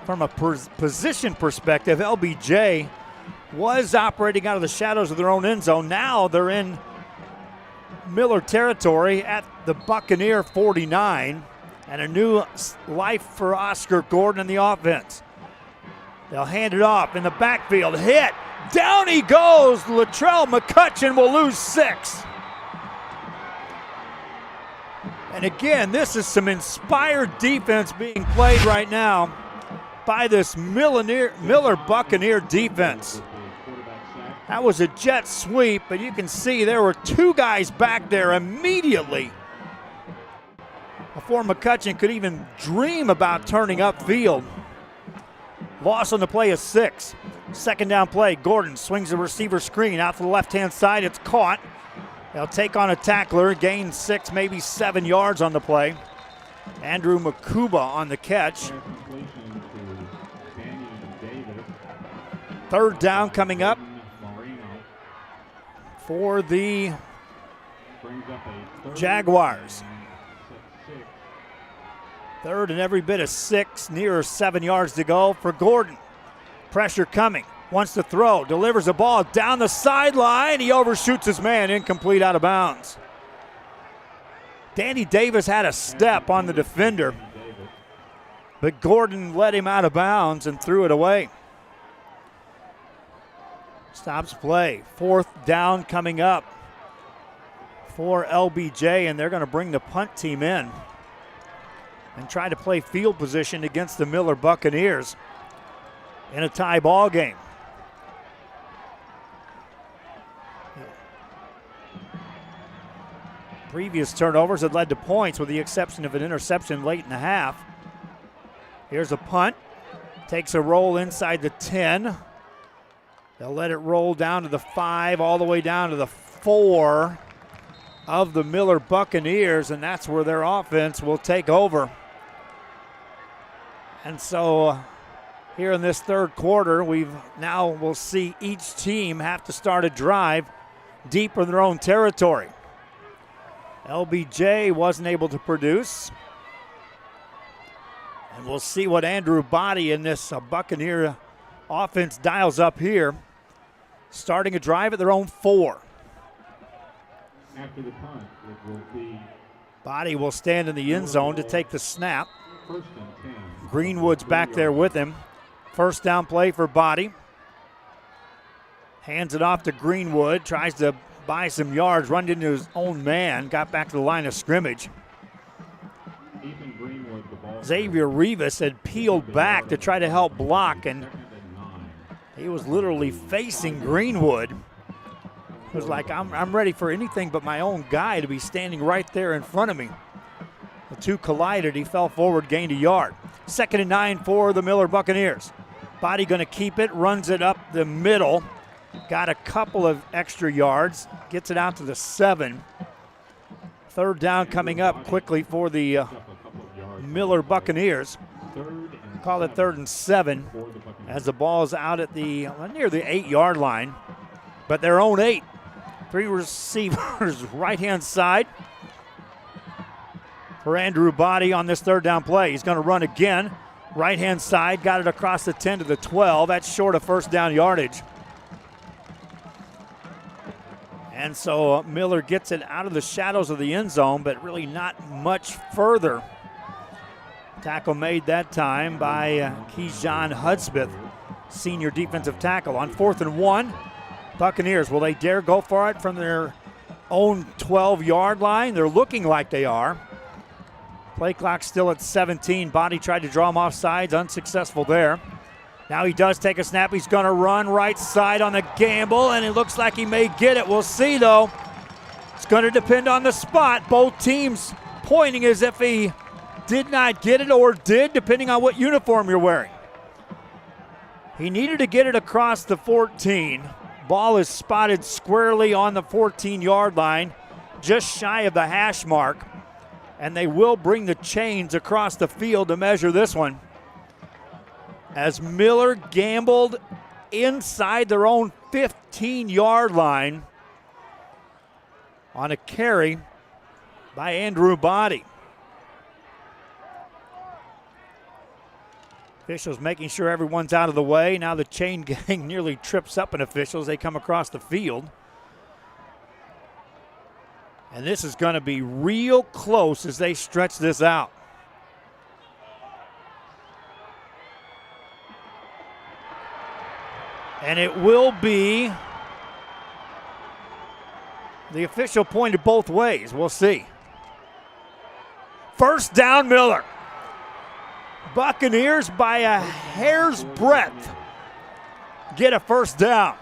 From a position perspective, LBJ was operating out of the shadows of their own end zone. Now they're in Miller territory at the Buccaneer 49, and a new life for Oscar Gordon in the offense. They'll hand it off in the backfield. Hit. Down he goes. Latrell McCutcheon will lose 6. And again, this is some inspired defense being played right now by this Miller Buccaneer defense. That was a jet sweep, but you can see there were 2 guys back there immediately before McCutcheon could even dream about turning upfield. Loss on the play is 6. Second down play, Gordon swings the receiver screen out to the left-hand side. It's caught. They'll take on a tackler, gain 6, maybe 7 yards on the play. Andrew Makuba on the catch. Third down coming up for the Jaguars. Third and every bit of 6, nearer 7 yards to go for Gordon. Pressure coming, wants to throw, delivers the ball down the sideline. He overshoots his man, incomplete, out of bounds. Danny Davis had a step on the defender, but Gordon let him out of bounds and threw it away. Stops play. Fourth down coming up for LBJ, and they're going to bring the punt team in and try to play field position against the Miller Buccaneers in a tie ball game. Previous turnovers had led to points with the exception of an interception late in the half. Here's a punt. Takes a roll inside the 10. They'll let it roll down to the 5, all the way down to the 4 of the Miller Buccaneers, and that's where their offense will take over. And so here in this third quarter, we'll see each team have to start a drive deep in their own territory. LBJ wasn't able to produce. And we'll see what Andrew Body in this Buccaneer offense dials up here. Starting a drive at their own 4. After the punt, it will be Body will stand in the end zone to take the snap. first and 10. Greenwood's back there with him. First down play for Body. Hands it off to Greenwood. Tries to buy some yards. Run into his own man. Got back to the line of scrimmage. Ethan Greenwood, the ball. Xavier Rivas had peeled back to try to help block, and he was literally facing Greenwood. It was like, I'm ready for anything but my own guy to be standing right there in front of me. The two collided. He fell forward, gained a yard. 2nd and 9 for the Miller Buccaneers. Body going to keep it, runs it up the middle. Got a couple of extra yards, gets it out to the 7. Third down coming up quickly for the Miller Buccaneers. Call it 3rd and 7 as the ball is out at the near the 8-yard line, but their own 8. 3 receivers right-hand side for Andrew Body on this third down play. He's going to run again. Right-hand side, got it across the 10 to the 12. That's short of first down yardage. And so Miller gets it out of the shadows of the end zone, but really not much further. Tackle made that time by Keyshawn Hudspeth, senior defensive tackle. On 4th and 1, Buccaneers, will they dare go for it from their own 12-yard line? They're looking like they are. Play clock still at 17. Body tried to draw him off sides, unsuccessful there. Now he does take a snap. He's going to run right side on the gamble, and it looks like he may get it. We'll see, though. It's going to depend on the spot. Both teams pointing as if he did not get it or did, depending on what uniform you're wearing. He needed to get it across the 14. Ball is spotted squarely on the 14-yard line, just shy of the hash mark. And they will bring the chains across the field to measure this one. As Miller gambled inside their own 15-yard line on a carry by Andrew Body. Officials making sure everyone's out of the way. Now the chain gang nearly trips up an official as they come across the field. And this is going to be real close as they stretch this out. And it will be, the official pointed both ways. We'll see. First down, Miller. Buccaneers by a hair's breadth get a first down.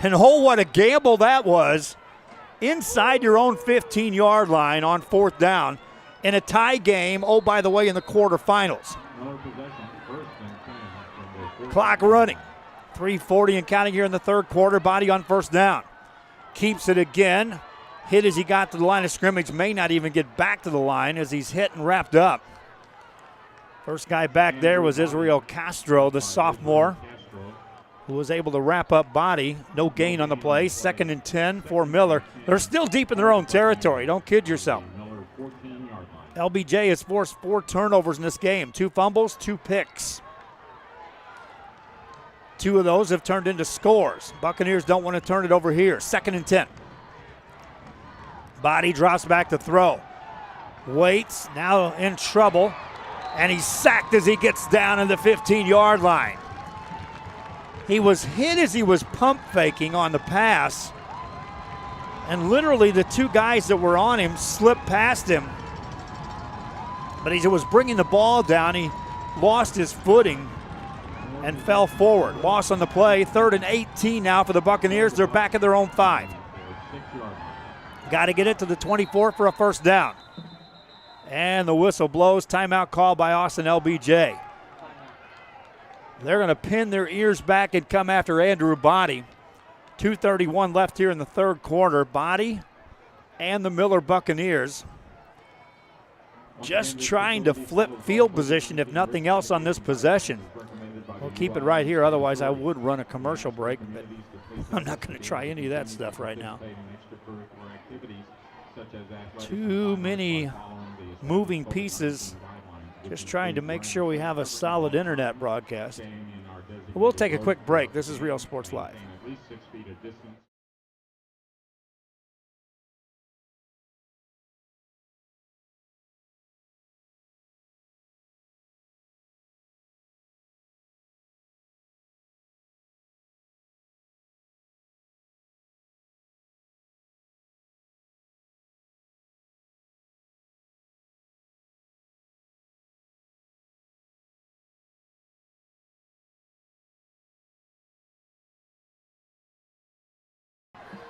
And oh, what a gamble that was. Inside your own 15-yard line on 4th down in a tie game, oh, by the way, in the quarterfinals. Clock running. 3:40 and counting here in the third quarter. Body on first down. Keeps it again. Hit as he got to the line of scrimmage. May not even get back to the line as he's hit and wrapped up. First guy back there was Israel Castro, the sophomore, who was able to wrap up Body. No gain on the play. 2nd and 10 for Miller. They're still deep in their own territory. Don't kid yourself. LBJ has forced 4 turnovers in this game. 2 fumbles, 2 picks. 2 of those have turned into scores. Buccaneers don't want to turn it over here. 2nd and 10. Body drops back to throw. Waits, now in trouble. And he's sacked as he gets down in the 15-yard line. He was hit as he was pump faking on the pass. And literally the 2 guys that were on him slipped past him. But as he was bringing the ball down, he lost his footing and fell forward. Loss on the play. 3rd and 18 now for the Buccaneers. They're back at their own 5. Got to get it to the 24 for a first down. And the whistle blows. Timeout call by Austin LBJ. They're going to pin their ears back and come after Andrew Body. 2:31 left here in the third quarter. Body and the Miller Buccaneers just trying to flip field position, if nothing else, on this possession. We'll keep it right here, otherwise I would run a commercial break, but I'm not going to try any of that stuff right now. Too many moving pieces, just trying to make sure we have a solid internet broadcast. We'll take a quick break. This is Real Sports Live.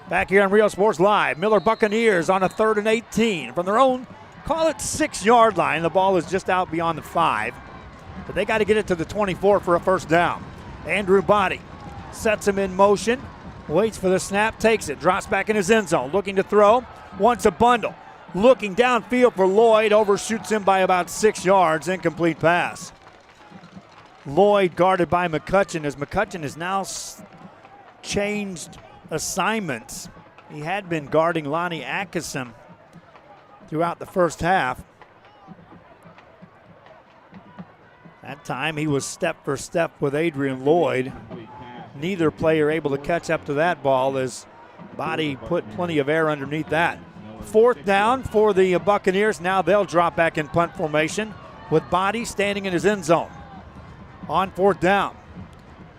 Back here on Real Sports Live, Miller Buccaneers on a 3rd and 18 from their own, call it 6-yard line. The ball is just out beyond the 5, but they got to get it to the 24 for a first down. Andrew Body sets him in motion, waits for the snap, takes it, drops back in his end zone, looking to throw, wants a bundle. Looking downfield for Lloyd, overshoots him by about 6 yards, incomplete pass. Lloyd guarded by McCutcheon, as McCutcheon has now changed assignments. He had been guarding Lonnie Atkinson throughout the first half. That time he was step for step with Adrian Lloyd. Neither player able to catch up to that ball, as Body put plenty of air underneath that. 4th down for the Buccaneers. Now they'll drop back in punt formation with Body standing in his end zone. On 4th down.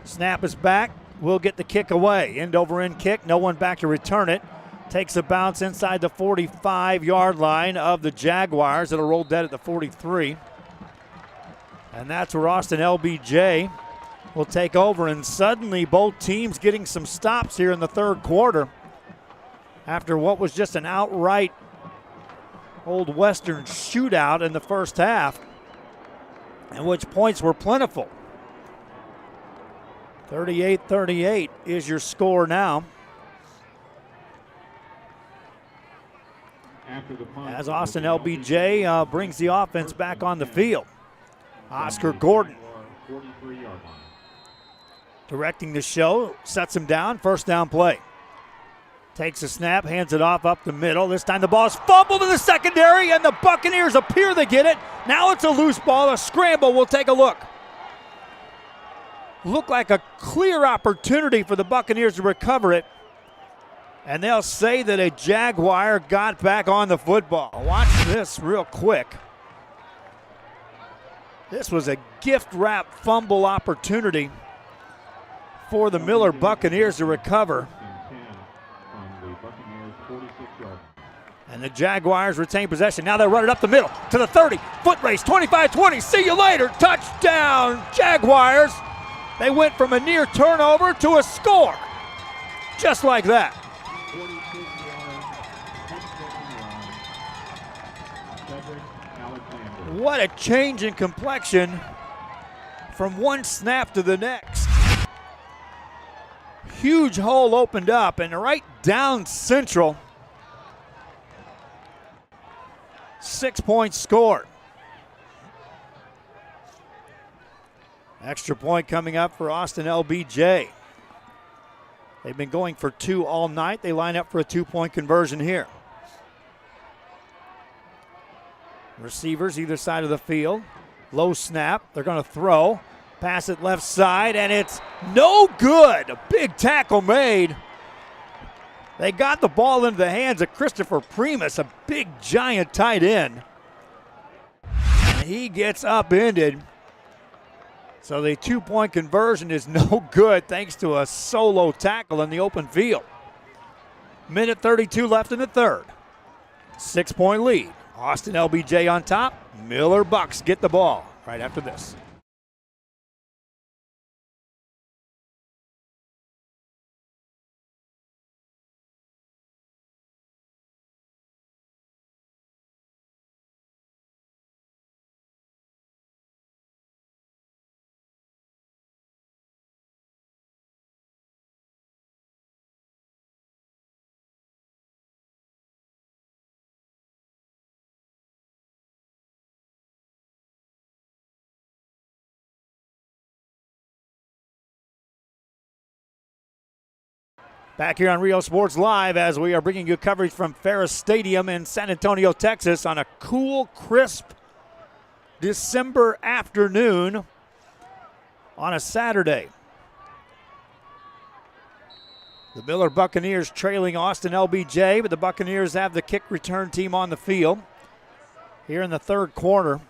Snap is back. Will get the kick away. End over end kick. No one back to return it. Takes a bounce inside the 45-yard line of the Jaguars. It'll roll dead at the 43. And that's where Austin LBJ will take over. And suddenly both teams getting some stops here in the third quarter after what was just an outright Old Western shootout in the first half, in which points were plentiful. 38-38 is your score now. As Austin LBJ brings the offense back on the field. Oscar Gordon directing the show, sets him down, first down play. Takes a snap, hands it off up the middle. This time the ball is fumbled in the secondary, and the Buccaneers appear to get it. Now it's a loose ball, a scramble. We'll take a look. Looked like a clear opportunity for the Buccaneers to recover it. And they'll say that a Jaguar got back on the football. Watch this real quick. This was a gift wrap fumble opportunity for the Miller Buccaneers to recover. And the Jaguars retain possession. Now they run it up the middle to the 30. Foot race, 25-20. See you later. Touchdown, Jaguars. They went from a near turnover to a score. Just like that. What a change in complexion from one snap to the next. Huge hole opened up, and right down central. 6 points scored. Extra point coming up for Austin LBJ. They've been going for 2 all night. They line up for a 2-point conversion here. Receivers either side of the field. Low snap. They're going to throw. Pass it left side, and it's no good. A big tackle made. They got the ball into the hands of Christopher Primus, a big giant tight end. And he gets upended. So the 2-point conversion is no good thanks to a solo tackle in the open field. Minute 32 left in the third. 6-point lead. Austin LBJ on top. Miller Bucks get the ball right after this. Back here on Rio Sports Live as we are bringing you coverage from Ferris Stadium in San Antonio, Texas on a cool, crisp December afternoon on a Saturday. The Miller Buccaneers trailing Austin LBJ, but the Buccaneers have the kick return team on the field here in the third quarter.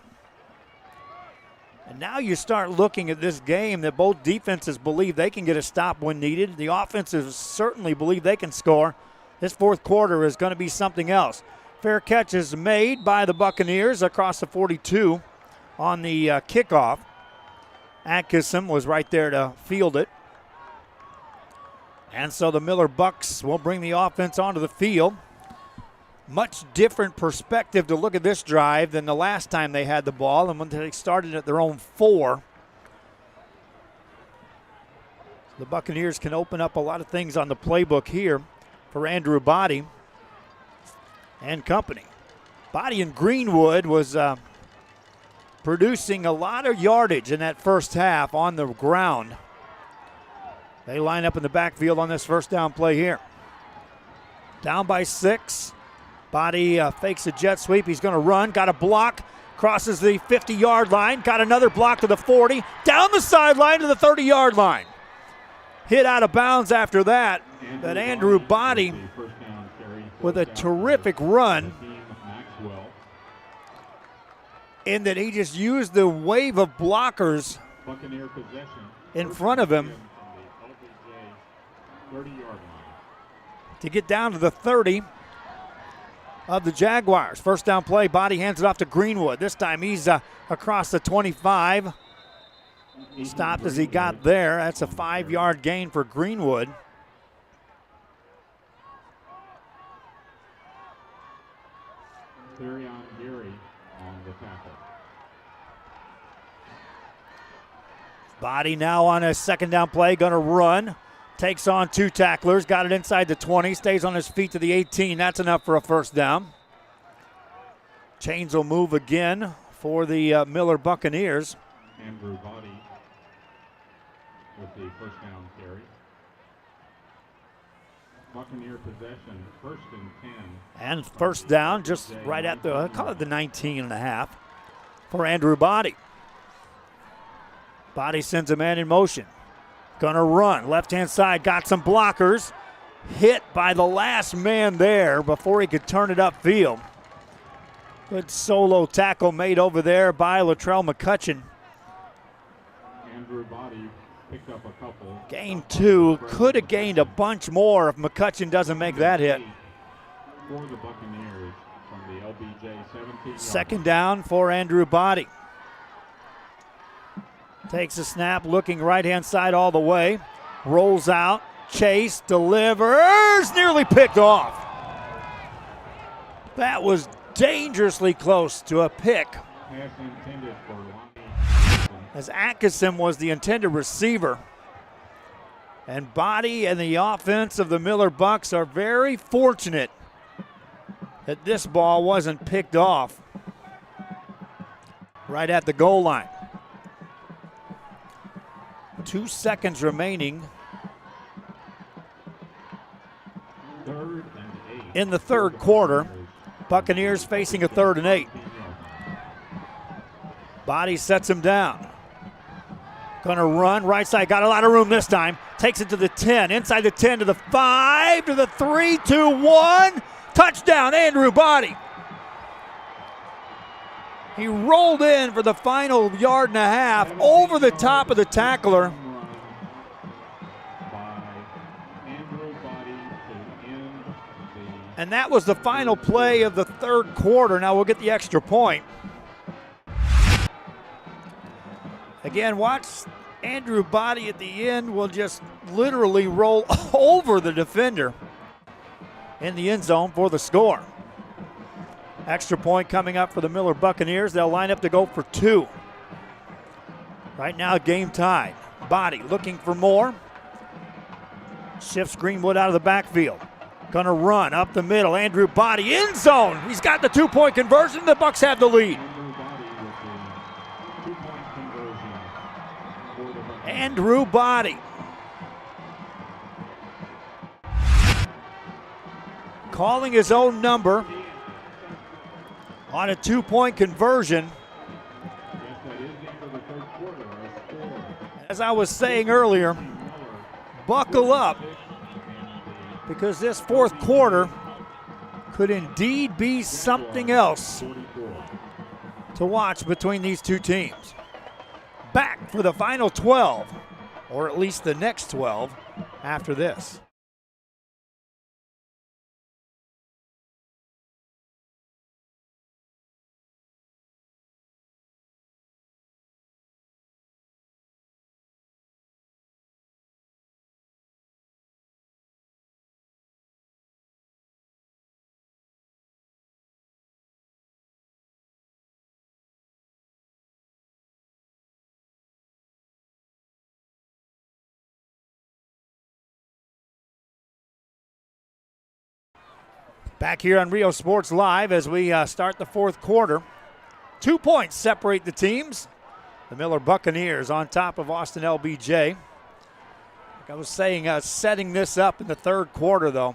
And now you start looking at this game that both defenses believe they can get a stop when needed. The offenses certainly believe they can score. This fourth quarter is going to be something else. Fair catch is made by the Buccaneers across the 42 on the kickoff. Atkinson was right there to field it. And so the Miller Bucks will bring the offense onto the field. Much different perspective to look at this drive than the last time they had the ball and when they started at their own 4. The Buccaneers can open up a lot of things on the playbook here for Andrew Body and company. Body in Greenwood was producing a lot of yardage in that first half on the ground. They line up in the backfield on this first down play here. Down by 6. Body fakes a jet sweep. He's going to run. Got a block. Crosses the 50-yard line. Got another block to the 40. Down the sideline to the 30-yard line. Hit out of bounds after that. But Andrew Body with a terrific run in that he just used the wave of blockers in front of him to get down to the 30 of the Jaguars. First down play, Body hands it off to Greenwood. This time he's across the 25. Stopped as he got there. That's a 5-yard gain for Greenwood. Gary on the tackle. Body now on a second down play, going to run. Takes on 2 tacklers, got it inside the 20, stays on his feet to the 18. That's enough for a first down. Chains will move again for the Miller Buccaneers. Andrew Body with the first down carry. Buccaneer possession, 1st and 10. And first down just right at the, call it the 19 and a half for Andrew Body. Body sends a man in motion. Gonna run, left-hand side, got some blockers. Hit by the last man there before he could turn it upfield. Good solo tackle made over there by Latrell McCutcheon. Andrew Body picked up a couple. Gain 2, could have gained a bunch more if McCutcheon doesn't make that hit. For the Buccaneers from the LBJ 17. Second down for Andrew Body. Takes a snap, looking right-hand side all the way. Rolls out, chase, delivers, nearly picked off. That was dangerously close to a pick. Pass intended for Lonnie. As Atkinson was the intended receiver. And Body and the offense of the Miller Bucks are very fortunate that this ball wasn't picked off right at the goal line. 2 seconds remaining in the third quarter. Buccaneers facing a 3rd and 8. Body sets him down. Gonna run right side, got a lot of room this time. Takes it to the 10, inside the 10 to the 5, to the 3, 2, 1. Touchdown, Andrew Body. He rolled in for the final 1.5 yards over the top of the tackler. And that was the final play of the third quarter. Now we'll get the extra point. Again, watch Andrew Body at the end will just literally roll over the defender in the end zone for the score. Extra point coming up for the Miller Buccaneers. They'll line up to go for 2. Right now, game tied. Body looking for more. Shifts Greenwood out of the backfield. Gonna run up the middle. Andrew Body, end zone. He's got the 2-point conversion. The Bucks have the lead. Andrew Body. calling his own number on a 2-point conversion. As I was saying earlier, buckle up, because this fourth quarter could indeed be something else to watch between these two teams. Back for the final 12, or at least the next 12 after this. Back here on Rio Sports Live as we start the fourth quarter. 2 points separate the teams. The Miller Buccaneers on top of Austin LBJ. Like I was saying, setting this up in the third quarter, though.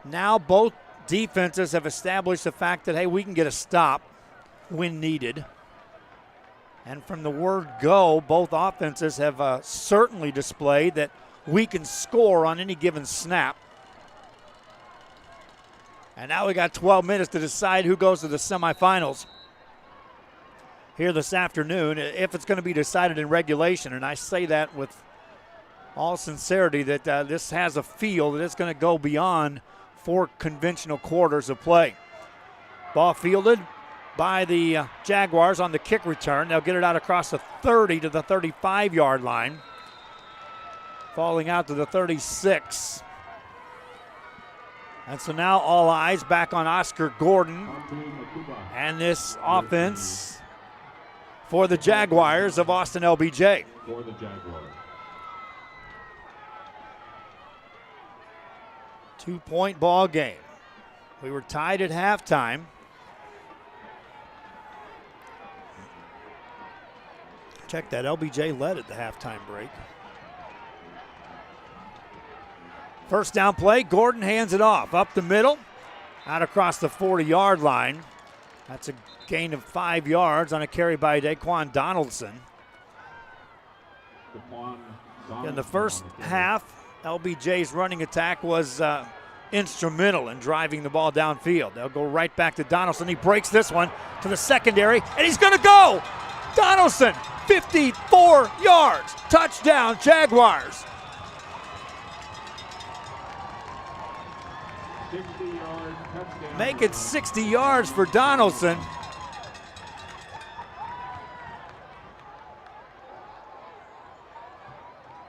Now both defenses have established the fact that, hey, we can get a stop when needed. And from the word go, both offenses have certainly displayed that we can score on any given snap. And now we got 12 minutes to decide who goes to the semifinals here this afternoon, if it's going to be decided in regulation. And I say that with all sincerity, that this has a feel that it's going to go beyond 4 conventional quarters of play. Ball fielded by the Jaguars on the kick return. They'll get it out across the 30 to the 35-yard line, falling out to the 36. And so now all eyes back on Oscar Gordon and this offense for the Jaguars of Austin LBJ. For the Jaguars. 2-point ball game. We were tied at halftime. Check that, LBJ led at the halftime break. First down play, Gordon hands it off. Up the middle, out across the 40-yard line. That's a gain of 5 yards on a carry by Daquan Donaldson. In the first half, LBJ's running attack was instrumental in driving the ball downfield. They'll go right back to Donaldson. He breaks this one to the secondary, and he's going to go! Donaldson, 54 yards. Touchdown, Jaguars. 60-yard touchdown. Make it 60 yards for Donaldson.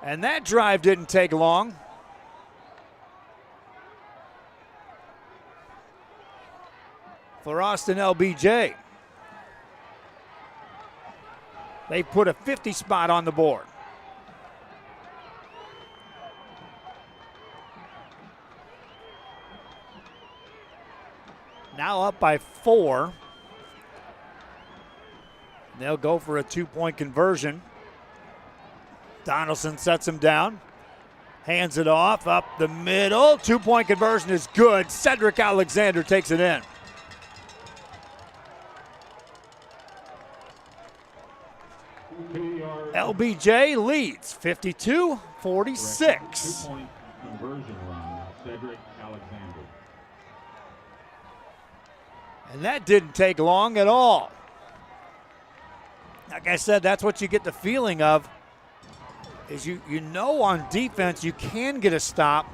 And that drive didn't take long. For Austin LBJ. They put a 50 spot on the board. Now up by 4. They'll go for a 2-point conversion. Donaldson sets him down. Hands it off up the middle. 2-point conversion is good. Cedric Alexander takes it in. LBJ leads 52-46. 2-point conversion run, Cedric Alexander. And that didn't take long at all. Like I said, that's what you get the feeling of, is you know on defense you can get a stop,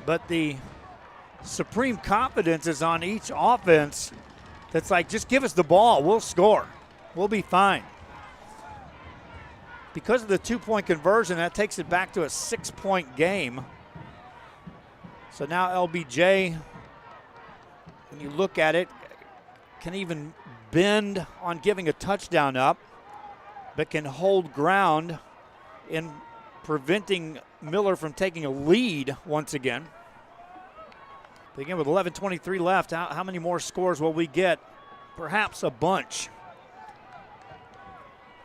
but the supreme confidence is on each offense that's like, just give us the ball, we'll score, we'll be fine. Because of the 2-point conversion, that takes it back to a 6-point game. So now LBJ, when you look at it, can even bend on giving a touchdown up, but can hold ground in preventing Miller from taking a lead once again. But again, with 11:23 left, how many more scores will we get? Perhaps a bunch,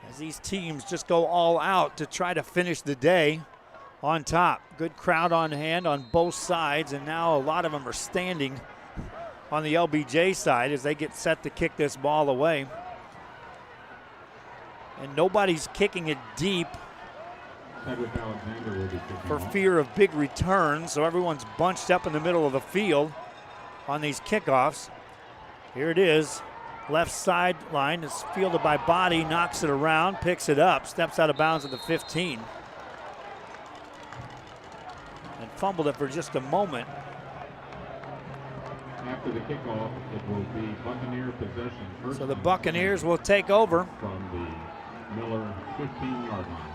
as these teams just go all out to try to finish the day on top. Good crowd on hand on both sides, and now a lot of them are standing on the LBJ side as they get set to kick this ball away. And nobody's kicking it deep for fear of big returns, so everyone's bunched up in the middle of the field on these kickoffs. Here it is, left sideline. It's fielded by Body, knocks it around, picks it up, steps out of bounds at the 15. And fumbled it for just a moment. After the kickoff, it will be Buccaneer possession. So the Buccaneers will take over from the Miller 15-yard line.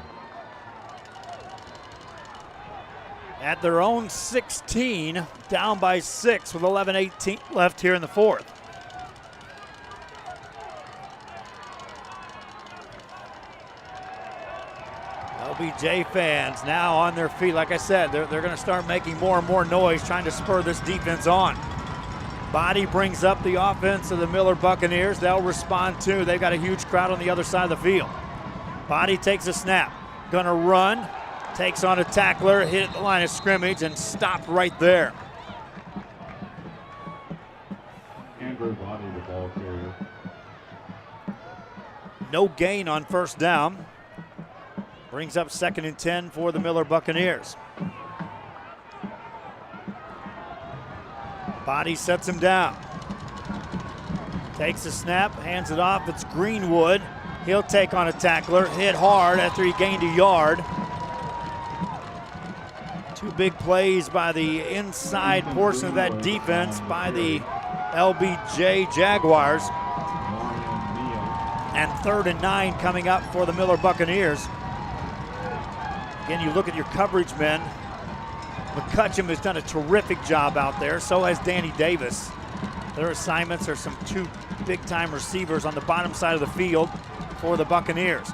At their own 16, down by 6 with 11:18 left here in the fourth. LBJ fans now on their feet. Like I said, they're going to start making more and more noise trying to spur this defense on. Body brings up the offense of the Miller Buccaneers. They'll respond too. They've got a huge crowd on the other side of the field. Body takes a snap. Gonna run. Takes on a tackler, hit at the line of scrimmage, and stopped right there. Andrew Body, the ball carrier. No gain on first down. Brings up 2nd and 10 for the Miller Buccaneers. Body sets him down. Takes a snap, hands it off. It's Greenwood. He'll take on a tackler, hit hard after he gained a yard. Two big plays by the inside portion of that defense by the LBJ Jaguars. And 3rd and 9 coming up for the Miller Buccaneers. Again, you look at your coverage men. McCutcheon has done a terrific job out there. So has Danny Davis. Their assignments are some two big-time receivers on the bottom side of the field for the Buccaneers.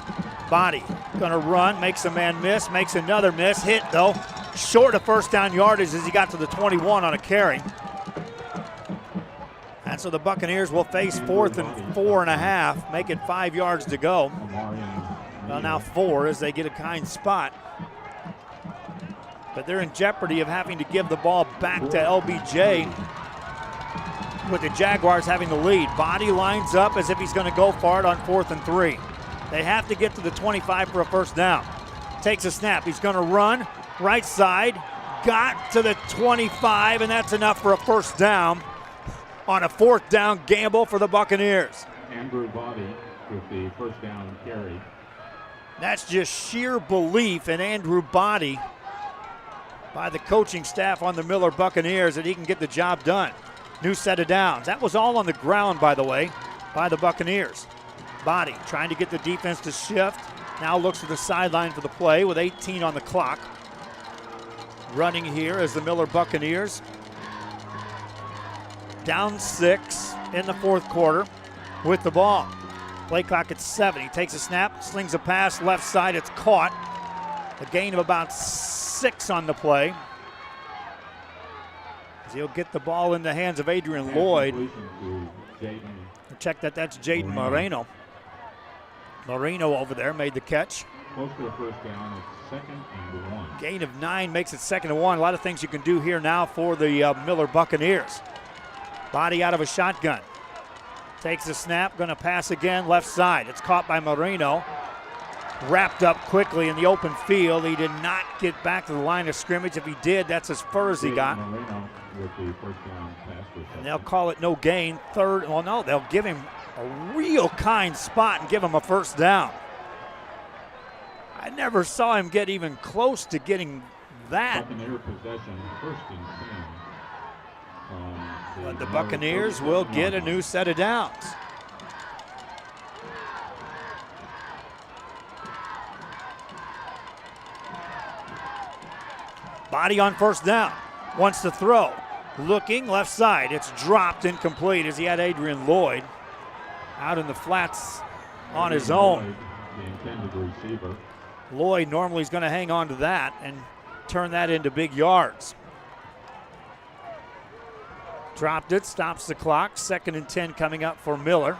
Body gonna run, makes a man miss, makes another miss. Hit though, short of first down yardage as he got to the 21 on a carry. And so the Buccaneers will face 4th and 4.5, make it 5 yards to go. Well, now 4 as they get a kind spot. But they're in jeopardy of having to give the ball back to LBJ with the Jaguars having the lead. Body lines up as if he's going to go for it on 4th and 3. They have to get to the 25 for a first down. Takes a snap. He's going to run right side. Got to the 25, and that's enough for a first down on a 4th down gamble for the Buccaneers. Andrew Body with the first down carry. That's just sheer belief in Andrew Body by the coaching staff on the Miller Buccaneers that he can get the job done. New set of downs. That was all on the ground, by the way, by the Buccaneers. Body trying to get the defense to shift. Now looks to the sideline for the play with 18 on the clock. Running here as the Miller Buccaneers. Down 6 in the 4th quarter with the ball. Play clock at 7. He takes a snap, slings a pass left side. It's caught. A gain of about 6 on the play. As he'll get the ball in the hands of Adrian Lloyd. Check that, that's Jaden Moreno. Moreno over there made the catch. Close to the first down, it's 2nd and 1. Gain of 9 makes it 2nd and 1. A lot of things you can do here now for the Miller Buccaneers. Body out of a shotgun. Takes a snap, gonna pass again, left side. It's caught by Moreno. Wrapped up quickly in the open field. He did not get back to the line of scrimmage. If he did, that's as far as he got. With the first down pass. And they'll call it no gain. 3rd, well, no, they'll give him a real kind spot and give him a first down. I never saw him get even close to getting that. Buccaneer possession, 1st and 10. But the Buccaneers will get a new set of downs. Body on first down. Wants to throw. Looking left side. It's dropped incomplete as he had Adrian Lloyd out in the flats on his own. The intended receiver. Lloyd normally is going to hang on to that and turn that into big yards. Dropped it, stops the clock. 2nd and 10 coming up for Miller.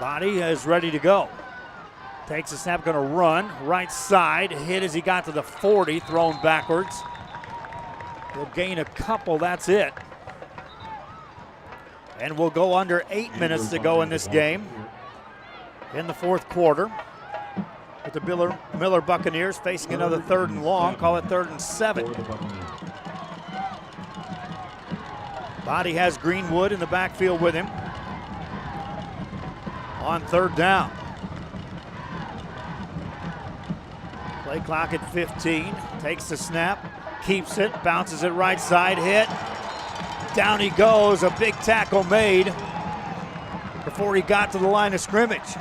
Body is ready to go. Takes a snap, going to run. Right side, hit as he got to the 40, thrown backwards. He'll gain a couple, that's it. And we'll go under 8 minutes to go in this game. In the fourth quarter, with the Miller Buccaneers facing another 3rd and long, call it 3rd and 7. Body has Greenwood in the backfield with him on 3rd down. Play clock at 15, takes the snap, keeps it, bounces it right side, hit. Down he goes, a big tackle made before he got to the line of scrimmage.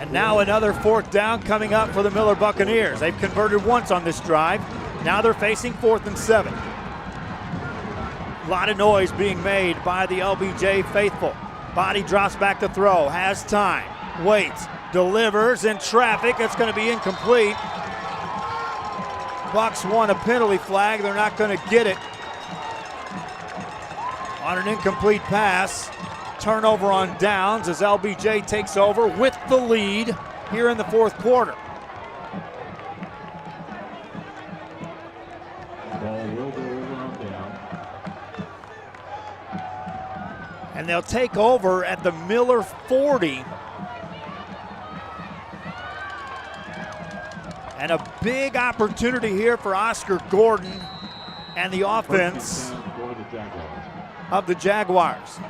And now another 4th down coming up for the Miller Buccaneers. They've converted once on this drive. Now they're facing 4th and 7. A lot of noise being made by the LBJ faithful. Body drops back to throw, has time, waits, delivers in traffic. It's going to be incomplete. Bucks want a penalty flag. They're not going to get it on an incomplete pass. Turnover on downs as LBJ takes over with the lead here in the fourth quarter. Ball will go over on down. And they'll take over at the Miller 40. And a big opportunity here for Oscar Gordon and the offense of the Jaguars.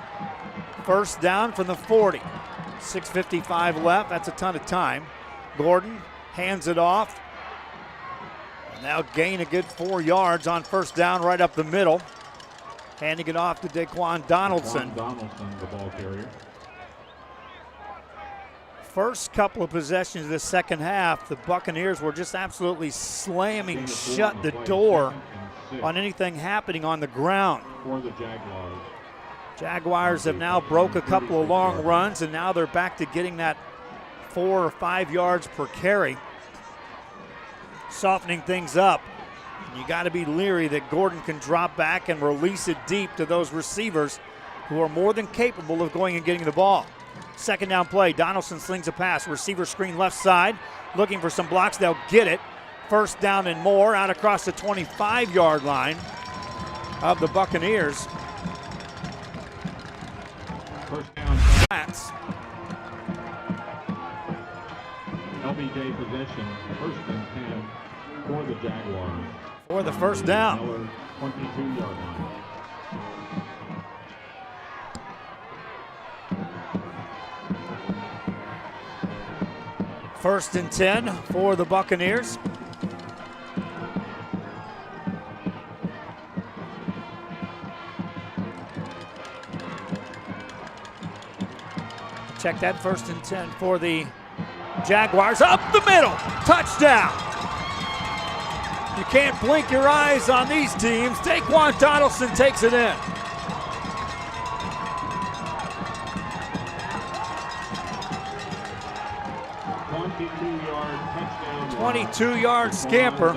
First down from the 40. 6:55 left. That's a ton of time. Gordon hands it off. And they'll gain a good 4 yards on first down right up the middle. Handing it off to Daquan Donaldson. Donaldson, the ball carrier. First couple of possessions of the second half, the Buccaneers were just absolutely slamming shut the door on anything happening on the ground. For the Jaguars. Jaguars have now broke a couple of long runs, and now they're back to getting that 4 or 5 yards per carry, softening things up. You got to be leery that Gordon can drop back and release it deep to those receivers who are more than capable of going and getting the ball. Second down play, Donaldson slings a pass. Receiver screen left side, looking for some blocks. They'll get it. First down and more, out across the 25-yard line of the Buccaneers. First down. Flats. LBJ possession, 1st and 10 for the Jaguars. For the first down. 22-yard line. First and 10 for the Buccaneers. Check that, 1st and 10 for the Jaguars. Up the middle, touchdown. You can't blink your eyes on these teams. Daquan Donaldson takes it in. 22-yard scamper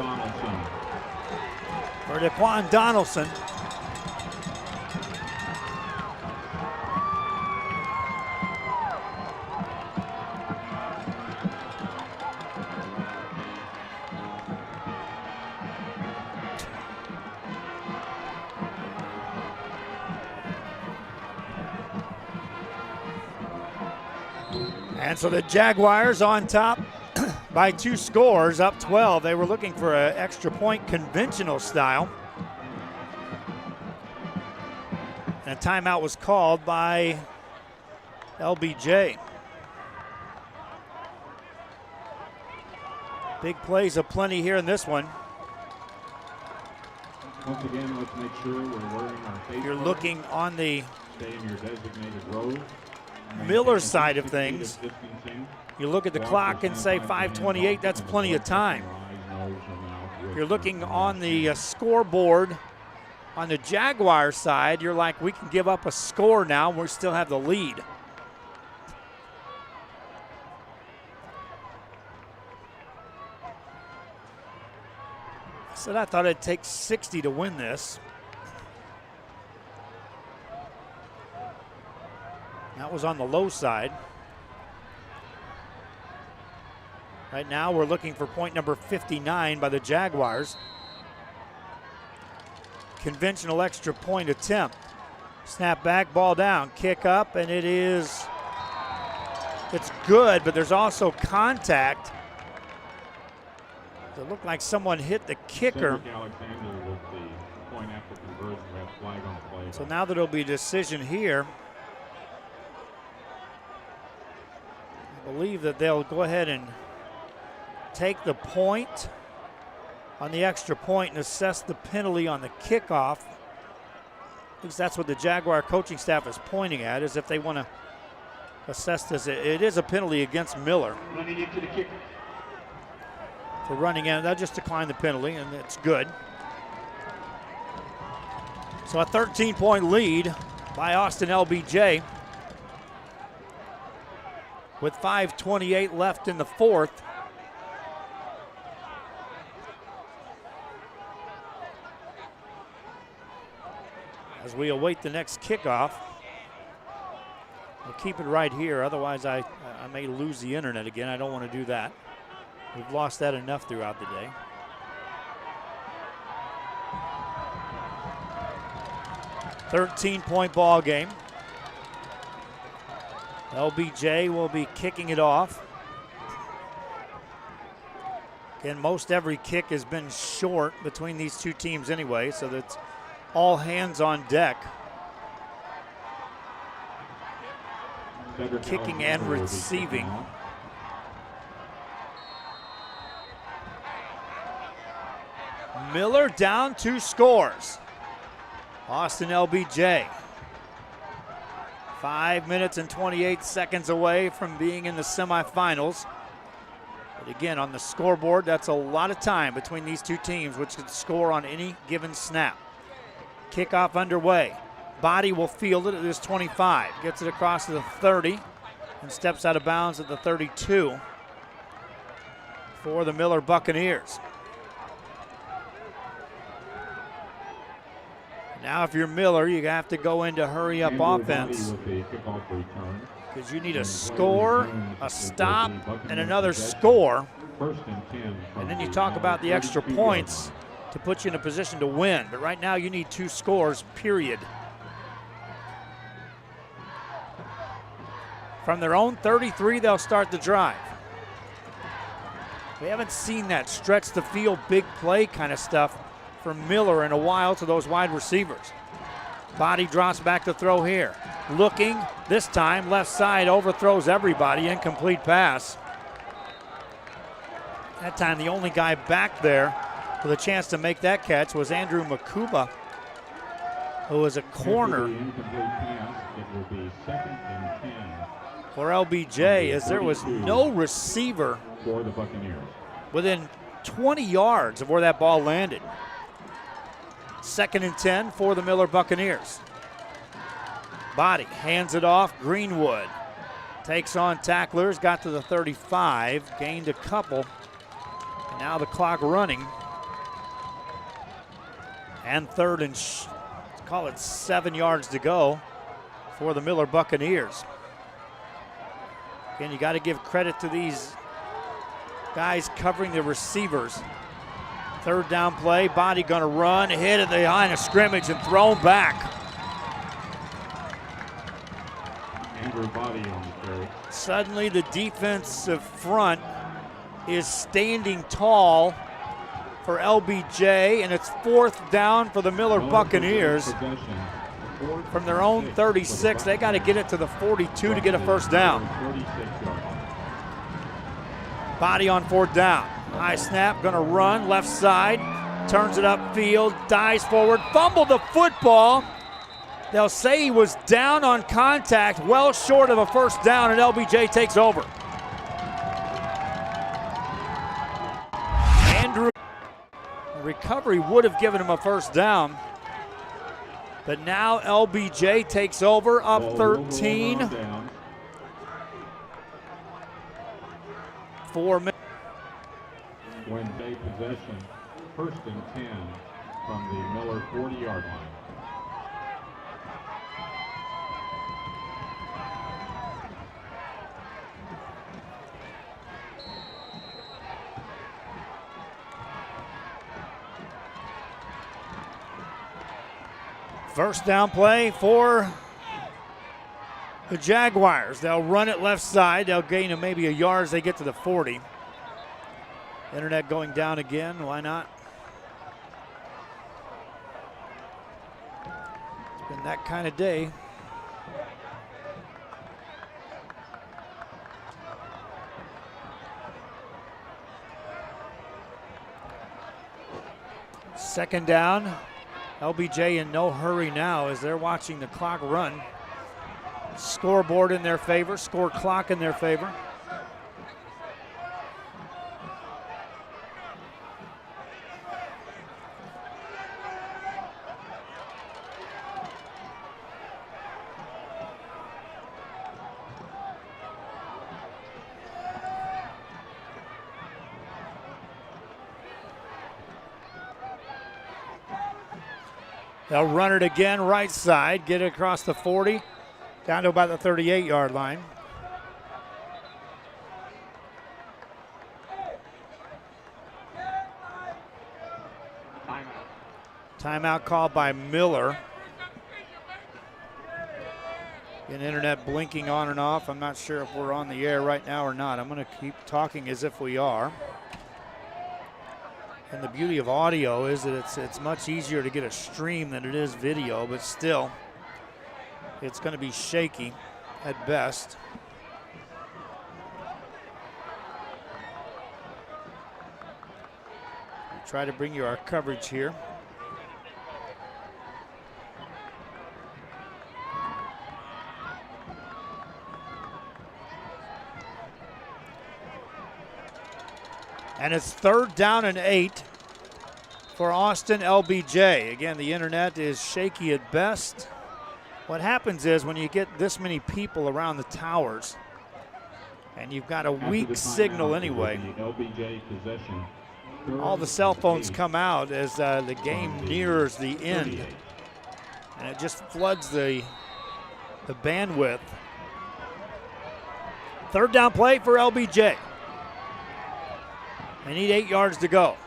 for Daquan Donaldson. And so the Jaguars on top by 2 scores, up 12. They were looking for an extra point conventional style. And a timeout was called by LBJ. Big plays aplenty here in this one. Once again, let's make sure we're wearing our face. You're looking on the Stay in your designated row. Miller side of things. You look at the clock and say 5:28, that's plenty of time. You're looking on the scoreboard on the Jaguar side, you're like, we can give up a score now, and we still have the lead. Said I thought it'd take 60 to win this. That was on the low side. Right now we're looking for point number 59 by the Jaguars. Conventional extra point attempt. Snap back, ball down, kick up, and it's good, but there's also contact. It looked like someone hit the kicker. So now there'll be a decision here. I believe that they'll go ahead and take the point on the extra point and assess the penalty on the kickoff. At least that's what the Jaguar coaching staff is pointing at, is if they want to assess this. It is a penalty against Miller. Running into the kicker. For running in, they'll just decline the penalty, and it's good. So a 13-point lead by Austin LBJ with 5:28 left in the fourth. As we await the next kickoff. We'll keep it right here, otherwise I may lose the internet again. I don't want to do that. We've lost that enough throughout the day. .13-point ball game. LBJ will be kicking it off. Again, most every kick has been short between these two teams anyway, so that's all hands on deck. Kicking and receiving. Miller down 2 scores. Austin LBJ. 5 minutes and 28 seconds away from being in the semifinals. But again, on the scoreboard, that's a lot of time between these two teams, which could score on any given snap. Kickoff underway. Body will field it at this 25. Gets it across to the 30 and steps out of bounds at the 32 for the Miller Buccaneers. Now if you're Miller, you have to go into hurry up offense because you need a score, a stop, and another score. And then you talk about the extra points to put you in a position to win. But right now you need 2 scores, period. From their own 33, they'll start the drive. We haven't seen that stretch the field, big play kind of stuff from Miller in a while to those wide receivers. Body drops back to throw here. Looking, this time left side, overthrows everybody, incomplete pass. That time the only guy back there with a chance to make that catch was Andrew Makuba, who was a corner for LBJ, as there was no receiver for the Buccaneers within 20 yards of where that ball landed. 2nd and 10 for the Miller Buccaneers. Body hands it off. Greenwood takes on tacklers, got to the 35, gained a couple. And now the clock running. And 3rd and call it 7 yards to go for the Miller Buccaneers. Again, you got to give credit to these guys covering the receivers. 3rd down play, Body gonna run, hit at the line of scrimmage and thrown back. Andrew Body on the carry. Suddenly the defensive front is standing tall for LBJ, and it's 4th down for the Miller Buccaneers. From their own 36, they got to get it to the 42 to get a 1st down. Body on 4th down. High snap, gonna run, left side, turns it upfield, dives forward, fumbled the football. They'll say he was down on contact, well short of a 1st down, and LBJ takes over. Andrew, the recovery would have given him a 1st down, but now LBJ takes over, up 13. 4 minutes. When they possession first and 10 from the Miller 40-yard line. First down play for the Jaguars. They'll run it left side. They'll gain maybe a yard as they get to the 40. Internet going down again. Why not? It's been that kind of day. Second down. LBJ in no hurry now as they're watching the clock run. Scoreboard in their favor, score clock in their favor. They'll run it again right side, get it across the 40, down to about the 38-yard line. Timeout called by Miller. An internet blinking on and off. I'm not sure if we're on the air right now or not. I'm going to keep talking as if we are. And the beauty of audio is that it's much easier to get a stream than it is video, but still, it's going to be shaky at best. We'll try to bring you our coverage here. And it's 3rd down and 8 for Austin LBJ. Again, the internet is shaky at best. What happens is when you get this many people around the towers and you've got a weak signal anyway, all the cell phones come out as the game nears the end. And it just floods the bandwidth. 3rd down play for LBJ. They need 8 yards to go.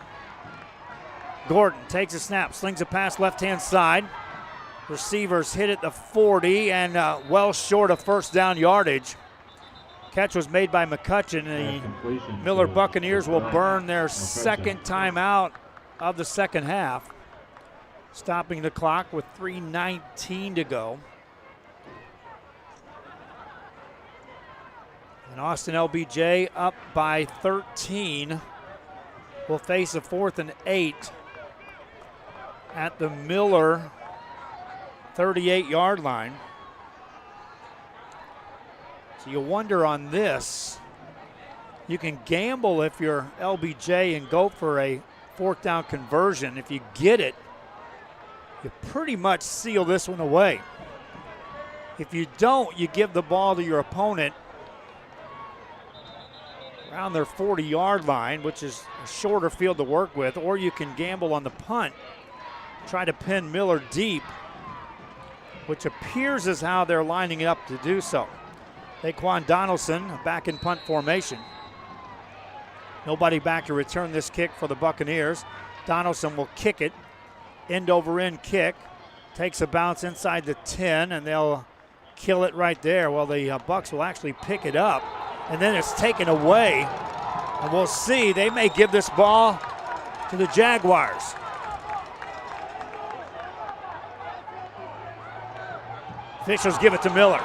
Gordon takes a snap, slings a pass left-hand side. Receivers hit at the 40 and well short of first down yardage. Catch was made by McCutcheon. The Miller Buccaneers will burn their second timeout of the second half, stopping the clock with 3:19 to go. And Austin LBJ up by 13. Will face a 4th and 8 at the Miller 38-yard line. So you wonder on this, you can gamble if you're LBJ and go for a 4th down conversion. If you get it, you pretty much seal this one away. If you don't, you give the ball to your opponent around their 40-yard line, which is a shorter field to work with, or you can gamble on the punt, try to pin Miller deep, which appears as how they're lining it up to do so. Daquan Donaldson back in punt formation. Nobody back to return this kick for the Buccaneers. Donaldson will kick it, end over end kick, takes a bounce inside the 10, and they'll kill it right there. Well, the Bucs will actually pick it up, and then it's taken away. And we'll see, they may give this ball to the Jaguars. Officials give it to Miller.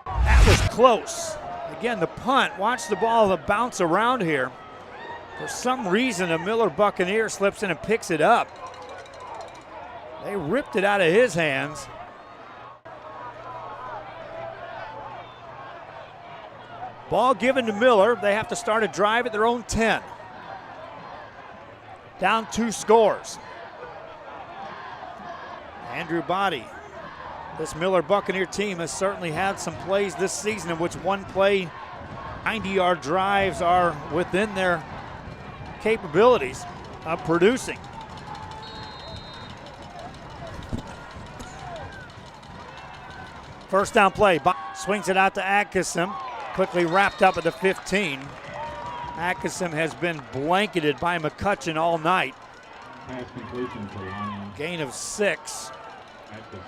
That was close. Again, the punt, watch the ball bounce around here. For some reason, a Miller Buccaneer slips in and picks it up. They ripped it out of his hands. Ball given to Miller. They have to start a drive at their own 10. Down 2 scores. Andrew Body. This Miller Buccaneer team has certainly had some plays this season in which one play, 90-yard drives are within their capabilities of producing. First down play, swings it out to Atkinson, quickly wrapped up at the 15. Atkinson has been blanketed by McCutcheon all night. Pass completion to Lonnie Gain of 6. Atkinson.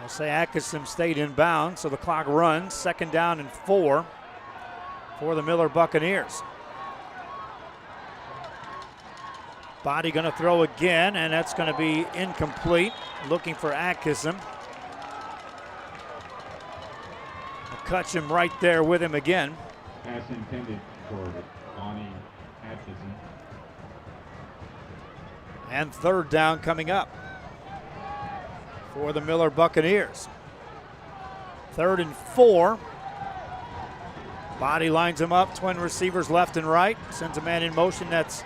I'll say Atkinson stayed in bounds, so the clock runs. 2nd down and 4 for the Miller Buccaneers. Body going to throw again, and that's going to be incomplete. Looking for Atkinson. McCutcheon right there with him again. Pass intended for Lonnie Atkinson. And 3rd down coming up for the Miller Buccaneers. 3rd and 4. Body lines him up, twin receivers left and right. Sends a man in motion, that's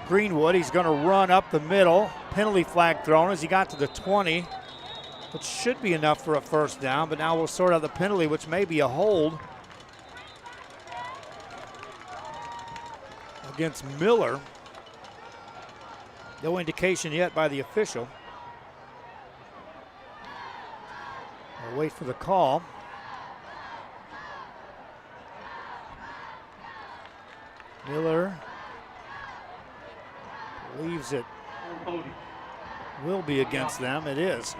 Greenwood. He's going to run up the middle. Penalty flag thrown as he got to the 20, which should be enough for a 1st down, but now we'll sort out the penalty, which may be a hold against Miller. No indication yet by the official. We'll wait for the call. Miller believes it will be against them. It is.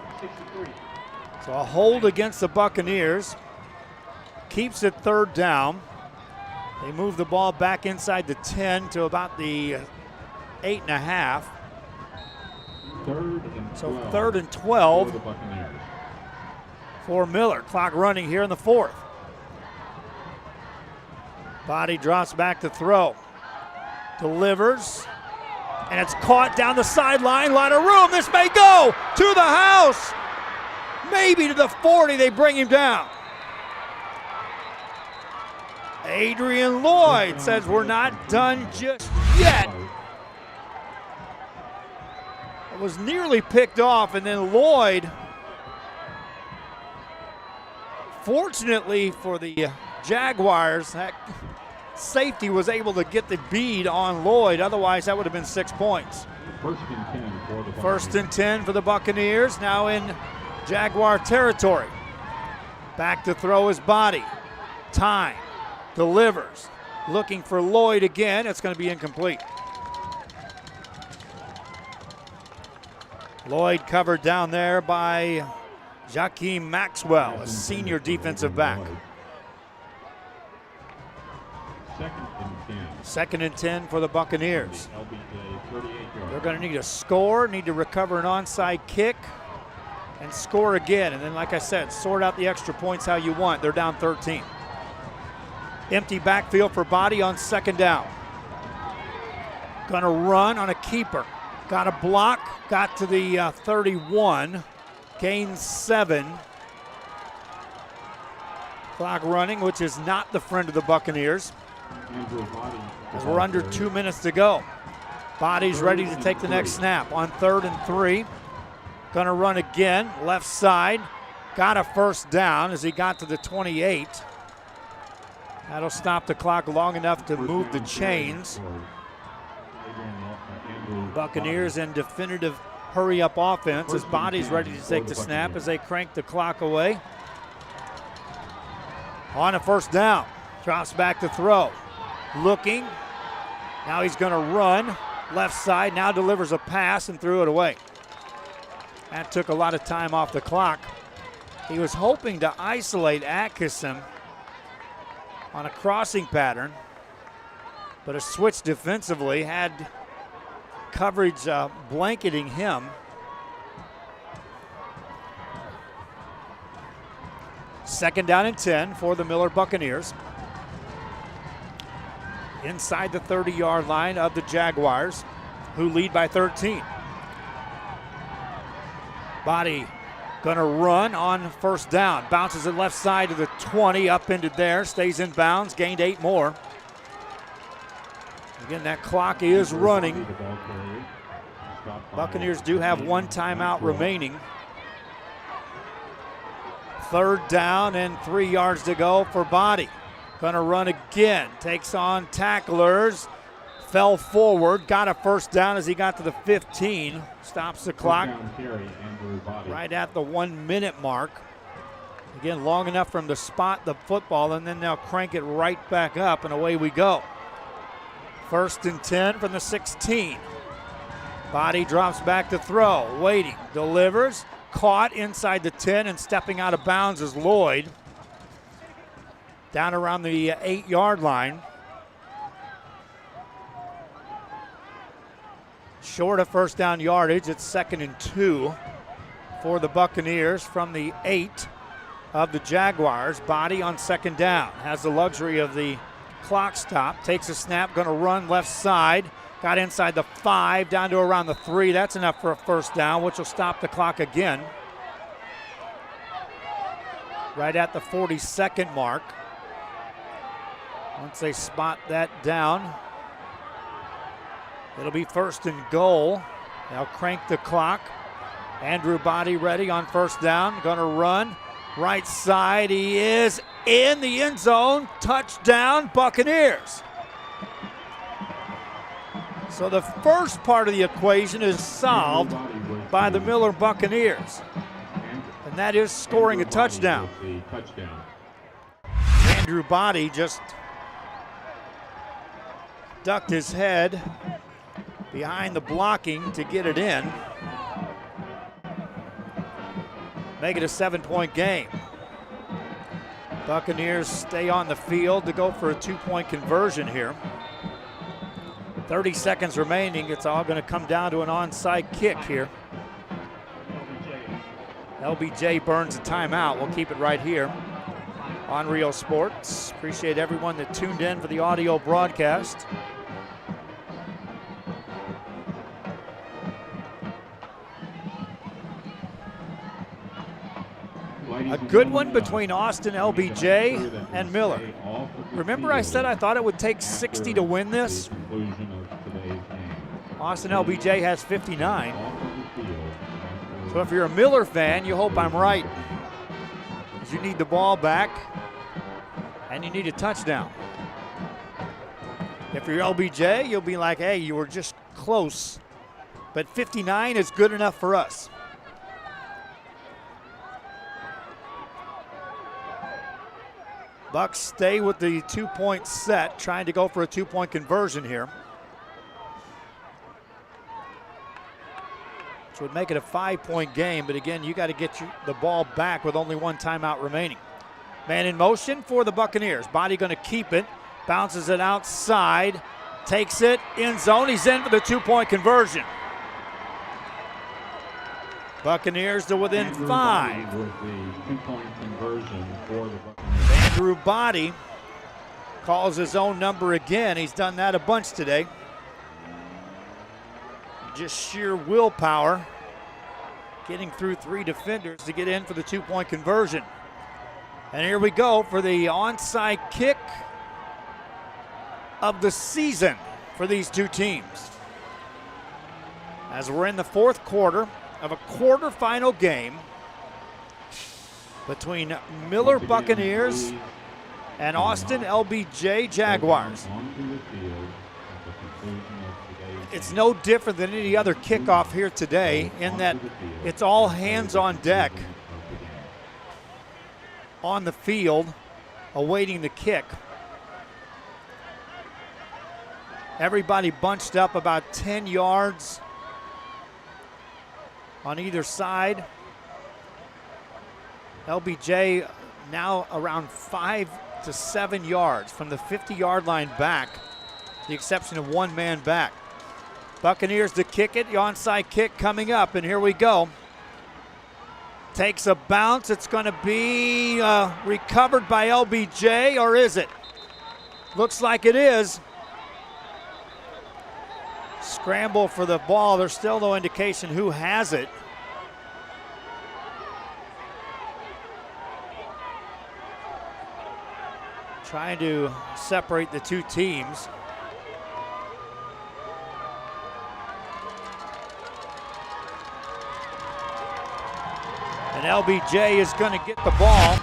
So a hold against the Buccaneers. Keeps it 3rd down. They move the ball back inside the 10 to about the 8.5. 3rd and 12. So 3rd and 12 for the Buccaneers. For Miller. Clock running here in the 4th. Body drops back to throw. Delivers. And it's caught down the sideline. A lot of room. This may go to the house. Maybe to the 40. They bring him down. Adrian Lloyd says we're not done just yet. It was nearly picked off, and then Lloyd, fortunately for the Jaguars, that safety was able to get the bead on Lloyd. Otherwise, that would have been 6 points. 1st and 10 for the Buccaneers. 1st and 10 for the Buccaneers, now in Jaguar territory. Back to throw his body. Time. Delivers. Looking for Lloyd again. It's going to be incomplete. Lloyd covered down there by Jakeem Maxwell, a senior defensive back. 2nd and 10 for the Buccaneers. LBJ 38 yards. They're going to need a score, need to recover an onside kick, and score again. And then, like I said, sort out the extra points how you want. They're down 13. Empty backfield for Body on 2nd down. Going to run on a keeper. Got a block, got to the 31, gained 7. Clock running, which is not the friend of the Buccaneers, as we're under 2 minutes to go. Body's ready to take the next snap on 3rd and 3. Gonna run again, left side. Got a 1st down as he got to the 28. That'll stop the clock long enough to move the chains. Buccaneers in definitive hurry-up offense as Body's ready to take the snap as they crank the clock away. On a 1st down, drops back to throw. Looking, now he's going to run. Left side, now delivers a pass and threw it away. That took a lot of time off the clock. He was hoping to isolate Atkinson on a crossing pattern, but a switch defensively had coverage blanketing him. Second down and 10 for the Miller Buccaneers. Inside the 30-yard line of the Jaguars, who lead by 13. Body gonna run on 1st down. Bounces it left side to the 20, up into there, stays in bounds, gained 8 more. Again, that clock is running. Buccaneers do have 1 timeout remaining. 3rd down and 3 yards to go for Body. Gonna run again, takes on tacklers, fell forward, got a first down as he got to the 15. Stops the clock right at the 1 minute mark. Again, long enough for him to spot the football and then now crank it right back up, and away we go. 1st and 10 from the 16. Body drops back to throw, waiting, delivers, caught inside the 10, and stepping out of bounds is Lloyd. Down around the 8-yard line. Short of first down yardage, it's 2nd and 2 for the Buccaneers from the 8 of the Jaguars. Body on 2nd down, has the luxury of the clock stop, takes a snap, gonna run left side, got inside the 5, down to around the 3. That's enough for a first down, which will stop the clock again. Right at the 42nd mark. Once they spot that down, it'll be 1st and goal. They'll crank the clock. Andrew Body ready on first down, gonna run. Right side, he is in the end zone. Touchdown, Buccaneers. So the first part of the equation is solved by the Miller Buccaneers, and that is scoring a touchdown. Andrew Body just ducked his head behind the blocking to get it in. Make it a 7-point game. Buccaneers stay on the field to go for a 2-point conversion here. 30 seconds remaining. It's all going to come down to an onside kick here. LBJ burns a timeout. We'll keep it right here on Rio Sports. Appreciate everyone that tuned in for the audio broadcast. A good one between Austin, LBJ, and Miller. Remember I said I thought it would take 60 to win this? Austin LBJ has 59. So if you're a Miller fan, you hope I'm right, because you need the ball back and you need a touchdown. If you're LBJ, you'll be like, hey, you were just close, but 59 is good enough for us. Bucks stay with the 2-point set, trying to go for a 2-point conversion here, which would make it a 5-point game. But again, you got to get the ball back with only 1 timeout remaining. Man in motion for the Buccaneers. Body going to keep it, bounces it outside, takes it, end zone. He's in for the 2-point conversion. Buccaneers to within 5. Andrew Body calls his own number again. He's done that a bunch today. Just sheer willpower, getting through 3 defenders to get in for the 2-point conversion. And here we go for the onside kick of the season for these two teams, as we're in the 4th quarter of a quarterfinal game between Miller Buccaneers and Austin LBJ Jaguars. It's no different than any other kickoff here today in that it's all hands on deck on the field awaiting the kick. Everybody bunched up about 10 yards on either side. LBJ now around 5 to 7 yards from the 50-yard line back, the exception of 1 man back. Buccaneers to kick it, the onside kick coming up, and here we go. Takes a bounce. It's going to be recovered by LBJ, or is it? Looks like it is. Scramble for the ball. There's still no indication who has it. Trying to separate the two teams. And LBJ is going to get the ball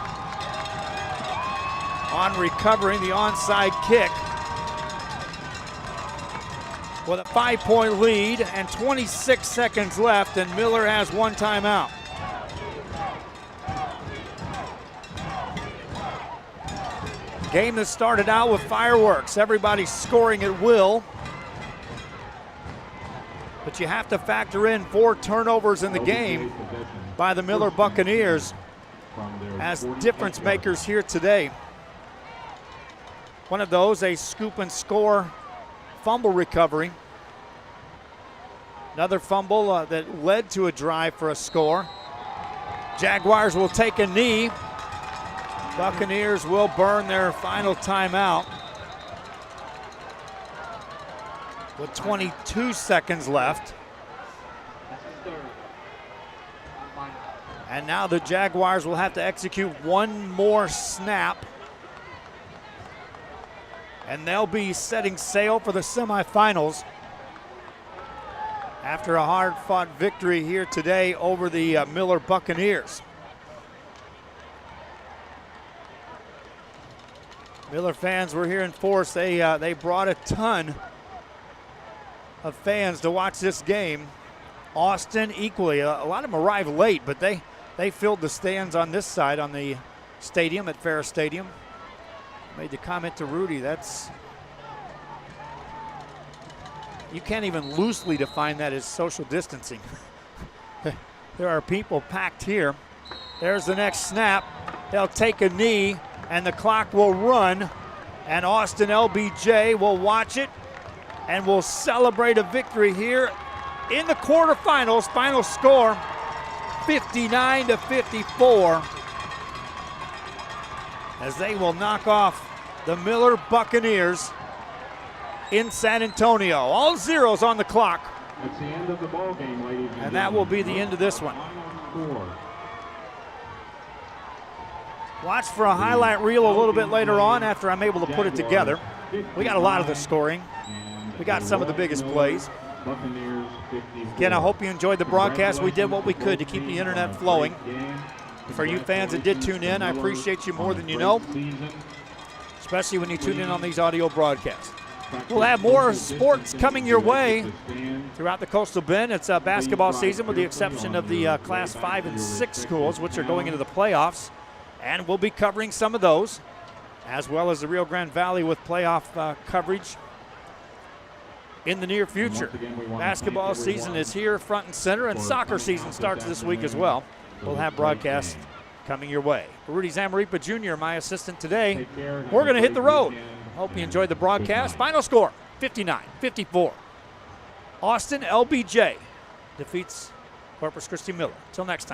on recovering the onside kick. with a 5-point lead and 26 seconds left, and Miller has one timeout. Game that started out with fireworks, everybody scoring at will. But you have to factor in 4 turnovers in the game by the Miller Buccaneers as difference makers here today. One of those, a scoop and score fumble recovery. Another fumble that led to a drive for a score. Jaguars will take a knee. Buccaneers will burn their final timeout with 22 seconds left. And now the Jaguars will have to execute one more snap, and they'll be setting sail for the semifinals after a hard-fought victory here today over the Miller Buccaneers. Miller fans were here in force. They brought a ton of fans to watch this game. Austin equally. A lot of them arrived late, but they filled the stands on this side on the stadium at Ferris Stadium. Made the comment to Rudy, you can't even loosely define that as social distancing. There are people packed here. There's the next snap. They'll take a knee, and the clock will run, and Austin LBJ will watch it and will celebrate a victory here in the quarterfinals. Final score, 59-54, as they will knock off the Miller Buccaneers in San Antonio. All zeros on the clock. That's the end of the ball game, ladies and that will be the end of this one. Watch for a highlight reel a little bit later on after I'm able to put it together. We got a lot of the scoring. We got some of the biggest plays. Again, I hope you enjoyed the broadcast. We did what we could to keep the internet flowing. For you fans that did tune in, I appreciate you more than you know, especially when you tune in on these audio broadcasts. We'll have more sports coming your way throughout the Coastal Bend. It's basketball season with the exception of the Class 5 and 6 schools, which are going into the playoffs. And we'll be covering some of those, as well as the Rio Grande Valley with playoff coverage in the near future. Basketball season is here front and center, and soccer season starts this week as well. We'll have broadcasts coming your way. Rudy Zamaripa Jr., my assistant today. We're going to hit the road. Hope you enjoyed the broadcast. Final score, 59-54. Austin LBJ defeats Corpus Christi Miller. Till next time.